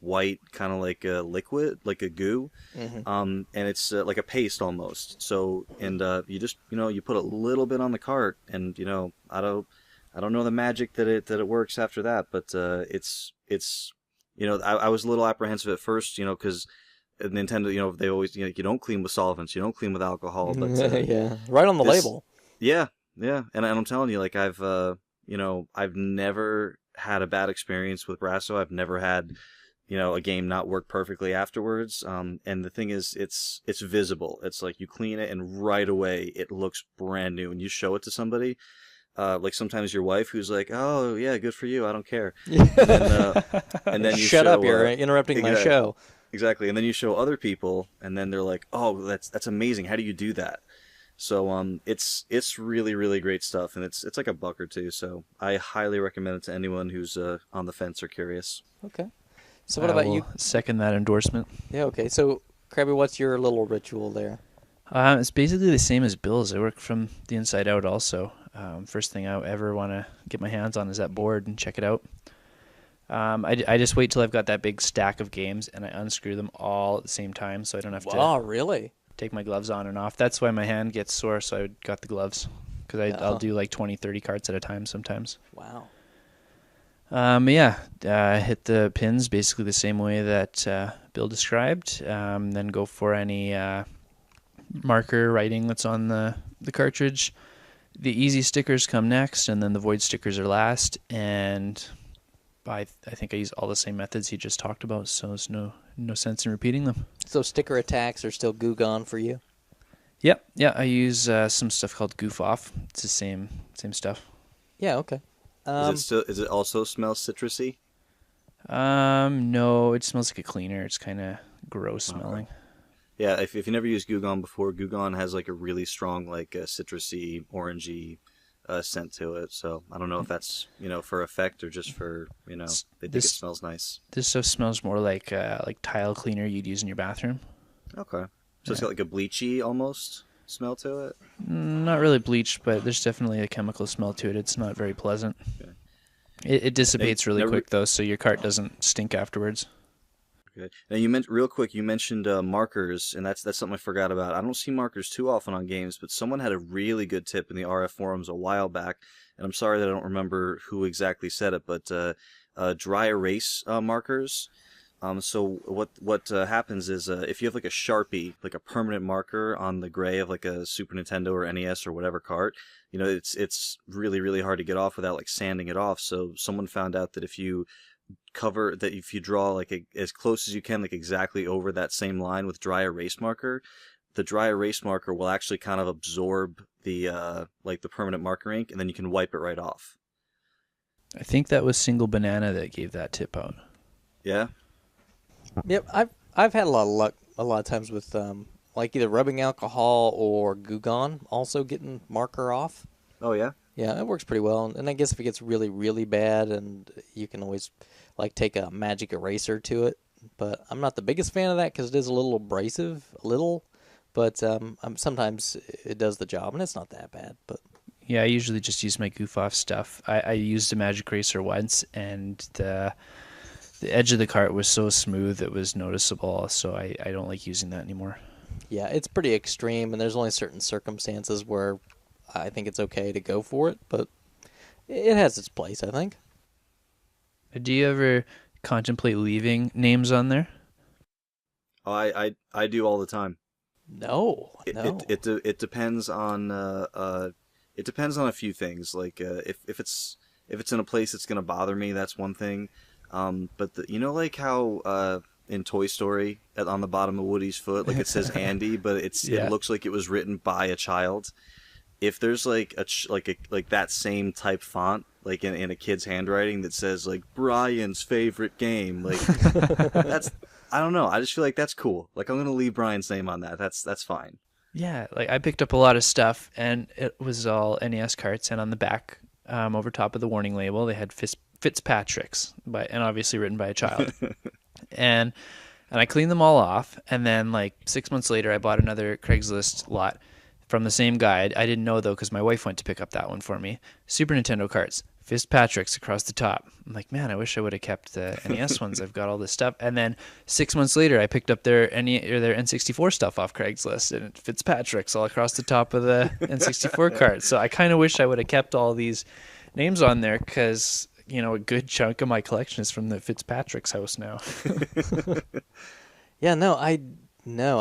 white kind of like a liquid, like a goo, and it's like a paste almost. So and you just you put a little bit on the cart, and I don't know the magic that it works after that, but it's I was a little apprehensive at first, because Nintendo, they always, you don't clean with solvents, you don't clean with alcohol, but yeah, right on the label. Yeah, and I'm telling you, like I've never had a bad experience with Brasso. I've never had, a game not work perfectly afterwards. And the thing is, it's visible. It's like you clean it and right away it looks brand new, and you show it to somebody. Like sometimes your wife, who's like, "Oh yeah, good for you. I don't care." And then you shut up! You're interrupting my show. Exactly, and then you show other people, and then they're like, "Oh, that's amazing. How do you do that?" So it's really really great stuff, and it's like $1 or $2. So I highly recommend it to anyone who's on the fence or curious. Okay. So what about you? Second that endorsement. Yeah. Okay. So Crabby, what's your little ritual there? It's basically the same as Bill's. I work from the inside out also. First thing I ever want to get my hands on is that board and check it out. I just wait till I've got that big stack of games and I unscrew them all at the same time so I don't have to really? take my gloves on and off. That's why my hand gets sore, so I got the gloves. Because I'll do like 20, 30 carts at a time sometimes. Wow. Hit the pins basically the same way that Bill described. Then go for any marker writing that's on the cartridge. The easy stickers come next, and then the void stickers are last. And I think I use all the same methods he just talked about, so there's no sense in repeating them. So sticker attacks are still Goo Gone for you? Yep. Yeah, I use some stuff called Goof Off. It's the same stuff. Yeah, okay. Is it also smells citrusy? No, it smells like a cleaner. It's kind of gross smelling. Yeah, if you never used Goo Gone before, Goo Gone has like a really strong like citrusy, orangey scent to it. So I don't know if that's for effect or just for they think it smells nice. This stuff smells more like tile cleaner you'd use in your bathroom. Okay, so it's got like a bleachy almost smell to it. Not really bleached, but there's definitely a chemical smell to it. It's not very pleasant. Okay. It dissipates really quick though, so your cart doesn't stink afterwards. Okay. Now you mentioned markers, and that's something I forgot about. I don't see markers too often on games, but someone had a really good tip in the RF forums a while back, and I'm sorry that I don't remember who exactly said it, but dry erase markers. So what happens is if you have like a Sharpie, like a permanent marker on the gray of like a Super Nintendo or NES or whatever cart, it's really really hard to get off without like sanding it off. So someone found out that if you draw like as close as you can, like exactly over that same line with dry erase marker, the dry erase marker will actually kind of absorb the like the permanent marker ink, and then you can wipe it right off. I think that was Single Banana that gave that tip out. Yeah. Yep, I've had a lot of luck a lot of times with like either rubbing alcohol or Goo Gone also getting marker off. Oh yeah. Yeah, it works pretty well. And I guess if it gets really, really bad, and you can always like take a magic eraser to it. But I'm not the biggest fan of that because it is a little abrasive, but sometimes it does the job, and it's not that bad. But Yeah, I usually just use my goof off stuff. I used a magic eraser once, and the edge of the cart was so smooth it was noticeable, so I don't like using that anymore. yeah, it's pretty extreme, and there's only certain circumstances where I think it's okay to go for it, but it has its place, I think. Do you ever contemplate leaving names on there? Oh, I do all the time. No. It depends on it depends on a few things. Like if it's in a place that's gonna bother me, that's one thing. But like how in Toy Story on the bottom of Woody's foot, like it says Andy, but it looks like it was written by a child. If there's like like that same type font, like in a kid's handwriting that says like Brian's favorite game, like that's, I don't know. I just feel like that's cool. Like I'm gonna leave Brian's name on that. That's fine. Yeah, like I picked up a lot of stuff, and it was all NES carts, and on the back, over top of the warning label, they had Fitzpatrick's, and obviously written by a child. and I cleaned them all off, and then like 6 months later, I bought another Craigslist lot from the same guy. I didn't know though, because my wife went to pick up that one for me. Super Nintendo carts, Fitzpatrick's across the top. I'm like, man, I wish I would have kept the NES ones. I've got all this stuff. And then 6 months later, I picked up their their N64 stuff off Craigslist, and Fitzpatrick's all across the top of the N64 cart. So I kind of wish I would have kept all these names on there, because a good chunk of my collection is from the Fitzpatrick's house now. Yeah, no, I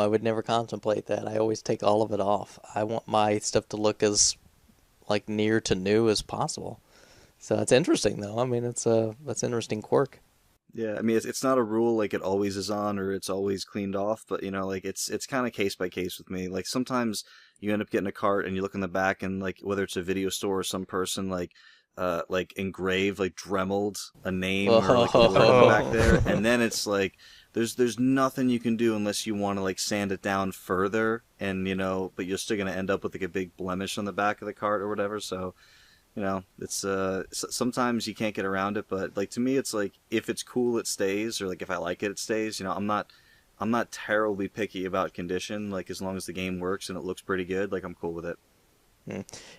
would never contemplate that. I always take all of it off. I want my stuff to look as like near to new as possible. So it's interesting, though. I mean, that's an interesting quirk. Yeah, I mean it's not a rule like it always is on or it's always cleaned off, but like it's kind of case by case with me. Like sometimes you end up getting a cart and you look in the back and like whether it's a video store or some person like engraved, like dremeled a name or like a logo back there, and then it's like there's nothing you can do unless you want to like sand it down further, and but you're still gonna end up with like a big blemish on the back of the cart or whatever. So it's sometimes you can't get around it, but like to me it's like if it's cool it stays, or like if I like it stays. I'm not terribly picky about condition. Like as long as the game works and it looks pretty good, like I'm cool with it.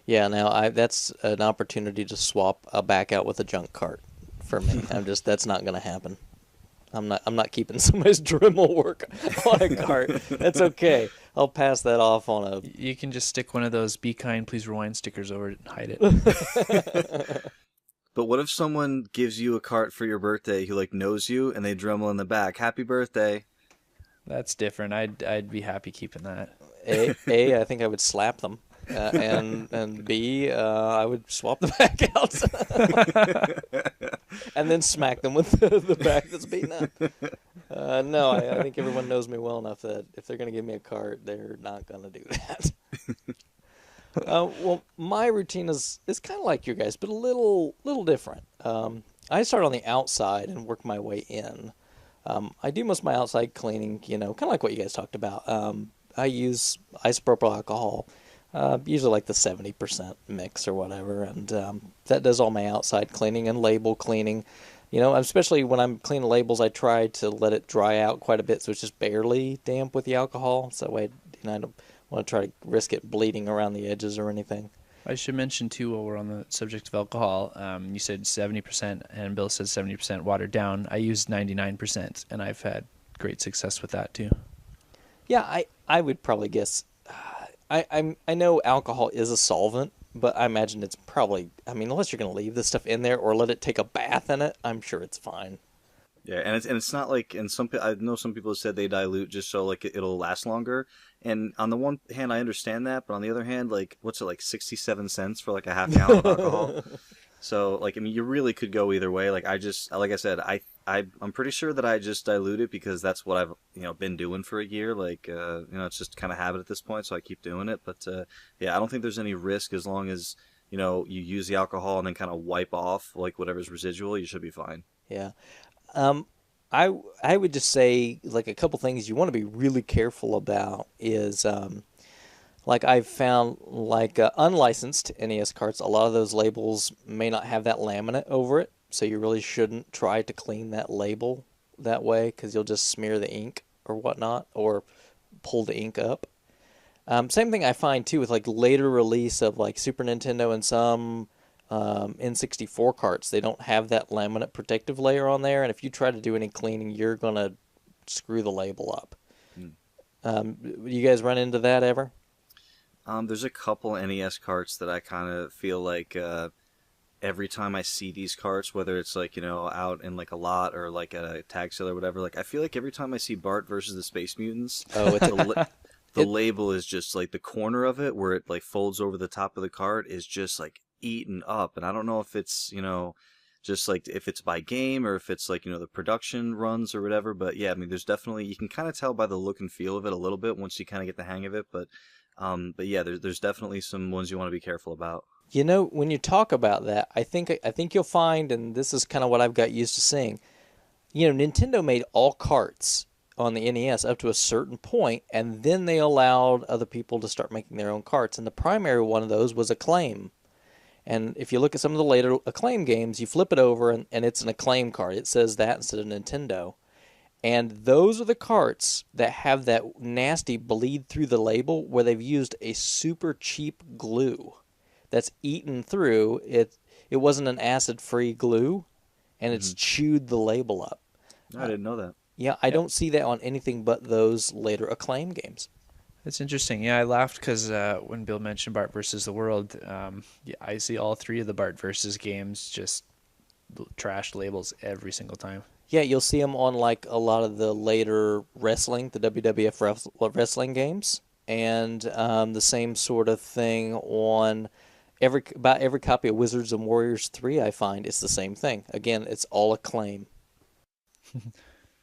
Yeah, now that's an opportunity to swap a back out with a junk cart for me. That's not going to happen. I'm not keeping somebody's Dremel work on a cart. That's okay. I'll pass that off on a. You can just stick one of those "Be kind, please rewind" stickers over it and hide it. But what if someone gives you a cart for your birthday who like knows you and they Dremel in the back, "Happy birthday"? That's different. I'd be happy keeping that. I think I would slap them. And B, I would swap the back out and then smack them with the back that's beaten up. No, I think everyone knows me well enough that if they're going to give me a cart, they're not going to do that. Well, my routine is kind of like your guys, but a little different. I start on the outside and work my way in. I do most of my outside cleaning, kind of like what you guys talked about. I use isopropyl alcohol. Usually like the 70% mix or whatever, and that does all my outside cleaning and label cleaning. Especially when I'm cleaning labels, I try to let it dry out quite a bit so it's just barely damp with the alcohol. So that way, I don't want to try to risk it bleeding around the edges or anything. I should mention, too, while we're on the subject of alcohol, you said 70%, and Bill said 70% watered down. I use 99%, and I've had great success with that, too. Yeah, I would probably guess... I know alcohol is a solvent, but I imagine it's probably... unless you're going to leave this stuff in there or let it take a bath in it, I'm sure it's fine. Yeah, and it's not like... And I know some people have said they dilute just so like it'll last longer. And on the one hand, I understand that, but on the other hand, like, what's it, like 67 cents for like a half gallon of alcohol? So, like, you really could go either way. Like, like I said, I'm pretty sure that I just dilute it because that's what I've, been doing for a year. Like, it's just kind of habit at this point, so I keep doing it. But, yeah, I don't think there's any risk as long as, you use the alcohol and then kind of wipe off, like, whatever's residual, you should be fine. Yeah. I would just say, like, a couple things you want to be really careful about is, like I've found, like unlicensed NES carts, a lot of those labels may not have that laminate over it, so you really shouldn't try to clean that label that way because you'll just smear the ink or whatnot or pull the ink up. Same thing I find too with like later release of like Super Nintendo and some N64 carts. They don't have that laminate protective layer on there, and if you try to do any cleaning, you're gonna screw the label up. You guys run into that ever? There's a couple NES carts that I kind of feel like every time I see these carts, whether it's like, out in like a lot or like at a tag sale or whatever, like I feel like every time I see Bart versus the Space Mutants, the label is just like the corner of it where it like folds over the top of the cart is just like eaten up. And I don't know if it's, just like if it's by game or if it's like, the production runs or whatever. But yeah, I mean, there's definitely, you can kind of tell by the look and feel of it a little bit once you kind of get the hang of it. But yeah, there's definitely some ones you want to be careful about. When you talk about that, I think you'll find, and this is kind of what I've got used to seeing, Nintendo made all carts on the NES up to a certain point, and then they allowed other people to start making their own carts. And the primary one of those was Acclaim. And if you look at some of the later Acclaim games, you flip it over, and it's an Acclaim cart. It says that instead of Nintendo. And those are the carts that have that nasty bleed through the label where they've used a super cheap glue that's eaten through. It wasn't an acid-free glue, and it's chewed the label up. I didn't know that. Yeah, I don't see that on anything but those later Acclaim games. That's interesting. Yeah, I laughed because when Bill mentioned Bart versus the World, I see all three of the Bart versus games just trashed labels every single time. Yeah, you'll see them on like a lot of the later wrestling, the WWF wrestling games, and the same sort of thing on about every copy of Wizards and Warriors 3. I find it's the same thing. Again, it's all Acclaim.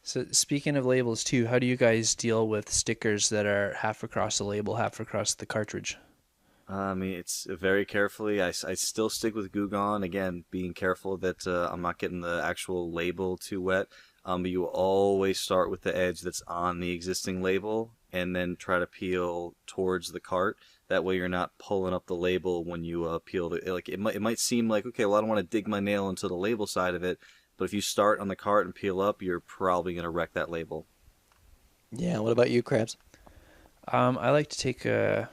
So speaking of labels too, how do you guys deal with stickers that are half across the label, half across the cartridge? I mean, it's very carefully. I still stick with Goo Gone, again, being careful that I'm not getting the actual label too wet. But you always start with the edge that's on the existing label and then try to peel towards the cart. That way you're not pulling up the label when you peel the, like it might seem like, okay, well, I don't want to dig my nail into the label side of it. But if you start on the cart and peel up, you're probably going to wreck that label. Yeah, what about you, Krabs? I like to take a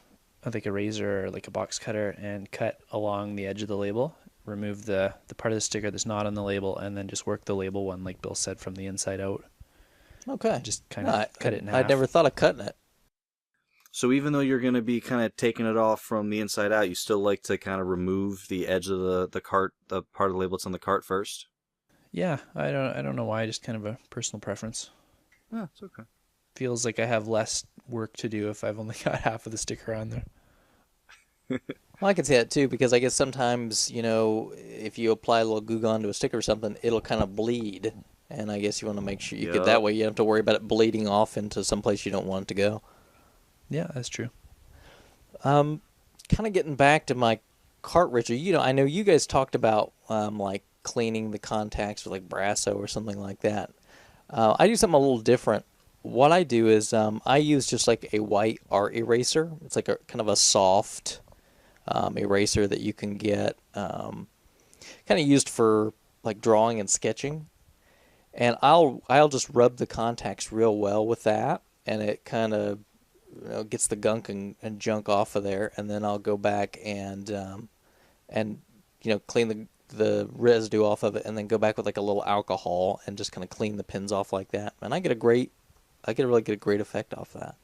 razor or like a box cutter and cut along the edge of the label, remove the part of the sticker that's not on the label, and then just work the label one, like Bill said, from the inside out. Okay. Just kind of cut it in half. I'd never thought of cutting it. So even though you're going to be kind of taking it off from the inside out, you still like to kind of remove the edge of the cart, the part of the label that's on the cart first? Yeah, I don't know why, just kind of a personal preference. Yeah, it's okay. Feels like I have less work to do if I've only got half of the sticker on there. Well, I can see that too, because I guess sometimes, if you apply a little Goo Gone to a sticker or something, it'll kind of bleed. And I guess you want to make sure you get that way. You don't have to worry about it bleeding off into some place you don't want it to go. Yeah, that's true. Kind of getting back to my cartridge, I know you guys talked about like cleaning the contacts with like Brasso or something like that. I do something a little different. What I do is I use just like a white art eraser. It's like a kind of a soft eraser that you can get kind of used for like drawing and sketching. And I'll just rub the contacts real well with that, and it kind of gets the gunk and junk off of there. And then I'll go back and clean the residue off of it, and then go back with like a little alcohol and just kind of clean the pins off like that. And I really get a great effect off that.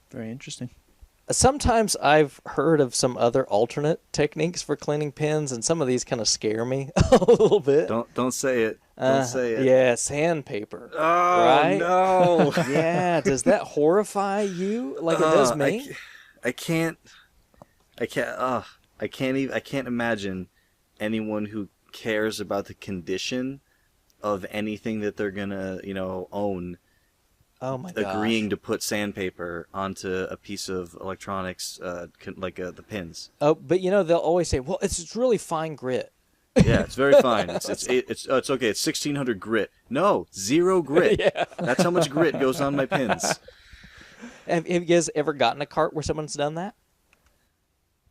Very interesting. Sometimes I've heard of some other alternate techniques for cleaning pins, and some of these kind of scare me a little bit. Don't say it. Don't say it. Yeah, sandpaper. Oh, right? no. Yeah, does that horrify you like it does me? I can't imagine anyone who cares about the condition of anything that they're gonna, own. Oh my gosh. Agreeing to put sandpaper onto a piece of electronics, like the pins. Oh, but they'll always say, "Well, it's really fine grit." Yeah, it's very fine. It's okay. It's 1600 grit. No, 0 grit. Yeah. That's how much grit goes on my pins. Have you guys ever gotten a cart where someone's done that?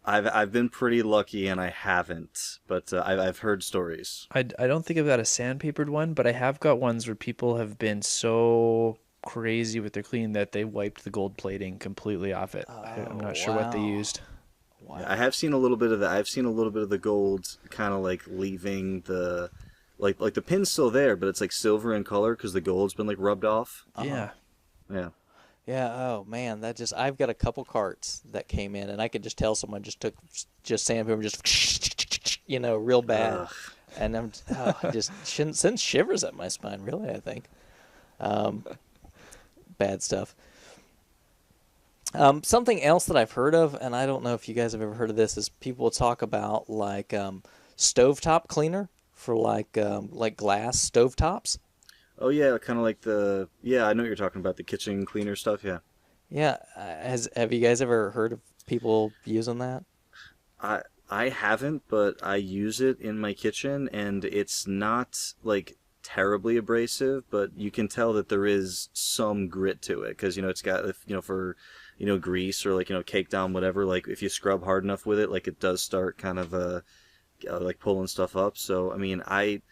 I've been pretty lucky, and I haven't, but I've heard stories. I don't think I've got a sandpapered one, but I have got ones where people have been so crazy with their cleaning that they wiped the gold plating completely off it. I'm not sure what they wow. used. Wow. Yeah, I have seen a little bit of that. I've seen a little bit of the gold kind of like leaving the, like the pin's still there, but it's like silver in color because the gold's been like rubbed off. Yeah. Yeah. Yeah, oh man, I've got a couple carts that came in, and I could just tell someone just sandpaper, just real bad, Ugh. and I just sends shivers up my spine. Really, I think, bad stuff. Something else that I've heard of, and I don't know if you guys have ever heard of this, is people talk about like stovetop cleaner for like glass stovetops. Oh yeah, kind of like I know what you're talking about, the kitchen cleaner stuff. Yeah. Yeah, have you guys ever heard of people using that? I haven't, but I use it in my kitchen, and it's not like terribly abrasive, but you can tell that there is some grit to it because it's got for grease or like cake down whatever. Like if you scrub hard enough with it, like it does start kind of like pulling stuff up. So I mean I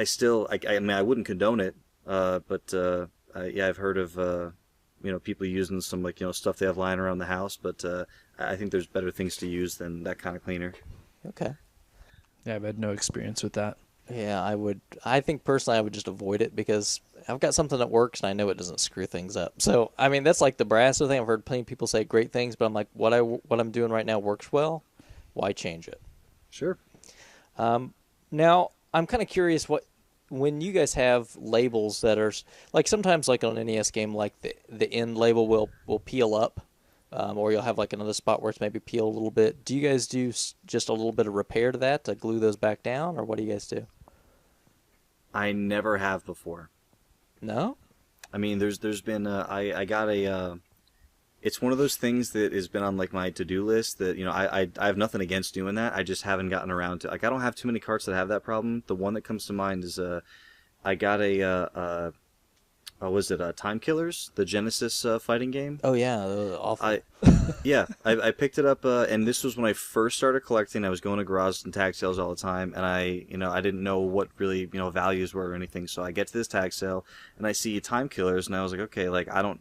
still I mean I wouldn't condone it, but I've heard of people using some like stuff they have lying around the house, but I think there's better things to use than that kind of cleaner. Okay. Yeah, I've had no experience with that. Yeah, I think personally I would just avoid it because I've got something that works and I know it doesn't screw things up. So, I mean, that's like the brass thing. I've heard plenty of people say great things, but I'm like, what I'm doing right now works well. Why change it? Sure. Now, I'm kind of curious when you guys have labels that are like sometimes like on an NES game, like the end label will peel up, or you'll have like another spot where it's maybe peeled a little bit. Do you guys do just a little bit of repair to that to glue those back down, or what do you guys do? I never have before. No? I mean, there's been I got a it's one of those things that has been on like my to-do list that I have nothing against doing that. I just haven't gotten around to, like, I don't have too many carts that have that problem. The one that comes to mind is I got was it Time Killers, the Genesis fighting game? Oh yeah, awful. I picked it up, and this was when I first started collecting. I was going to garages and tag sales all the time, and I didn't know what really values were or anything. So I get to this tag sale, and I see Time Killers, and I was like, okay, like I don't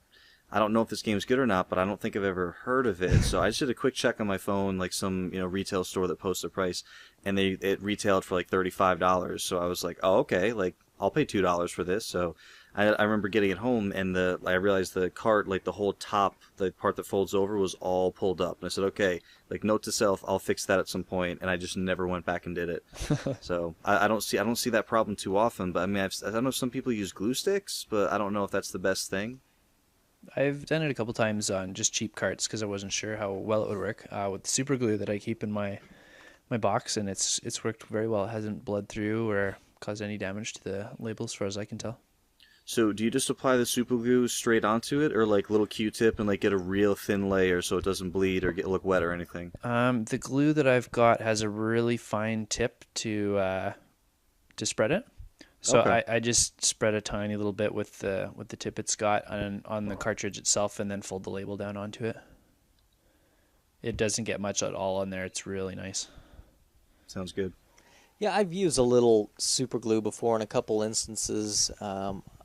know if this game's good or not, but I don't think I've ever heard of it. So I just did a quick check on my phone, like some retail store that posts a price, and it retailed for like $35. So I was like, oh okay, like I'll pay $2 for this. So I remember getting it home, and I realized the cart, like the whole top, the part that folds over, was all pulled up. And I said, okay, like note to self, I'll fix that at some point. And I just never went back and did it. So I don't see that problem too often. But I mean, I don't know, some people use glue sticks, but I don't know if that's the best thing. I've done it a couple times on just cheap carts because I wasn't sure how well it would work with the super glue that I keep in my box, and it's worked very well. It hasn't bled through or caused any damage to the label as far as I can tell. So do you just apply the super glue straight onto it, or like little Q-tip and like get a real thin layer so it doesn't bleed or look wet or anything? The glue that I've got has a really fine tip to spread it. So Okay. I just spread a tiny little bit with the tip it's got on the cartridge itself, and then fold the label down onto it. It doesn't get much at all on there. It's really nice. Sounds good. Yeah, I've used a little super glue before in a couple instances.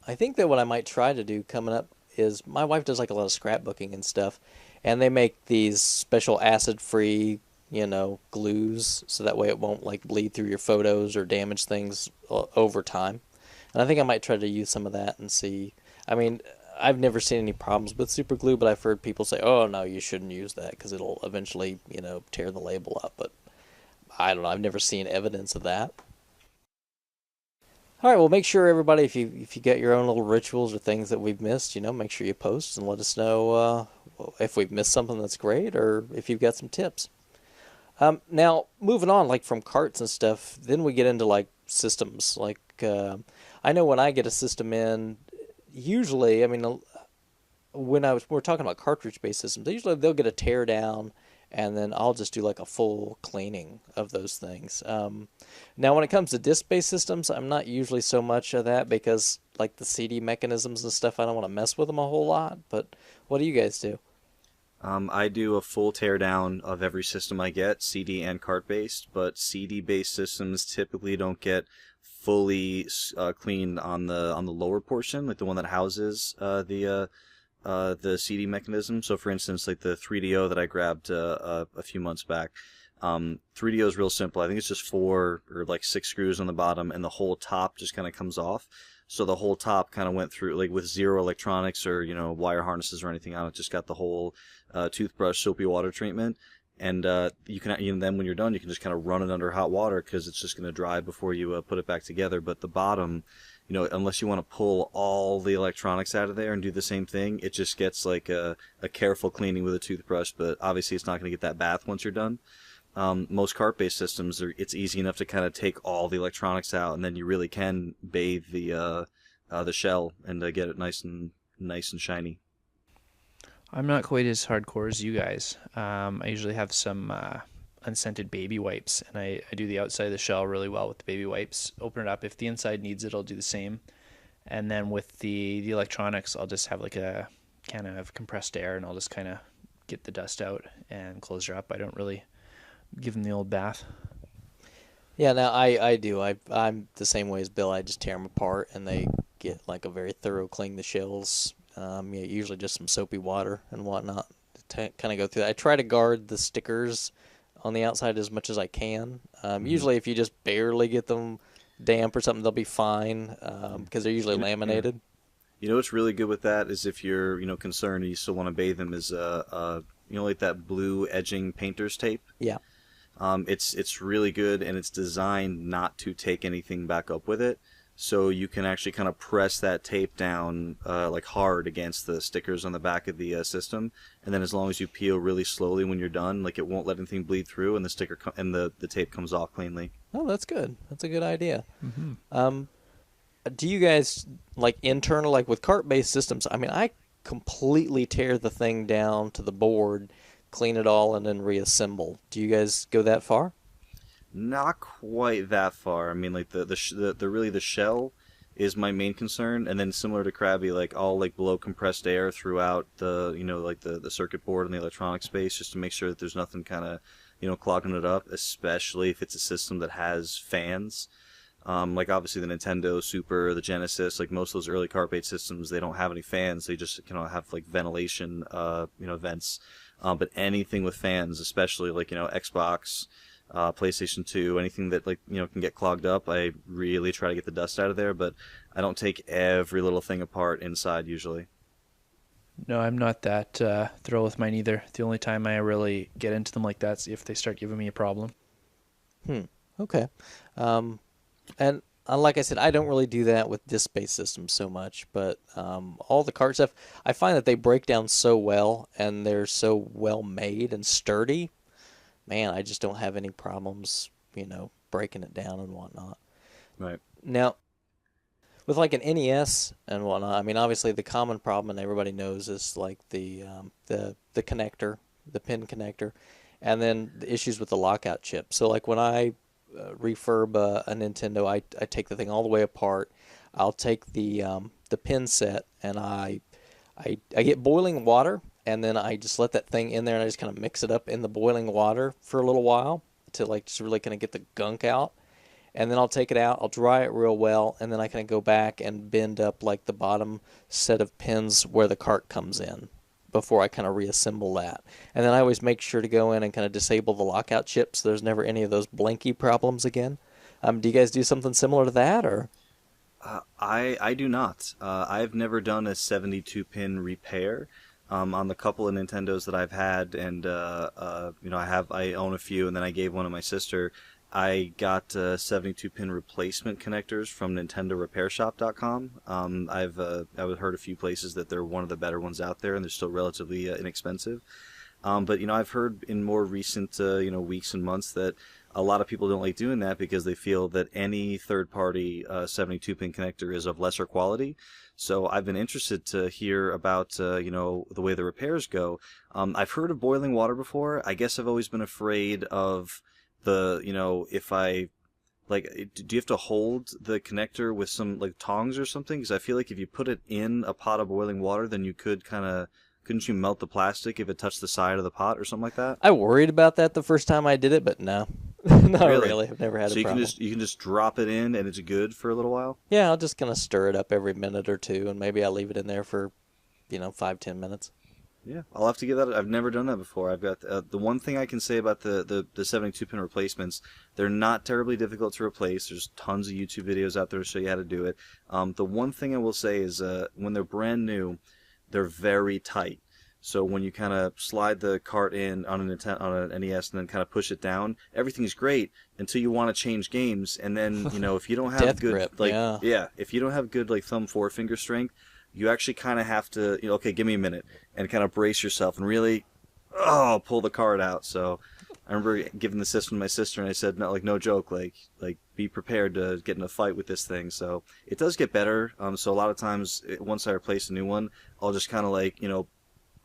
I think that what I might try to do coming up is my wife does like a lot of scrapbooking and stuff, and they make these special acid-free, glues, so that way it won't like bleed through your photos or damage things over time. And I think I might try to use some of that and see. I mean, I've never seen any problems with super glue, but I've heard people say, "Oh no, you shouldn't use that because it'll eventually, tear the label up." But I don't know. I've never seen evidence of that. All right, well, make sure everybody, if you get your own little rituals or things that we've missed, make sure you post and let us know if we've missed something that's great or if you've got some tips. Now, moving on, like from carts and stuff, then we get into like systems. Like I know when I get a system in, usually, I mean, we're talking about cartridge-based systems, usually they'll get a tear down, and then I'll just do like a full cleaning of those things. Now, when it comes to disc-based systems, I'm not usually so much of that because like the CD mechanisms and stuff, I don't want to mess with them a whole lot. But what do you guys do? I do a full teardown of every system I get, CD and cart-based, but CD-based systems typically don't get fully cleaned on the lower portion, like the one that houses the CD mechanism. So, for instance, like the 3DO that I grabbed a few months back. 3DO is real simple. I think it's just 4 or like 6 screws on the bottom, and the whole top just kind of comes off. So the whole top kind of went through, like with zero electronics or, wire harnesses or anything on it. Just got the whole toothbrush soapy water treatment. And you can, then when you're done, you can just kind of run it under hot water because it's just going to dry before you put it back together. But the bottom, unless you want to pull all the electronics out of there and do the same thing, it just gets like a careful cleaning with a toothbrush. But obviously, it's not going to get that bath once you're done. Most cart-based systems, it's easy enough to kind of take all the electronics out, and then you really can bathe the shell and get it nice and shiny. I'm not quite as hardcore as you guys. I usually have some unscented baby wipes, and I do the outside of the shell really well with the baby wipes. Open it up. If the inside needs it, I'll do the same. And then with the electronics, I'll just have like a can of compressed air, and I'll just kind of get the dust out and close her up. I don't really give them the old bath. Yeah, now I do. I'm the same way as Bill. I just tear them apart, and they get like a very thorough clean. The shells, usually just some soapy water and whatnot to kind of go through that. I try to guard the stickers on the outside as much as I can. Usually, if you just barely get them damp or something, they'll be fine because they're usually laminated. What's really good with that is if you're concerned and you still want to bathe them is like that blue edging painter's tape. Yeah. It's really good, and it's designed not to take anything back up with it. So you can actually kind of press that tape down like hard against the stickers on the back of the system, and then as long as you peel really slowly when you're done, like it won't let anything bleed through, and the sticker and the tape comes off cleanly. Oh, that's good. That's a good idea. Mm-hmm. Do you guys like internal, like with cart-based systems? I mean, I completely tear the thing down to the board, clean it all, and then reassemble. Do you guys go that far? Not quite that far. I mean, like the shell is my main concern, and then similar to Crabby, like I'll like blow compressed air throughout the the circuit board and the electronic space just to make sure that there's nothing kind of clogging it up, especially if it's a system that has fans. Like obviously the Nintendo Super, the Genesis, like most of those early cart-based systems, they don't have any fans. They just have like ventilation, vents. But anything with fans, especially like Xbox, PlayStation 2, anything that like can get clogged up, I really try to get the dust out of there. But I don't take every little thing apart inside usually. No, I'm not that thrilled with mine either. The only time I really get into them like that is if they start giving me a problem. Okay. And like I said, I don't really do that with disc-based systems so much, but all the cart stuff, I find that they break down so well, and they're so well made and sturdy. Man, I just don't have any problems, breaking it down and whatnot. Right. Now, with like an NES and whatnot, I mean, obviously the common problem, and everybody knows, is like the connector, the pin connector, and then the issues with the lockout chip. So like when I refurb a Nintendo, I take the thing all the way apart. I'll take the pin set, and I get boiling water, and then I just let that thing in there, and I just kind of mix it up in the boiling water for a little while to like just really kind of get the gunk out. And then I'll take it out, I'll dry it real well, and then I kind of go back and bend up like the bottom set of pins where the cart comes in before I kind of reassemble that. And then I always make sure to go in and kind of disable the lockout chip so there's never any of those blinky problems again. Do you guys do something similar to that, or? I do not. I've never done a 72-pin repair. On the couple of Nintendos that I've had, and I own a few, and then I gave one to my sister. I got 72-pin replacement connectors from NintendoRepairShop.com. I've heard a few places that they're one of the better ones out there, and they're still relatively inexpensive. But I've heard in more recent weeks and months that a lot of people don't like doing that because they feel that any third-party 72-pin connector is of lesser quality. So I've been interested to hear about the way the repairs go. I've heard of boiling water before. I guess I've always been afraid of if I, like, do you have to hold the connector with some, like, tongs or something? Because I feel like if you put it in a pot of boiling water, then you could kind of couldn't you melt the plastic if it touched the side of the pot or something like that? I worried about that the first time I did it, but no. Not really. I've never had a problem. So you can just drop it in and it's good for a little while? Yeah, I'll just kind of stir it up every minute or two, and maybe I'll leave it in there for, 5-10 minutes. Yeah, I'll have to give that. I've never done that before. I've got the one thing I can say about the 72-pin replacements. They're not terribly difficult to replace. There's tons of YouTube videos out there to show you how to do it. The one thing I will say is when they're brand new, they're very tight. So when you kind of slide the cart in on an NES and then kind of push it down, everything's great until you want to change games, and then if you don't have Death good grip, if you don't have good thumb forefinger strength, you actually kind of have to, okay, give me a minute, and kind of brace yourself and really, pull the card out. So I remember giving the system to my sister, and I said, no joke, like be prepared to get in a fight with this thing. So it does get better. So a lot of times, once I replace a new one, I'll just kind of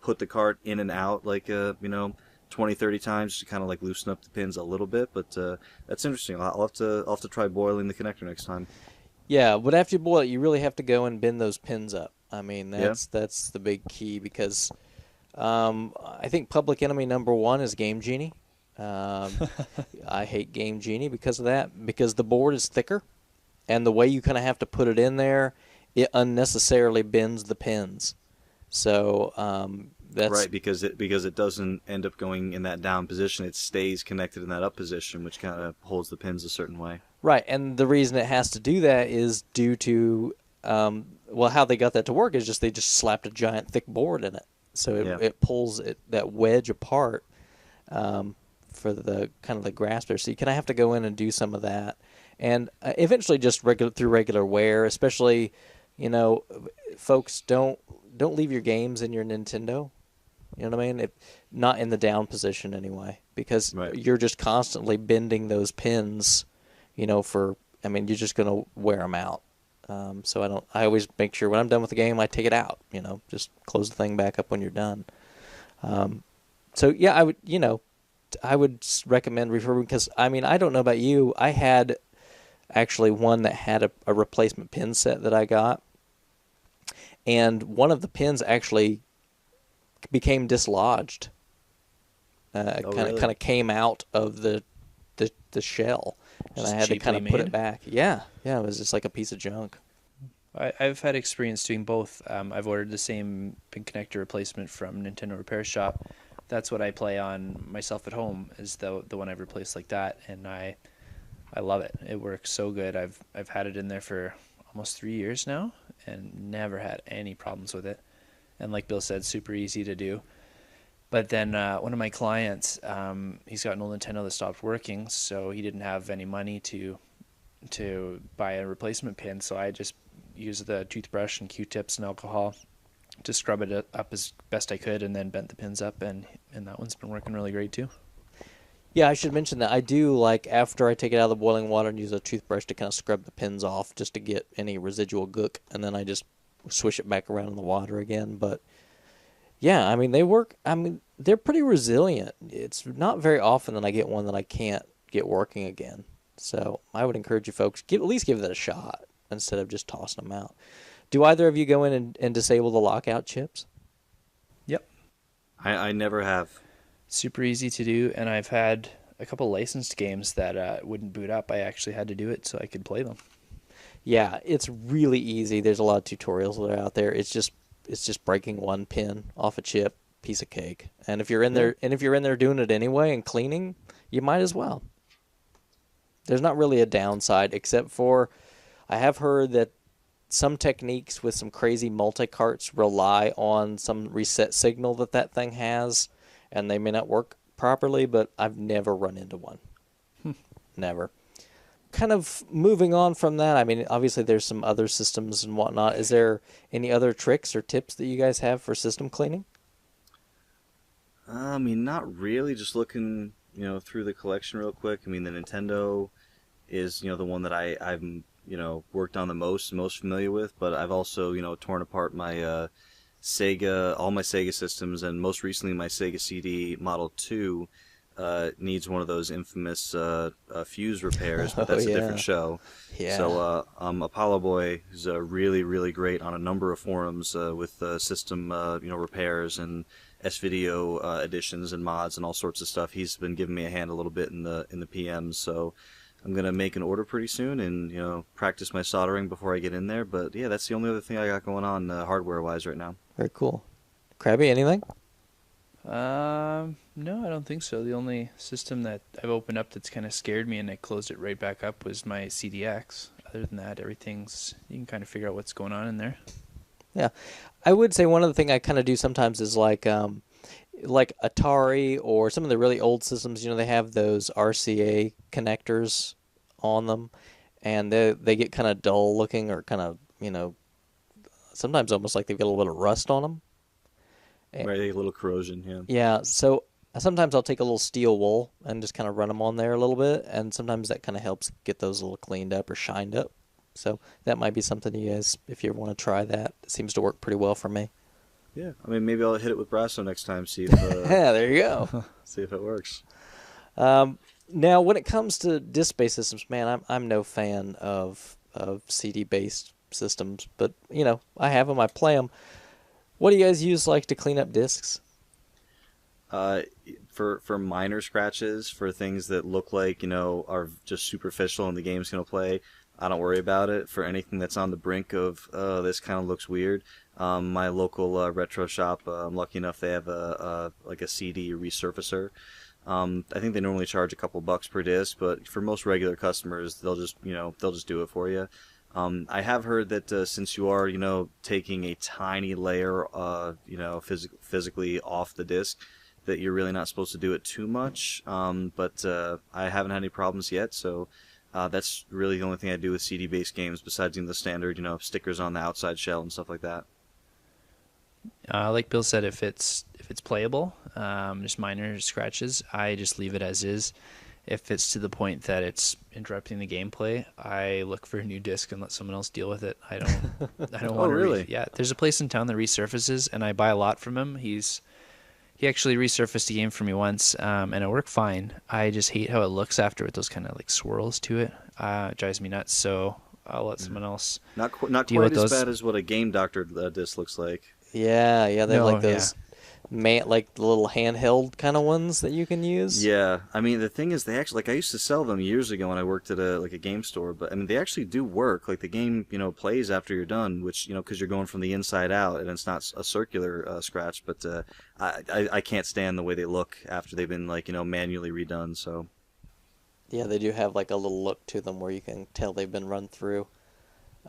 put the cart in and out 20, 30 times to kind of loosen up the pins a little bit. But that's interesting. I'll have to try boiling the connector next time. Yeah, but after you boil it, you really have to go and bend those pins up. I mean, that's the big key, because I think public enemy number one is Game Genie. I hate Game Genie because of that, because the board is thicker, and the way you kind of have to put it in there, it unnecessarily bends the pins. So that's right, because it doesn't end up going in that down position. It stays connected in that up position, which kind of holds the pins a certain way. Right, and the reason it has to do that is due to how they got that to work is they just slapped a giant thick board in it, so it pulls that wedge apart for the kind of the grasper. So you kind of have to go in and do some of that, and eventually just through regular wear. Especially, folks, don't leave your games in your Nintendo. You know what I mean? Not in the down position anyway, because you're just constantly bending those pins. You're just going to wear them out. So I always make sure when I'm done with the game, I take it out, just close the thing back up when you're done. So yeah, I would recommend refurbing, because, I don't know about you. I had actually one that had a replacement pin set that I got, and one of the pins actually became dislodged. Kind of came out of the shell. And Just I had to kind of put made? it back. Yeah, it was just like a piece of junk. I've had experience doing both. I've ordered the same pin connector replacement from Nintendo Repair Shop. That's what I play on myself at home, is the one I've replaced like that, and I love it. It works so good. I've had it in there for almost 3 years now, and never had any problems with it. And like Bill said, super easy to do. But then one of my clients, he's got an old Nintendo that stopped working, so he didn't have any money to buy a replacement pin. So I just used the toothbrush and Q-tips and alcohol to scrub it up as best I could, and then bent the pins up, and that one's been working really great too. Yeah, I should mention that I do, after I take it out of the boiling water, and use a toothbrush to kind of scrub the pins off just to get any residual gook, and then I just swish it back around in the water again. But yeah, they work. They're pretty resilient. It's not very often that I get one that I can't get working again. So I would encourage you folks, at least give that a shot instead of just tossing them out. Do either of you go in and disable the lockout chips? Yep. I never have. Super easy to do, and I've had a couple licensed games that wouldn't boot up. I actually had to do it so I could play them. Yeah, it's really easy. There's a lot of tutorials that are out there. It's just breaking one pin off a chip, piece of cake. And if you're in there doing it anyway and cleaning, you might as well. There's not really a downside, except for I have heard that some techniques with some crazy multi-carts rely on some reset signal that thing has, and they may not work properly, but I've never run into one. Never. Kind of moving on from that, obviously there's some other systems and whatnot. Is there any other tricks or tips that you guys have for system cleaning? Not really. Just looking, through the collection real quick. The Nintendo is, the one that I've worked on the most familiar with. But I've also, torn apart my Sega, all my Sega systems, and most recently my Sega CD Model 2. needs one of those infamous fuse repairs, but Oh, that's a yeah. different show. Yeah. So Apollo Boy is really, really great on a number of forums with system repairs and S-Video additions and mods and all sorts of stuff. He's been giving me a hand a little bit in the PMs, so I'm gonna make an order pretty soon and practice my soldering before I get in there. But yeah, that's the only other thing I got going on hardware-wise right now. Very cool. Crabby, anything? No, I don't think so. The only system that I've opened up that's kind of scared me and I closed it right back up was my CDX. Other than that, everything's, you can kind of figure out what's going on in there. Yeah. I would say one other thing I kind of do sometimes is like Atari or some of the really old systems, they have those RCA connectors on them, and they get kind of dull looking or kind of, sometimes almost like they've got a little bit of rust on them. Right, a little corrosion, yeah. Yeah, so sometimes I'll take a little steel wool and just kind of run them on there a little bit, and sometimes that kind of helps get those a little cleaned up or shined up. So that might be something you guys, if you want to try that, it seems to work pretty well for me. Yeah, I mean, maybe I'll hit it with Brasso next time, see if Yeah, there you go. see if it works. Now, when it comes to disc-based systems, man, I'm no fan of CD-based systems, but I have them, I play them. What do you guys use to clean up discs? For minor scratches, for things that look like are just superficial and the game's gonna play, I don't worry about it. For anything that's on the brink of this kind of looks weird, my local retro shop, I'm lucky enough they have a CD resurfacer. I think they normally charge a couple bucks per disc, but for most regular customers, they'll just do it for you. I have heard that since you are taking a tiny layer physically off the disc, that you're really not supposed to do it too much. But I haven't had any problems yet, so that's really the only thing I do with CD-based games besides the standard stickers on the outside shell and stuff like that. Like Bill said, if it's playable, just minor scratches, I just leave it as is. If it's to the point that it's interrupting the gameplay, I look for a new disc and let someone else deal with it. I don't want to. Really? Yeah, there's a place in town that resurfaces, and I buy a lot from him. He actually resurfaced a game for me once, and it worked fine. I just hate how it looks after with those kind of swirls to it. It drives me nuts. So I'll let someone else Not deal quite with as those. bad as what a Game Doctor disc looks like. Yeah, they have No, those like the little handheld kind of ones that you can use. Yeah, I mean the thing is, they actually I used to sell them years ago when I worked at a game store. But I mean they actually do work. Like the game plays after you're done, which because you're going from the inside out and it's not a circular scratch. But I can't stand the way they look after they've been manually redone. So Yeah, they do have a little look to them where you can tell they've been run through.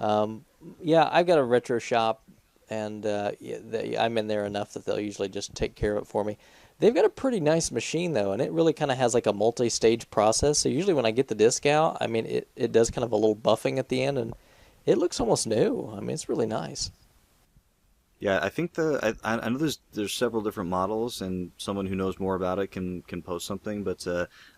Yeah, I've got a retro shop, and I'm in there enough that they'll usually just take care of it for me. They've got a pretty nice machine, though, and it really kind of has a multi-stage process. So usually when I get the disc out, I mean, it does kind of a little buffing at the end, and it looks almost new. I mean, it's really nice. yeah, I think I know there's several different models, and someone who knows more about it can post something. But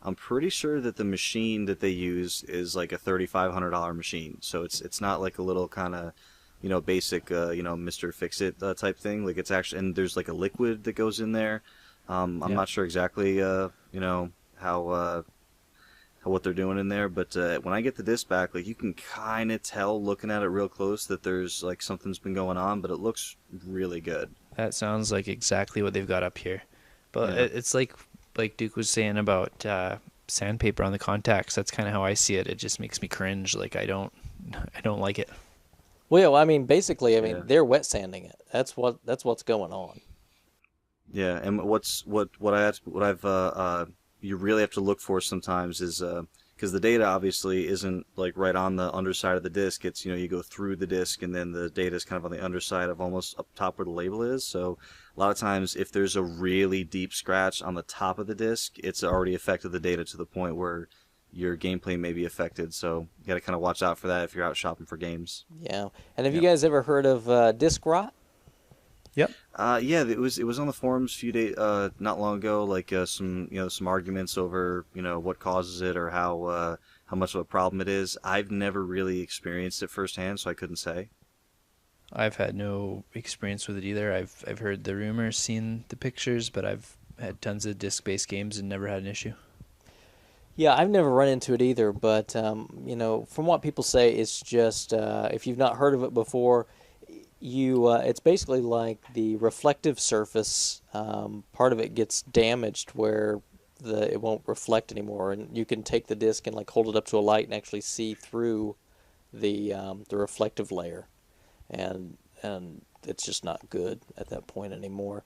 I'm pretty sure that the machine that they use is a $3,500 machine. So it's not a little kind of basic, Mr. Fix-It type thing. It's actually, and there's a liquid that goes in there. I'm not sure exactly, how what they're doing in there, but when I get the disc back, you can kind of tell looking at it real close that there's something's been going on, but it looks really good. That sounds like exactly what they've got up here. But Yeah. it's like Duke was saying about sandpaper on the contacts. That's kind of how I see it. It just makes me cringe. I don't like it. Well, I mean, basically, Yeah. they're wet sanding it. That's what's going on. Yeah, and you really have to look for sometimes is because the data obviously isn't right on the underside of the disc. It's you go through the disc and then the data is kind of on the underside of almost up top where the label is. So a lot of times if there's a really deep scratch on the top of the disc, it's already affected the data to the point where your gameplay may be affected. So you got to kind of watch out for that if you're out shopping for games. Yeah. And have you guys ever heard of disc rot? Yep. Yeah, it was on the forums a few days, not long ago. Some arguments over what causes it or how much of a problem it is. I've never really experienced it firsthand, so I couldn't say. I've had no experience with it either. I've heard the rumors, seen the pictures, but I've had tons of disc-based games and never had an issue. Yeah, I've never run into it either, but from what people say, it's just if you've not heard of it before, it's basically like the reflective surface. Part of it gets damaged where it won't reflect anymore, and you can take the disc and like hold it up to a light and actually see through the reflective layer, and it's just not good at that point anymore.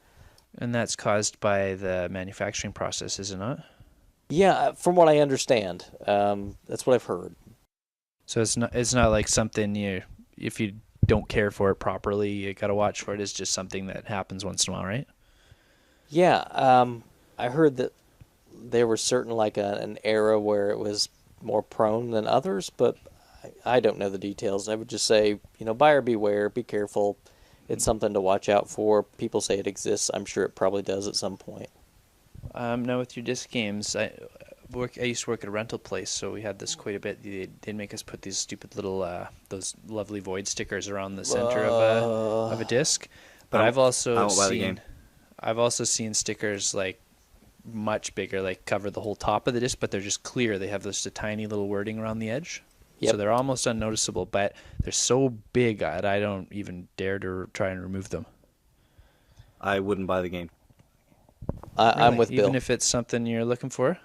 And that's caused by the manufacturing process, is it not? Yeah, from what I understand, that's what I've heard. So it's not like something if you don't care for it properly, you got to watch for it. It's just something that happens once in a while, right? Yeah, I heard that there was certain like an era where it was more prone than others, but I don't know the details. I would just say, buyer beware, be careful. It's something to watch out for. People say it exists. I'm sure it probably does at some point. Now with your disc games, I used to work at a rental place, so we had this quite a bit. They'd make us put these stupid little, those lovely void stickers around the center of a disc. But I've also seen stickers like much bigger, like cover the whole top of the disc, but they're just clear. They have just a tiny little wording around the edge. Yep. So they're almost unnoticeable, but they're so big that I don't even dare to try and remove them. I wouldn't buy the game. I'm with Bill. Even if it's something you're looking for?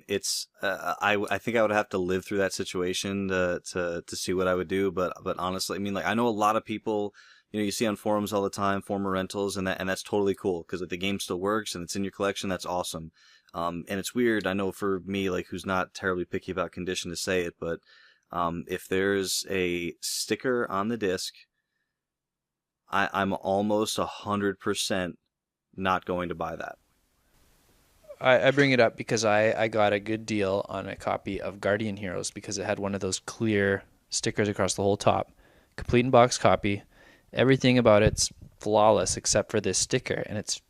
It's I think I would have to live through that situation to see what I would do, but honestly, I mean, like, I know a lot of people, you see on forums all the time, former rentals, and that's totally cool because the game still works and it's in your collection. That's awesome. And it's weird, I know, for me, like, who's not terribly picky about condition, to say it, but if there's a sticker on the disc, I'm almost 100% not going to buy that. I bring it up because I got a good deal on a copy of Guardian Heroes because it had one of those clear stickers across the whole top. Complete in box copy. Everything about it's flawless except for this sticker, and it's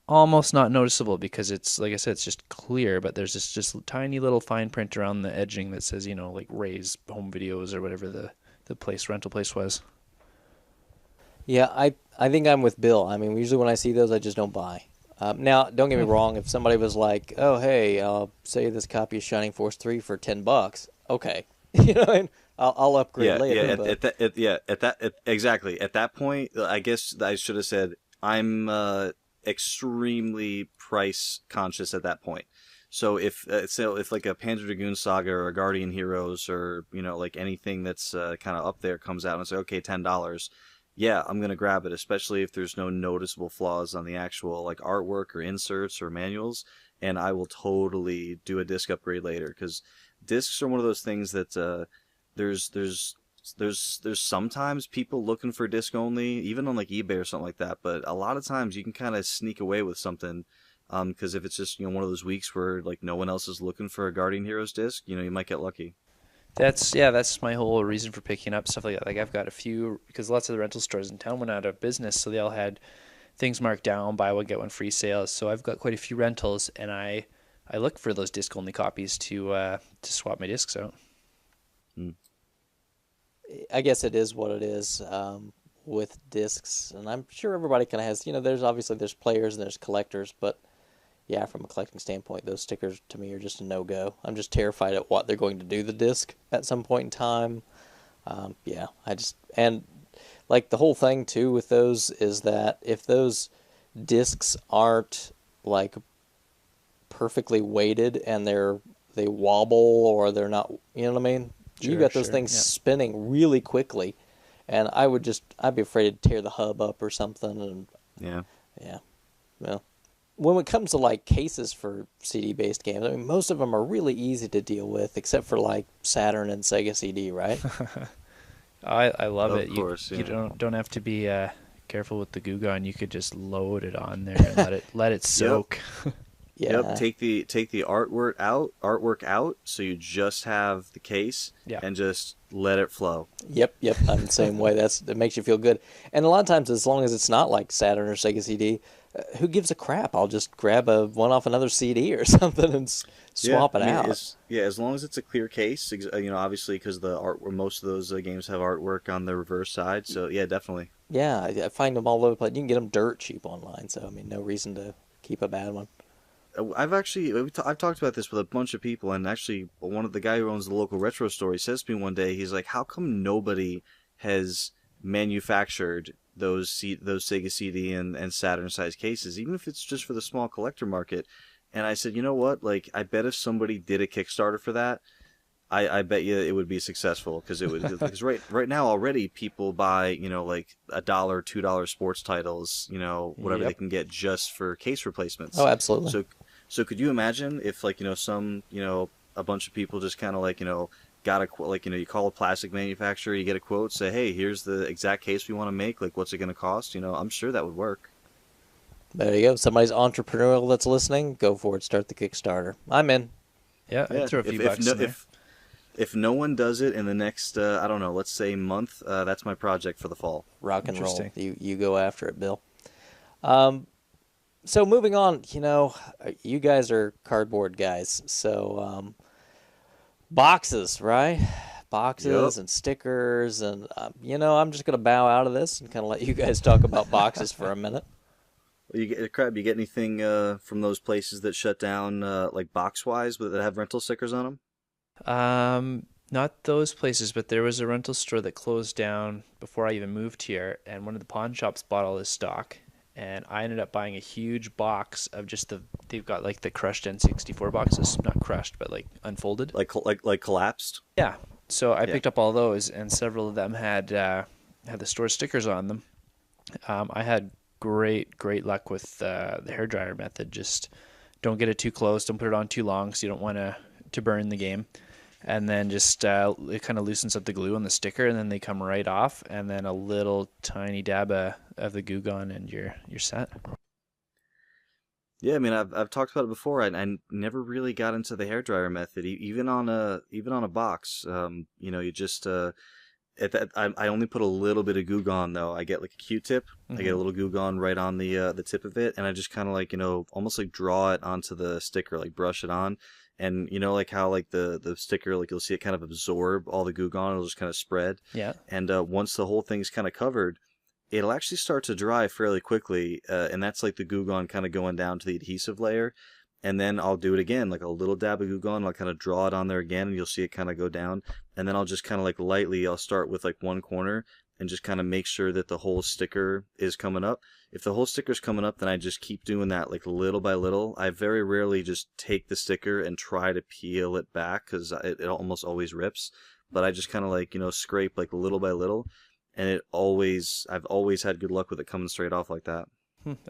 almost not noticeable because it's, like I said, it's just clear, but there's this just tiny little fine print around the edging that says, like Ray's Home Videos or whatever the rental place was. Yeah, I think I'm with Bill. I mean, usually when I see those, I just don't buy. Now, don't get me wrong. If somebody was like, "Oh, hey, I'll sell you this copy of Shining Force 3 for $10," okay, I'll upgrade later. Exactly. At that point, I guess I should have said I'm extremely price conscious at that point. So if like a Panzer Dragoon Saga or a Guardian Heroes or like anything that's kind of up there comes out and I say, okay, $10. Yeah, I'm going to grab it, especially if there's no noticeable flaws on the actual like artwork or inserts or manuals, and I will totally do a disc upgrade later, because discs are one of those things that there's sometimes people looking for disc only, even on like eBay or something like that, but a lot of times you can kind of sneak away with something, because if it's just one of those weeks where like no one else is looking for a Guardian Heroes disc, you might get lucky. That's my whole reason for picking up stuff like that. Like, I've got a few, because lots of the rental stores in town went out of business, so they all had things marked down, buy one get one free sales. So I've got quite a few rentals, and I look for those disc only copies to swap my discs out. I guess it is what it is with discs, and I'm sure everybody kind of has. There's players and there's collectors, but yeah, from a collecting standpoint, those stickers to me are just a no-go. I'm just terrified at what they're going to do to the disc at some point in time. And like the whole thing too with those is that if those discs aren't like perfectly weighted and they wobble or they're not, you know what I mean? You got those things spinning really quickly, and I'd be afraid to tear the hub up or something. And well. When it comes to like cases for CD-based games, I mean, most of them are really easy to deal with, except for like Saturn and Sega CD, right? I love it. Of course, you don't have to be careful with the Goo Gone. You could just load it on there and let it soak. Yep. Take the artwork out, so you just have the case, and just let it flow. Yep. I'm the same way. That makes you feel good. And a lot of times, as long as it's not like Saturn or Sega CD, who gives a crap? I'll just grab one off another CD or something and swap it out. As long as it's a clear case, obviously, because most of those games have artwork on the reverse side. So yeah, definitely. Yeah, I find them all over the place. You can get them dirt cheap online, so I mean, no reason to keep a bad one. I've talked about this with a bunch of people, and actually, one of the guy who owns the local retro store, he says to me one day, he's like, "How come nobody has manufactured those Sega CD and Saturn size cases, even if it's just for the small collector market?" And I said, you know what? Like, I bet if somebody did a Kickstarter for that, I bet you it would be successful because it would because right now already people buy like $1 $2 sports titles whatever they Yep. can get just for case replacements. Oh, absolutely. So could you imagine if like some a bunch of people just kind of like got a quote, like you call a plastic manufacturer, you get a quote, say, hey, here's the exact case we want to make, like what's it going to cost? I'm sure that would work. There you go. Somebody's entrepreneurial that's listening. Go for it. Start the Kickstarter. I'm in. Yeah, Yeah, I'd throw a few bucks in there. if no one does it in the next I don't know, let's say month, that's my project for the fall. Rock and roll. Interesting. You go after it, Bill. So moving on, you guys are cardboard guys. So boxes, right? Boxes Yep. and stickers, and I'm just gonna bow out of this and kind of let you guys talk about boxes for a minute. Well, you get anything from those places that shut down, like box-wise, but that have rental stickers on them? Not those places, but there was a rental store that closed down before I even moved here, and one of the pawn shops bought all his stock, and I ended up buying a huge box of just they've got like the crushed N64 boxes, not crushed, but like unfolded. Like collapsed? Yeah. So I Yeah. picked up all those, and several of them had the store stickers on them. I had great luck with the hairdryer method. Just don't get it too close, don't put it on too long, so you don't want to burn the game. And then just it kind of loosens up the glue on the sticker, and then they come right off. And then a little tiny dab of the goo gone, and you're set. Yeah, I mean, I've talked about it before. I never really got into the hairdryer method, even on a box. You just I only put a little bit of Goo Gone though. I get like a Q-tip. I get a little Goo Gone right on the tip of it, and I just kind of like almost like draw it onto the sticker, like brush it on. And like how like the sticker, like you'll see it kind of absorb all the Goo Gone. It'll just kind of spread. Yeah. And once the whole thing's kind of covered, it'll actually start to dry fairly quickly. And that's like the Goo Gone kind of going down to the adhesive layer. And then I'll do it again, like a little dab of Goo Gone. I'll kind of draw it on there again, and you'll see it kind of go down. And then I'll just kind of like lightly, I'll start with like one corner and just kind of make sure that the whole sticker is coming up. If the whole sticker's coming up, then I just keep doing that like little by little. I very rarely just take the sticker and try to peel it back because it almost always rips. But I just kind of like, scrape like little by little. And I've always had good luck with it coming straight off like that.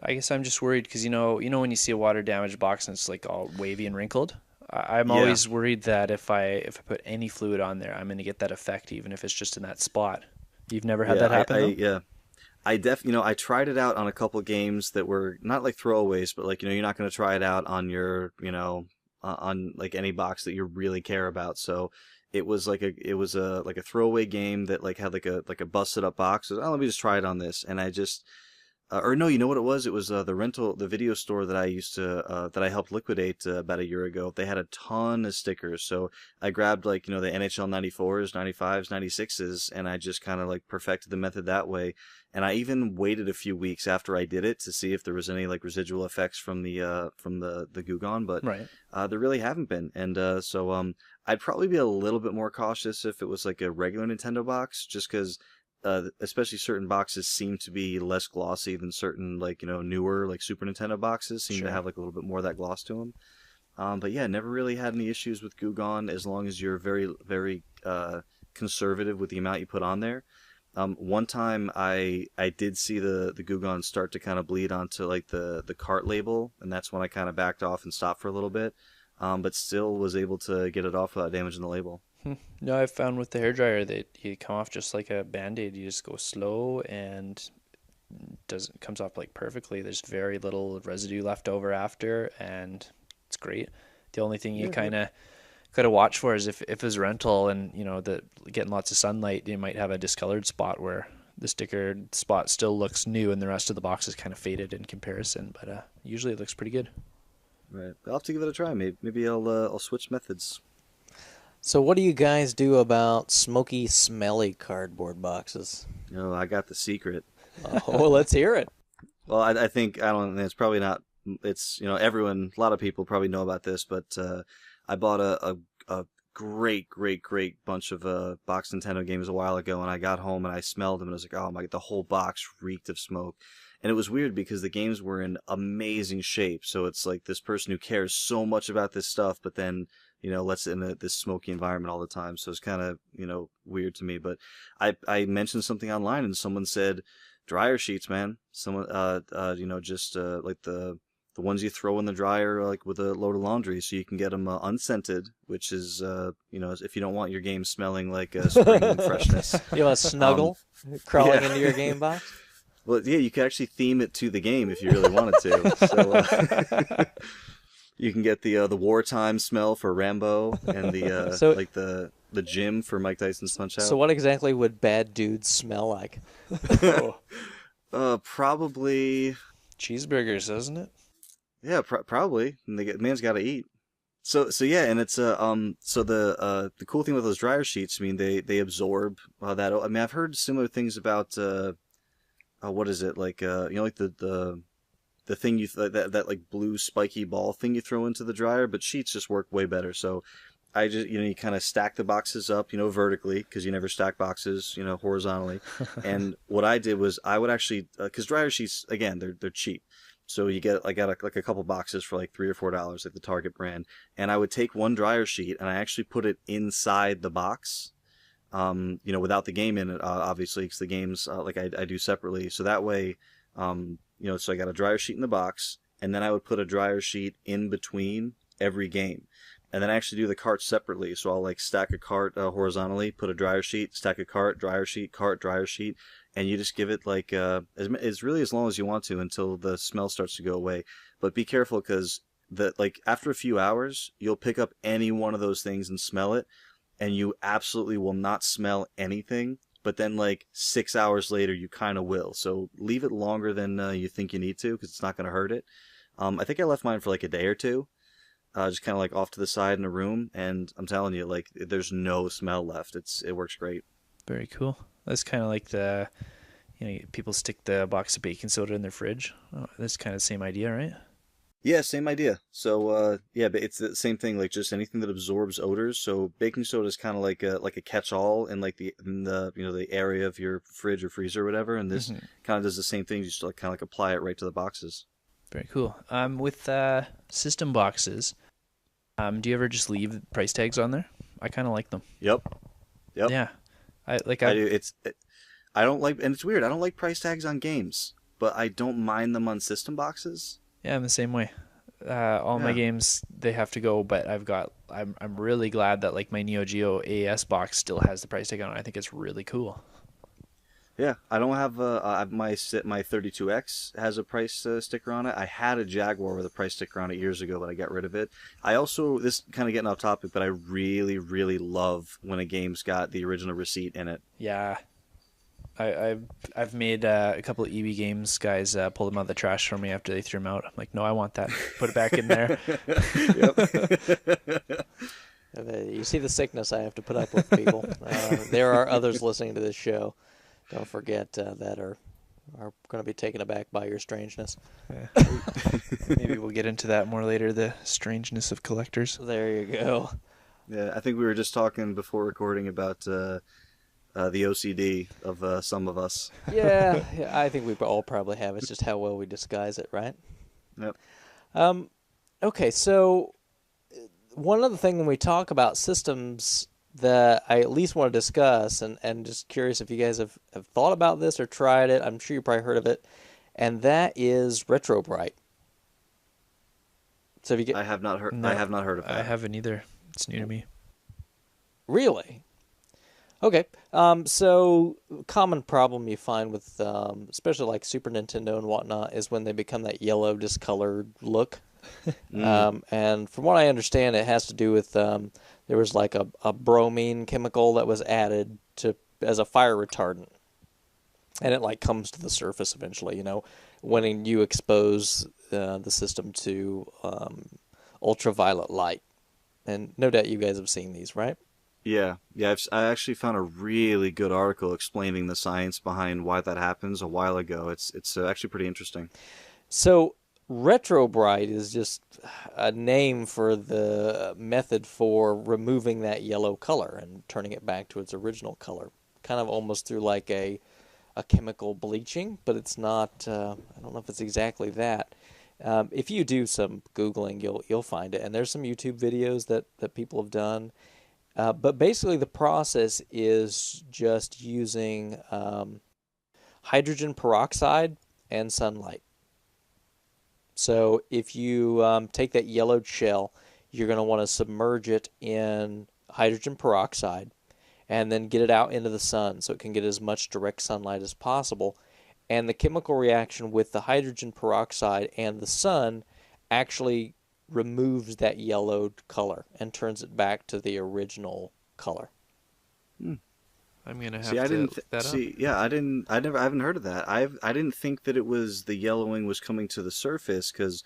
I guess I'm just worried because when you see a water damaged box and it's like all wavy and wrinkled. I'm always worried that if I put any fluid on there, I'm going to get that effect, even if it's just in that spot. You've never had that happen? Yeah. I tried it out on a couple games that were not like throwaways, but like, you're not going to try it out on your, on like any box that you really care about. So it was like a throwaway game that like had like a busted up box. So, let me just try it on this. And I just, or no, you know what it was? It was the video store that I used to that I helped liquidate about a year ago. They had a ton of stickers, so I grabbed like the NHL 94s, 95s, 96s, and I just kind of like perfected the method that way. And I even waited a few weeks after I did it to see if there was any like residual effects from the Goo Gone, but Right. There really haven't been. And so I'd probably be a little bit more cautious if it was like a regular Nintendo box, just because. Especially certain boxes seem to be less glossy than certain like newer like Super Nintendo boxes seem to have like a little bit more of that gloss to them. But yeah, never really had any issues with Goo Gone as long as you're very very conservative with the amount you put on there. One time I did see the Goo Gone start to kind of bleed onto like the cart label, and that's when I kind of backed off and stopped for a little bit. But still was able to get it off without damaging the label. No, I've found with the hairdryer that you come off just like a Band-Aid. You just go slow and comes off like perfectly. There's very little residue left over after, and it's great. The only thing you kind of gotta watch for is if it's rental and getting lots of sunlight, you might have a discolored spot where the sticker spot still looks new and the rest of the box is kind of faded in comparison. But usually it looks pretty good. Right, I'll have to give it a try. Maybe I'll switch methods. So what do you guys do about smoky, smelly cardboard boxes? I got the secret. Oh, well, let's hear it. Well, I think I don't. It's probably not. It's everyone. A lot of people probably know about this, but I bought a great bunch of box Nintendo games a while ago, and I got home and I smelled them and I was like, oh my! The whole box reeked of smoke, and it was weird because the games were in amazing shape. So it's like this person who cares so much about this stuff, but then lets it in this smoky environment all the time. So it's kind of weird to me. But I mentioned something online and someone said dryer sheets, man. Someone just like the ones you throw in the dryer like with a load of laundry, so you can get them unscented, which is if you don't want your game smelling like spring and freshness. You want to snuggle crawling into your game box? Well, yeah, you could actually theme it to the game if you really wanted to. So you can get the wartime smell for Rambo and the the gym for Mike Tyson's Punch Out. So what exactly would bad dudes smell like? Probably cheeseburgers, doesn't it? Yeah, probably. And man's got to eat. So yeah, and it's so the cool thing with those dryer sheets, I mean, they absorb that. I mean, I've heard similar things about what is it like like the thing that like blue spiky ball thing you throw into the dryer, but sheets just work way better. So I just you kind of stack the boxes up vertically, because you never stack boxes horizontally. And what I did was I would actually because dryer sheets, again, they're cheap. So you get like a couple boxes for like $3 or $4, like the Target brand. And I would take one dryer sheet and I actually put it inside the box, without the game in it, obviously, because the games like I do separately. So that way, so I got a dryer sheet in the box, and then I would put a dryer sheet in between every game. And then I actually do the carts separately. So I'll like stack a cart horizontally, put a dryer sheet, stack a cart, dryer sheet, cart, dryer sheet. And you just give it like as really as long as you want to until the smell starts to go away. But be careful, because after a few hours, you'll pick up any one of those things and smell it, and you absolutely will not smell anything. But then like 6 hours later, you kind of will. So leave it longer than you think you need to, because it's not going to hurt it. I think I left mine for like a day or two, just kind of like off to the side in a room, and I'm telling you, like, there's no smell left. It works great. Very cool. That's kind of like the, people stick the box of baking soda in their fridge. Oh, that's kind of the same idea, right? Yeah, same idea. So, but it's the same thing, like just anything that absorbs odors. So baking soda is kind of like a catch-all in like the the area of your fridge or freezer or whatever. And this kind of does the same thing. You just like kind of like apply it right to the boxes. Very cool. With system boxes, do you ever just leave price tags on there? I kind of like them. Yep. Yeah. I do. I don't like, and it's weird. I don't like price tags on games, but I don't mind them on system boxes. Yeah, I'm the same way. All my games, they have to go, but I'm really glad that like my Neo Geo AES box still has the price tag on it. I think it's really cool. Yeah, I don't have my 32X has a price sticker on it. I had a Jaguar with a price sticker on it years ago, but I got rid of it. I also, this kind of getting off topic, but I really, really love when a game's got the original receipt in it. Yeah. I've made a couple of EB Games guys pull them out of the trash for me after they threw them out. I'm like, no, I want that. Put it back in there. You see the sickness I have to put up with, people. There are others listening to this show. Don't forget that are going to be taken aback by your strangeness. Yeah. Maybe we'll get into that more later, the strangeness of collectors. There you go. Yeah, I think we were just talking before recording about the OCD of some of us. Yeah, I think we all probably have. It's just how well we disguise it, right? Yep. Okay, so one other thing when we talk about systems that I at least want to discuss, and just curious if you guys have thought about this or tried it. I'm sure you probably heard of it, and that is RetroBrite. So if you I have not heard. No, I have not heard of that. I haven't either. It's new to me. Really? Okay. So common problem you find with, especially like Super Nintendo and whatnot, is when they become that yellow discolored look. And from what I understand, it has to do with there was like a bromine chemical that was added as a fire retardant, and it like comes to the surface eventually. When you expose the system to ultraviolet light, and no doubt you guys have seen these, right? I actually found a really good article explaining the science behind why that happens a while ago. It's actually pretty interesting. So retro bright is just a name for the method for removing that yellow color and turning it back to its original color, kind of almost through like a chemical bleaching, but it's not. I don't know if it's exactly that. If you do some Googling, you'll find it, and there's some YouTube videos that people have done. But basically, the process is just using hydrogen peroxide and sunlight. So if you take that yellowed shell, you're going to want to submerge it in hydrogen peroxide and then get it out into the sun so it can get as much direct sunlight as possible. And the chemical reaction with the hydrogen peroxide and the sun actually removes that yellowed color and turns it back to the original color. I'm gonna have See, I to didn't look that up. see. Yeah, I haven't heard of that. I didn't think that it was the yellowing was coming to the surface because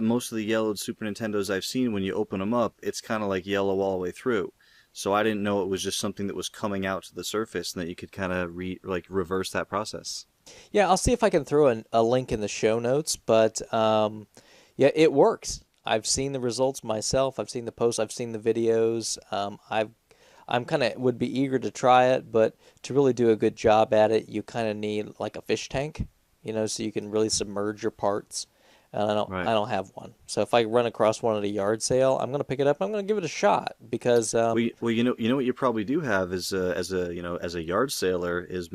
most of the yellowed Super Nintendos I've seen, when you open them up, it's kind of like yellow all the way through. So I didn't know it was just something that was coming out to the surface and that you could kind of reverse that process. Yeah, I'll see if I can throw a link in the show notes, but yeah, it works. I've seen the results myself. I've seen the posts. I've seen the videos. I'm kind of would be eager to try it, but to really do a good job at it, you kind of need like a fish tank, so you can really submerge your parts. And Right. I don't have one. So if I run across one at a yard sale, I'm going to pick it up. I'm going to give it a shot because Well, you know what you probably do have is as a yard sailor is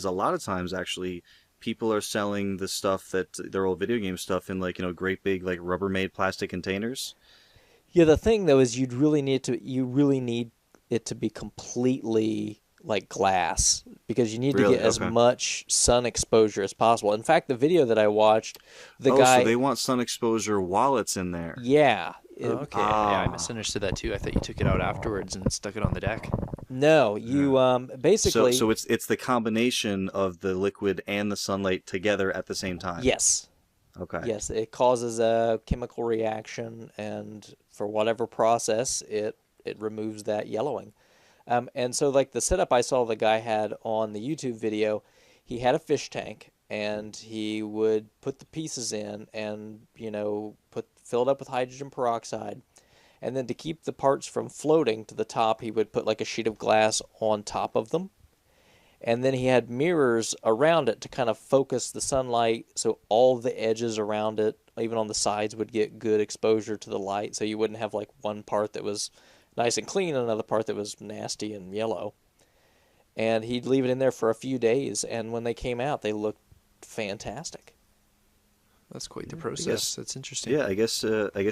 a lot of times actually people are selling the stuff that their old video game stuff in great big like Rubbermaid plastic containers. yeah, the thing though is you really need it to be completely like glass because you need to Really? get as Okay. much sun exposure as possible. In fact, the video that I watched, the Oh, so guy, they want sun exposure while it's in there. yeah, Oh, okay, yeah, I Ah. misunderstood that too. I thought you took it out afterwards and stuck it on the deck. no, you So basically it's the combination of the liquid and the sunlight together at the same time. yes. Okay. Yes, it causes a chemical reaction, and for whatever process, it removes that yellowing. And so, like the setup I saw the guy had on the YouTube video, he had a fish tank, and he would put the pieces in, and fill it up with hydrogen peroxide, and then to keep the parts from floating to the top, he would put like a sheet of glass on top of them. And then he had mirrors around it to kind of focus the sunlight so all the edges around it, even on the sides, would get good exposure to the light. So you wouldn't have like one part that was nice and clean and another part that was nasty and yellow. And he'd leave it in there for a few days, and when they came out, they looked fantastic. That's quite the I process. guess. That's interesting. Yeah, I guess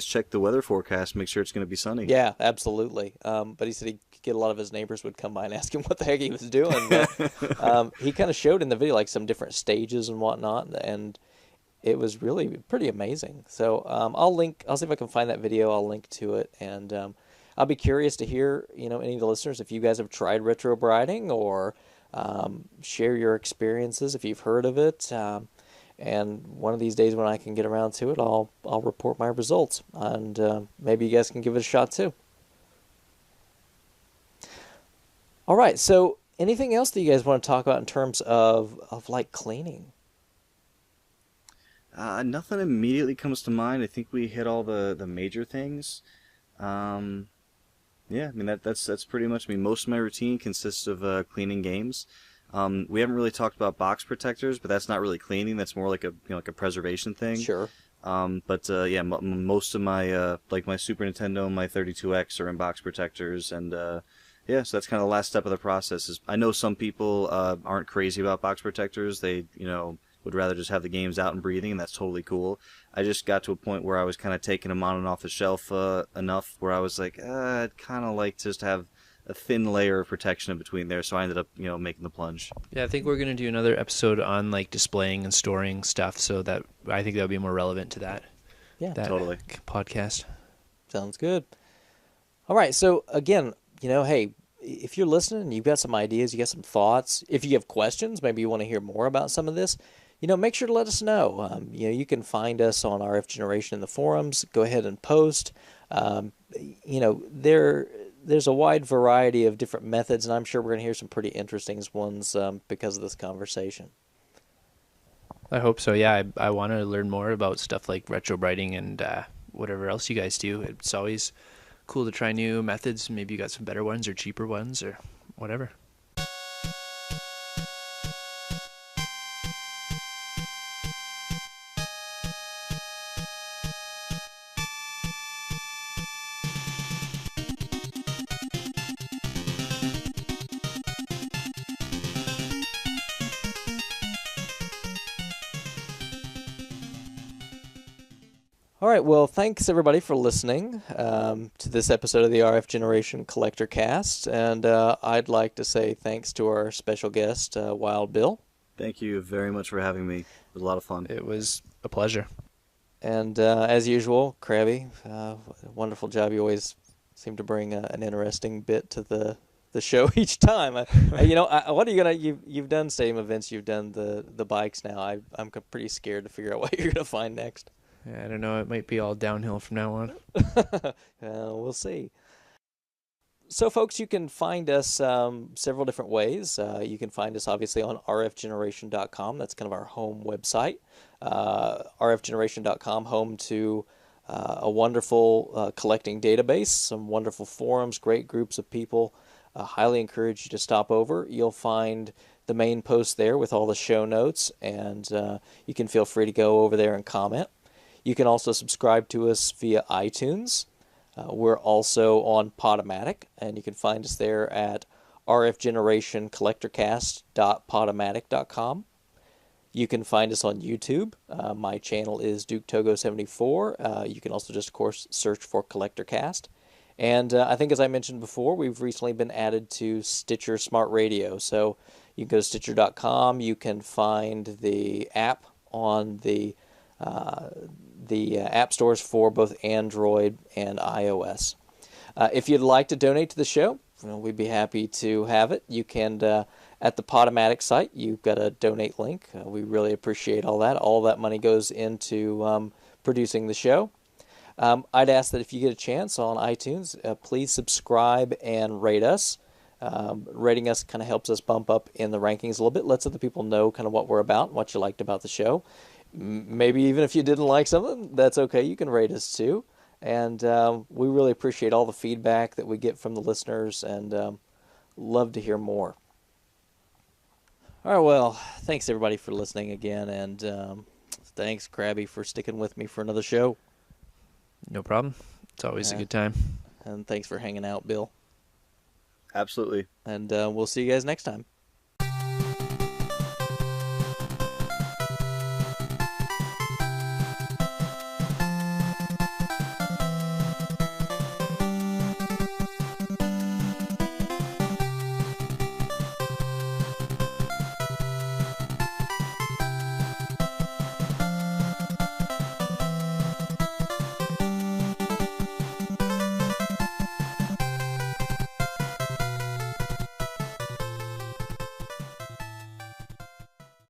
check the weather forecast, make sure it's going to be sunny. Yeah, absolutely. But he said he'd get a lot of his neighbors would come by and ask him what the heck he was doing. But, he kind of showed in the video like some different stages and whatnot, and it was really pretty amazing. So I'll see if I can find that video. I'll link to it, and I'll be curious to hear any of the listeners if you guys have tried retro briding or share your experiences if you've heard of it. And one of these days when I can get around to it, I'll report my results, and maybe you guys can give it a shot too. All right, so anything else that you guys want to talk about in terms of like cleaning? Nothing immediately comes to mind. I think we hit all the major things. Yeah, I mean that's pretty much me. Most of my routine consists of cleaning games. We haven't really talked about box protectors, but that's not really cleaning. That's more like a preservation thing. Sure. But yeah, most of my my Super Nintendo and my 32X are in box protectors, and yeah, so that's kind of the last step of the process. Is I know some people aren't crazy about box protectors. They would rather just have the games out and breathing, and that's totally cool. I just got to a point where I was kind of taking them on and off the shelf enough where I was like, I'd kind of like to just have a thin layer of protection in between there, so I ended up, making the plunge. Yeah, I think we're going to do another episode on like displaying and storing stuff, so that I think that would be more relevant to that. Yeah, that totally. Podcast. Sounds good. All right, so again, hey, if you're listening and you've got some ideas, you got some thoughts, if you have questions, maybe you want to hear more about some of this, make sure to let us know. You can find us on RF Generation in the forums. Go ahead and post. there's a wide variety of different methods, and I'm sure we're going to hear some pretty interesting ones because of this conversation. I hope so. Yeah, I want to learn more about stuff like retrobrighting and whatever else you guys do. It's always cool to try new methods. Maybe you got some better ones or cheaper ones or whatever. All right, well, thanks everybody for listening to this episode of the RF Generation Collectorcast, and I'd like to say thanks to our special guest, Wild Bill. Thank you very much for having me. It was a lot of fun. It was a pleasure. And as usual, Crabby, wonderful job. You always seem to bring an interesting bit to the show each time. What are you gonna? You've done stadium events. You've done the bikes now. I'm pretty scared to figure out what you're gonna find next. Yeah, I don't know. It might be all downhill from now on. We'll see. So, folks, you can find us several different ways. You can find us, obviously, on rfgeneration.com. That's kind of our home website. rfgeneration.com, home to a wonderful collecting database, some wonderful forums, great groups of people. Highly encourage you to stop over. You'll find the main post there with all the show notes, and you can feel free to go over there and comment. You can also subscribe to us via iTunes. We're also on Podomatic, and you can find us there at rfgenerationcollectorcast.podomatic.com. You can find us on YouTube. My channel is DukeTogo74. You can also just, of course, search for Collectorcast. And I think, as I mentioned before, we've recently been added to Stitcher Smart Radio. So you can go to Stitcher.com. You can find the app on the app stores for both Android and iOS. If you'd like to donate to the show, we'd be happy to have it. You can, at the Podomatic site, you've got a donate link. We really appreciate all that. All that money goes into producing the show. I'd ask that if you get a chance on iTunes, please subscribe and rate us. Rating us kind of helps us bump up in the rankings a little bit, lets other people know kind of what we're about, what you liked about the show. Maybe even if you didn't like something, that's okay. You can rate us too. And we really appreciate all the feedback that we get from the listeners, and love to hear more. All right, well, thanks everybody for listening again, and thanks, Crabby, for sticking with me for another show. No problem. It's always a good time. And thanks for hanging out, Bill. Absolutely. And we'll see you guys next time.